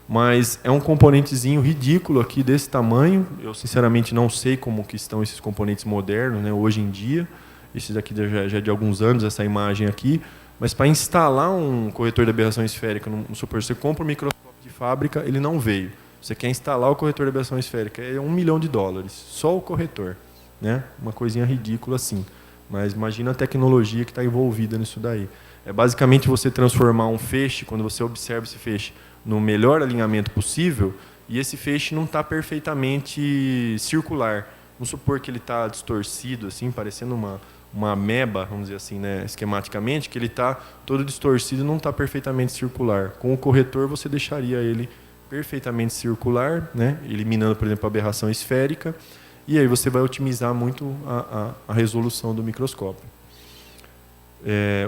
mas é um componentezinho ridículo aqui desse tamanho. Eu sinceramente não sei como que estão esses componentes modernos, né, hoje em dia. Esse daqui já é de alguns anos, essa imagem aqui. Mas para instalar um corretor de aberração esférica, você compra um microscópio de fábrica, ele não veio. Você quer instalar o corretor de aberração esférica, é $1 milhão, só o corretor, né? Uma coisinha ridícula assim. Mas imagina a tecnologia que está envolvida nisso daí. É basicamente você transformar um feixe, quando você observa esse feixe, no melhor alinhamento possível, e esse feixe não está perfeitamente circular. Vamos supor que ele está distorcido, assim, parecendo uma ameba, vamos dizer assim, né, esquematicamente, que ele está todo distorcido e não está perfeitamente circular. Com o corretor, você deixaria ele perfeitamente circular, né, eliminando, por exemplo, a aberração esférica, e aí você vai otimizar muito a resolução do microscópio.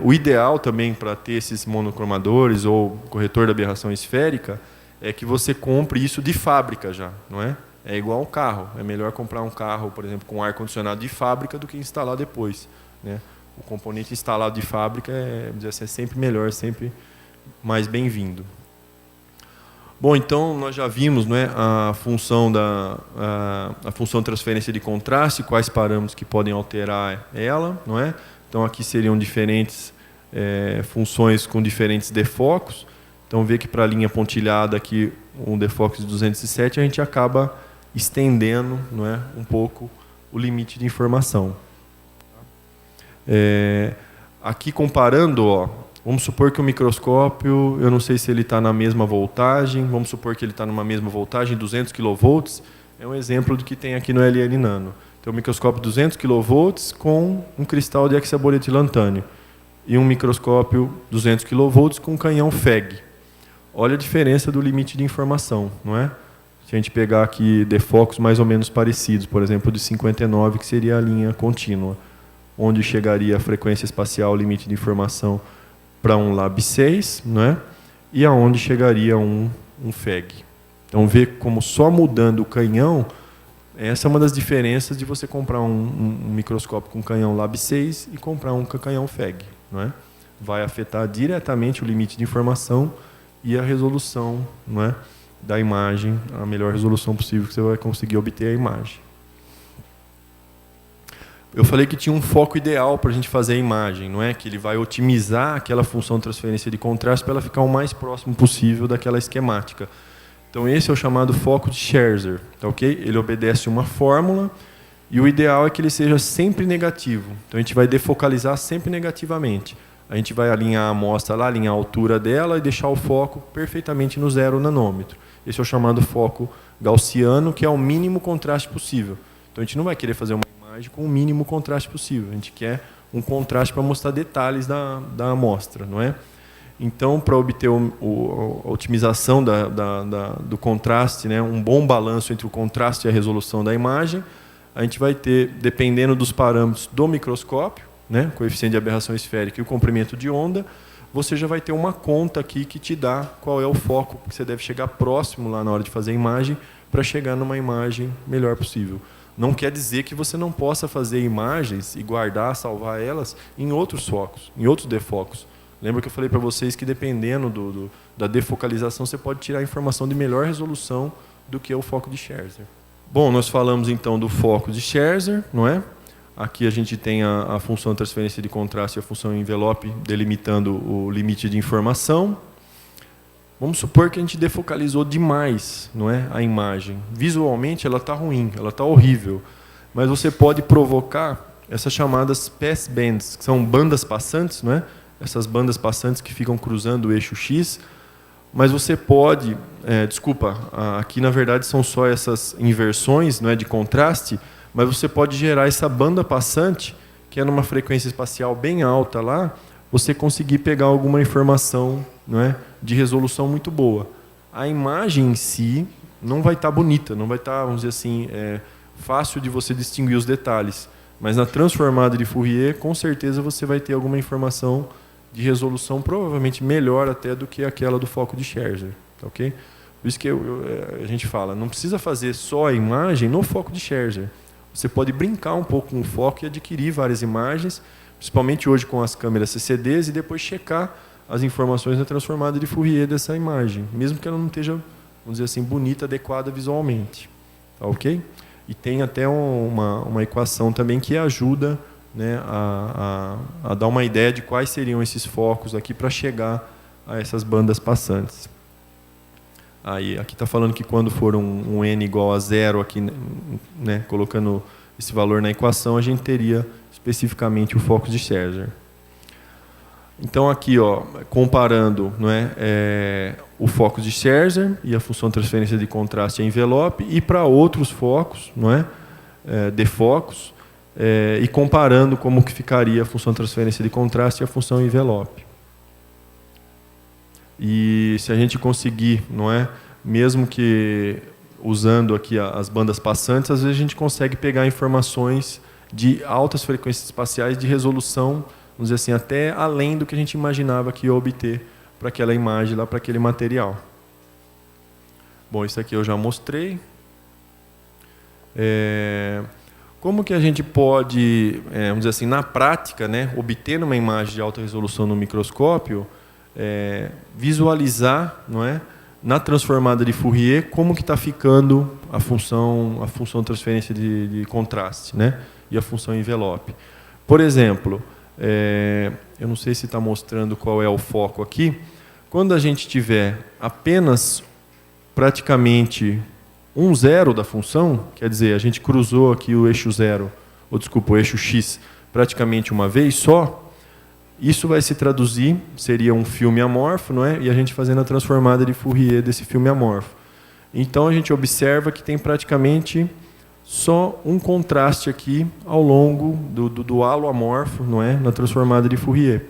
O ideal também para ter esses monocromadores ou corretor de aberração esférica é que você compre isso de fábrica já, não é? É igual um carro. É melhor comprar um carro, por exemplo, com ar-condicionado de fábrica do que instalar depois, né? O componente instalado de fábrica é sempre melhor, sempre mais bem-vindo. Bom, então nós já vimos, não é, a função de transferência de contraste, quais parâmetros que podem alterar ela, não é? Então aqui seriam diferentes funções com diferentes defocos. Então vê que para a linha pontilhada aqui, um defoco de 207, a gente acaba estendendo, não é, um pouco o limite de informação. Aqui comparando, ó, vamos supor que o microscópio, eu não sei se ele está na mesma voltagem, vamos supor que ele está numa mesma voltagem, 200 kV, é um exemplo do que tem aqui no LN Nano. Então, um microscópio 200 kV com um cristal de hexaboretilantânio e um microscópio 200 kV com um canhão FEG. Olha a diferença do limite de informação, não é? Se a gente pegar aqui defocos mais ou menos parecidos, por exemplo, de 59, que seria a linha contínua, onde chegaria a frequência espacial, limite de informação para um Lab6, não é? E aonde chegaria um FEG. Então, vê como só mudando o canhão, essa é uma das diferenças de você comprar um microscópio com canhão Lab6 e comprar um com canhão FEG, não é? Vai afetar diretamente o limite de informação e a resolução, não é, da imagem, a melhor resolução possível que você vai conseguir obter a imagem. Eu falei que tinha um foco ideal para a gente fazer a imagem, não é? Que ele vai otimizar aquela função de transferência de contraste para ela ficar o mais próximo possível daquela esquemática. Então esse é o chamado foco de Scherzer, tá ok? Ele obedece uma fórmula e o ideal é que ele seja sempre negativo. Então a gente vai defocalizar sempre negativamente. A gente vai alinhar a amostra lá, alinhar a altura dela e deixar o foco perfeitamente no 0 nanômetro. Esse é o chamado foco gaussiano, que é o mínimo contraste possível. Então a gente não vai querer fazer uma imagem com o mínimo contraste possível. A gente quer um contraste para mostrar detalhes da amostra, não é? Então, para obter a otimização do contraste, né, um bom balanço entre o contraste e a resolução da imagem, a gente vai ter, dependendo dos parâmetros do microscópio, né, coeficiente de aberração esférica e o comprimento de onda, você já vai ter uma conta aqui que te dá qual é o foco que você deve chegar próximo lá na hora de fazer a imagem para chegar numa imagem melhor possível. Não quer dizer que você não possa fazer imagens e guardar, salvar elas em outros focos, em outros defocos. Lembra que eu falei para vocês que dependendo da defocalização, você pode tirar informação de melhor resolução do que o foco de Scherzer. Bom, nós falamos então do foco de Scherzer, não é? Aqui a gente tem a função de transferência de contraste e a função envelope delimitando o limite de informação. Vamos supor que a gente defocalizou demais, não é, a imagem. Visualmente ela está ruim, ela está horrível, mas você pode provocar essas chamadas passbands, que são bandas passantes, não é? Essas bandas passantes que ficam cruzando o eixo X, mas você pode, aqui na verdade são só essas inversões, não é, de contraste, mas você pode gerar essa banda passante, que é numa frequência espacial bem alta lá, você conseguir pegar alguma informação, não é, de resolução muito boa. A imagem em si não vai estar bonita, não vai estar, vamos dizer assim, fácil de você distinguir os detalhes, mas na transformada de Fourier, com certeza você vai ter alguma informação de resolução provavelmente melhor até do que aquela do foco de Scherzer, Tá, ok? Por isso que a gente fala, não precisa fazer só a imagem no foco de Scherzer. Você pode brincar um pouco com o foco e adquirir várias imagens, principalmente hoje com as câmeras CCDs, e depois checar as informações na transformada de Fourier dessa imagem, mesmo que ela não esteja, vamos dizer assim, bonita, adequada visualmente. Tá, ok? E tem até uma equação também que ajuda, né, a dar uma ideia de quais seriam esses focos aqui para chegar a essas bandas passantes. Aí, aqui está falando que quando for um n igual a 0, aqui, né, colocando esse valor na equação, a gente teria especificamente o foco de Scherzer. Então, aqui, ó, comparando, não é, o foco de Scherzer e a função de transferência de contraste a envelope, e para outros focos, não é, de focos, e comparando como que ficaria a função de transferência de contraste e a função envelope. E se a gente conseguir, não é, mesmo que usando aqui as bandas passantes, às vezes a gente consegue pegar informações de altas frequências espaciais de resolução, vamos dizer assim, até além do que a gente imaginava que ia obter para aquela imagem lá, para aquele material. Bom, isso aqui eu já mostrei. Como que a gente pode, vamos dizer assim, na prática, né, obter uma imagem de alta resolução no microscópio, visualizar, não é, na transformada de Fourier como que está ficando a função de transferência de contraste, né, e a função envelope. Por exemplo, eu não sei se está mostrando qual é o foco aqui. Quando a gente tiver apenas praticamente um zero da função, quer dizer, a gente cruzou aqui o eixo zero, ou desculpa, o eixo x praticamente uma vez só, isso vai se traduzir, seria um filme amorfo, não é? E a gente fazendo a transformada de Fourier desse filme amorfo. Então a gente observa que tem praticamente só um contraste aqui ao longo do halo amorfo, não é? Na transformada de Fourier.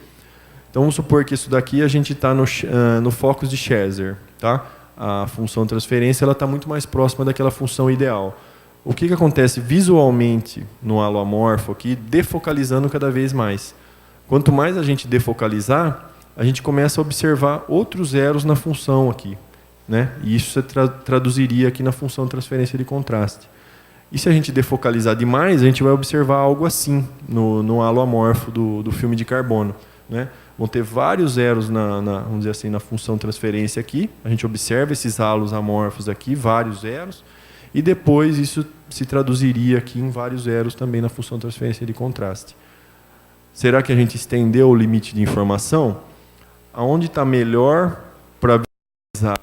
Então vamos supor que isso daqui a gente está no focus de Scherzer, tá? A função de transferência ela está muito mais próxima daquela função ideal. O que acontece visualmente no halo amorfo aqui, defocalizando cada vez mais? Quanto mais a gente defocalizar, a gente começa a observar outros zeros na função aqui, né? E isso você traduziria aqui na função de transferência de contraste. E se a gente defocalizar demais, a gente vai observar algo assim no halo amorfo do filme de carbono, né? Vão ter vários zeros vamos dizer assim, na função de transferência aqui. A gente observa esses halos amorfos aqui, vários zeros, e depois isso se traduziria aqui em vários zeros também na função de transferência de contraste. Será que a gente estendeu o limite de informação? Aonde está melhor para visualizar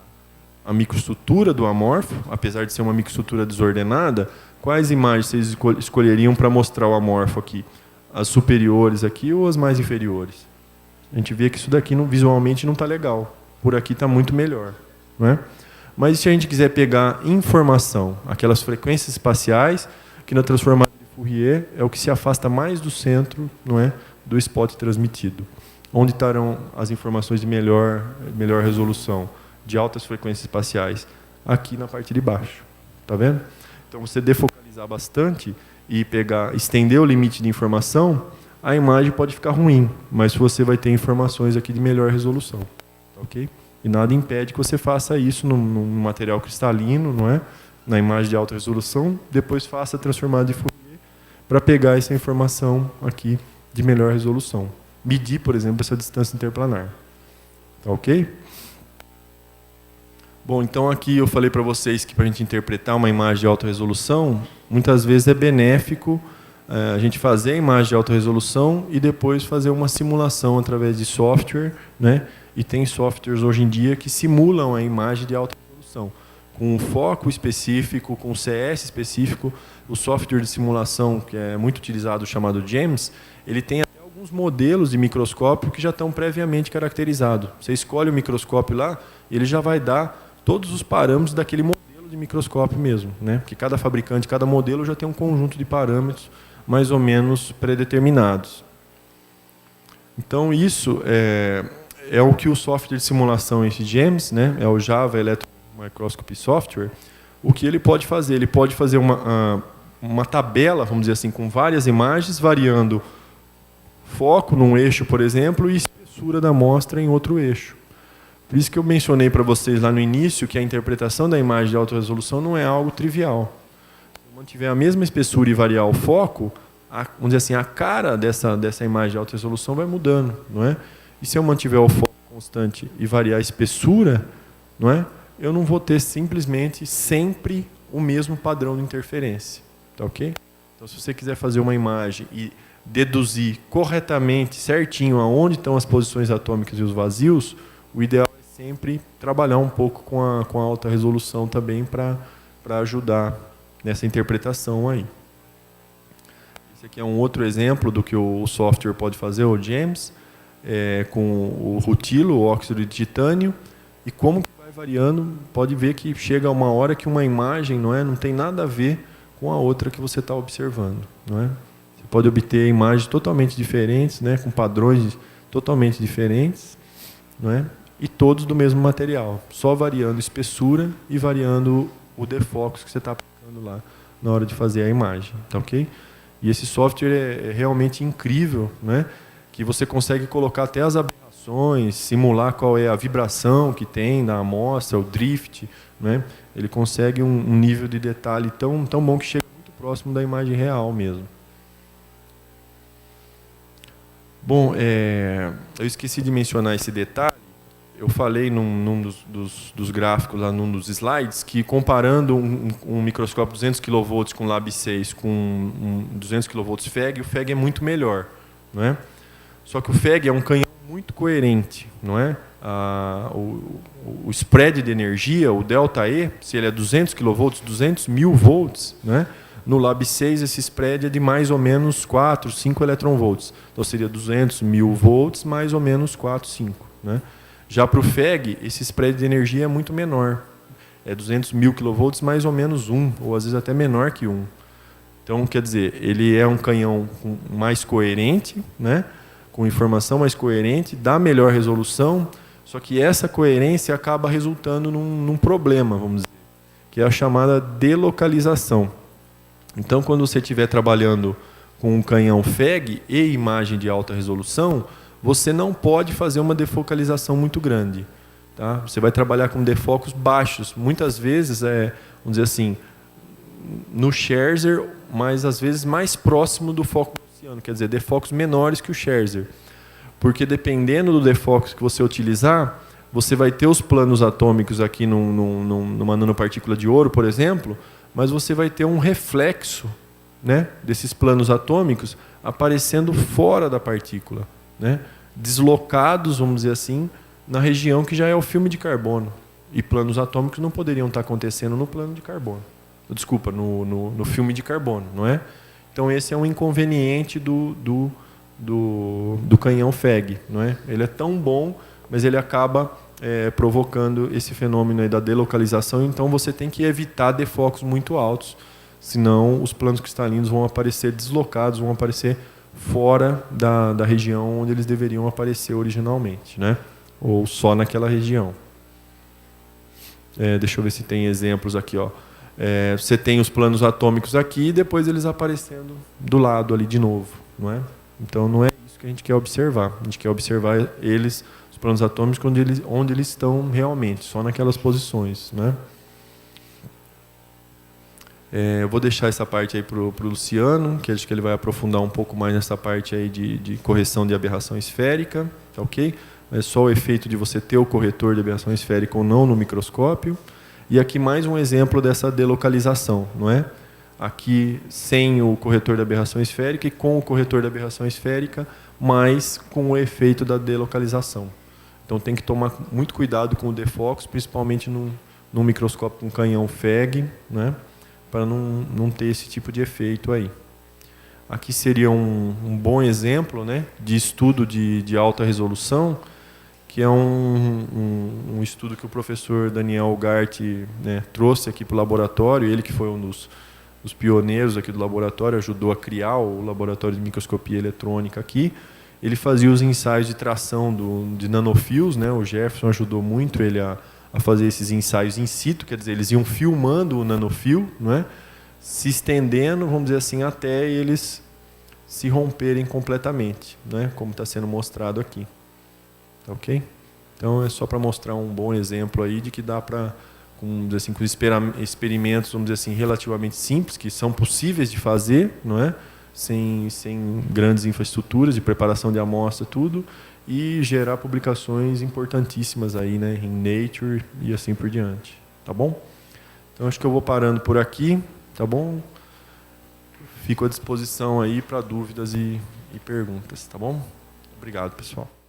a microestrutura do amorfo, apesar de ser uma microestrutura desordenada, quais imagens vocês escolheriam para mostrar o amorfo aqui? As superiores aqui ou as mais inferiores? A gente vê que isso daqui visualmente não está legal. Por aqui está muito melhor, não é? Mas se a gente quiser pegar informação, aquelas frequências espaciais, que na transformada de Fourier é o que se afasta mais do centro, não é, do spot transmitido. Onde estarão as informações de melhor resolução, de altas frequências espaciais? Aqui na parte de baixo. Tá vendo? Então, você defocalizar bastante e estender o limite de informação, a imagem pode ficar ruim, mas você vai ter informações aqui de melhor resolução. Ok? E nada impede que você faça isso num material cristalino, não é? Na imagem de alta resolução, depois faça a transformada de Fourier para pegar essa informação aqui de melhor resolução. Medir, por exemplo, essa distância interplanar. Tá ok? Bom, então aqui eu falei para vocês que para a gente interpretar uma imagem de alta resolução, muitas vezes é benéfico a gente fazer a imagem de alta resolução e depois fazer uma simulação através de software, né? E tem softwares hoje em dia que simulam a imagem de alta resolução, com um foco específico, com um CS específico. O software de simulação, que é muito utilizado, chamado GEMS, ele tem até alguns modelos de microscópio que já estão previamente caracterizados. Você escolhe o microscópio lá, ele já vai dar todos os parâmetros daquele modelo de microscópio mesmo, né? Porque cada fabricante, cada modelo já tem um conjunto de parâmetros mais ou menos predeterminados. Então, isso é o que o software de simulação, esse GEMS, né? É o Java Electron Microscopy Software, o que ele pode fazer? Ele pode fazer uma tabela, vamos dizer assim, com várias imagens, variando foco num eixo, por exemplo, e espessura da amostra em outro eixo. Por isso que eu mencionei para vocês lá no início que a interpretação da imagem de alta resolução não é algo trivial. Se mantiver a mesma espessura e variar o foco, vamos dizer assim, a cara dessa imagem de alta resolução vai mudando, não é? E se eu mantiver o foco constante e variar a espessura, não é? Eu não vou ter simplesmente sempre o mesmo padrão de interferência, tá ok? Então, se você quiser fazer uma imagem e deduzir corretamente, certinho, aonde estão as posições atômicas e os vazios, o ideal é sempre trabalhar um pouco com a alta resolução também para ajudar nessa interpretação aí. Esse aqui é um outro exemplo do que o software pode fazer, o GEMS, com o rutilo, o óxido de titânio, e como que vai variando, pode ver que chega uma hora que uma imagem não tem nada a ver com a outra que você está observando, não é? Você pode obter imagens totalmente diferentes, né, com padrões totalmente diferentes, não é? E todos do mesmo material, só variando espessura e variando o defocus que você está aplicando lá na hora de fazer a imagem, tá ok? E esse software é realmente incrível, né? Que você consegue colocar até as aberrações, simular qual é a vibração que tem da amostra, o drift, né? Ele consegue um nível de detalhe tão bom que chega muito próximo da imagem real mesmo. Bom, eu esqueci de mencionar esse detalhe. Eu falei num dos gráficos, lá num dos slides, que comparando um microscópio 200 kV com Lab 6 com um 200 kV FEG, o FEG é muito melhor, não é? Só que o FEG é um canhão muito coerente, não é? O spread de energia, o ΔE, se ele é 200 kV, 200 mil volts, né? No Lab 6 esse spread é de mais ou menos 4, 5 eletronvolts. Então seria 200 mil volts mais ou menos 4, 5, né? Já para o FEG, esse spread de energia é muito menor. É 200 mil kV mais ou menos 1, ou às vezes até menor que 1. Então, quer dizer, ele é um canhão mais coerente, né? Com informação mais coerente, dá melhor resolução, só que essa coerência acaba resultando num problema, vamos dizer, que é a chamada delocalização. Então, quando você estiver trabalhando com um canhão FEG e imagem de alta resolução, você não pode fazer uma defocalização muito grande, tá? Você vai trabalhar com defocos baixos. Muitas vezes, vamos dizer assim, no Scherzer, mas às vezes mais próximo do foco gaussiano, quer dizer, defocos menores que o Scherzer. Porque dependendo do defocus que você utilizar, você vai ter os planos atômicos aqui numa nanopartícula de ouro, por exemplo, mas você vai ter um reflexo, né, desses planos atômicos aparecendo fora da partícula, né, deslocados, vamos dizer assim, na região que já é o filme de carbono. E planos atômicos não poderiam estar acontecendo no plano de carbono. Desculpa, no filme de carbono, não é? Então esse é um inconveniente do canhão FEG, não é? Ele é tão bom, mas ele acaba provocando esse fenômeno aí da delocalização, então você tem que evitar defocos muito altos, senão os planos cristalinos vão aparecer deslocados, vão aparecer fora da região onde eles deveriam aparecer originalmente, né? Ou só naquela região. Deixa eu ver se tem exemplos aqui, ó. Você tem os planos atômicos aqui e depois eles aparecendo do lado ali de novo, não é? Então não é isso que a gente quer observar. A gente quer observar eles, os planos atômicos, onde eles estão realmente, só naquelas posições, né? Eu vou deixar essa parte aí para o Luciano, que acho que ele vai aprofundar um pouco mais nessa parte aí de correção de aberração esférica, tá ok? É só o efeito de você ter o corretor de aberração esférica ou não no microscópio. E aqui mais um exemplo dessa delocalização, não é? Aqui sem o corretor de aberração esférica e com o corretor de aberração esférica, mas com o efeito da delocalização. Então tem que tomar muito cuidado com o defocus, principalmente num microscópio com canhão FEG, né? Para não ter esse tipo de efeito aí. Aqui seria um bom exemplo, né, de estudo de alta resolução, que é um estudo que o professor Daniel Gart, né, trouxe aqui para o laboratório, ele que foi um dos pioneiros aqui do laboratório, ajudou a criar o laboratório de microscopia eletrônica aqui. Ele fazia os ensaios de tração de nanofios, né, o Jefferson ajudou muito ele a fazer esses ensaios in situ, quer dizer, eles iam filmando o nanofio, não é? Se estendendo, vamos dizer assim, até eles se romperem completamente, né? Como está sendo mostrado aqui. Ok? Então é só para mostrar um bom exemplo aí de que dá para, com experimentos, vamos dizer assim, relativamente simples, que são possíveis de fazer, não é? Sem grandes infraestruturas de preparação de amostra, tudo, e gerar publicações importantíssimas aí, né, em Nature e assim por diante, tá bom? Então acho que eu vou parando por aqui, tá bom? Fico à disposição aí para dúvidas e perguntas, tá bom? Obrigado, pessoal.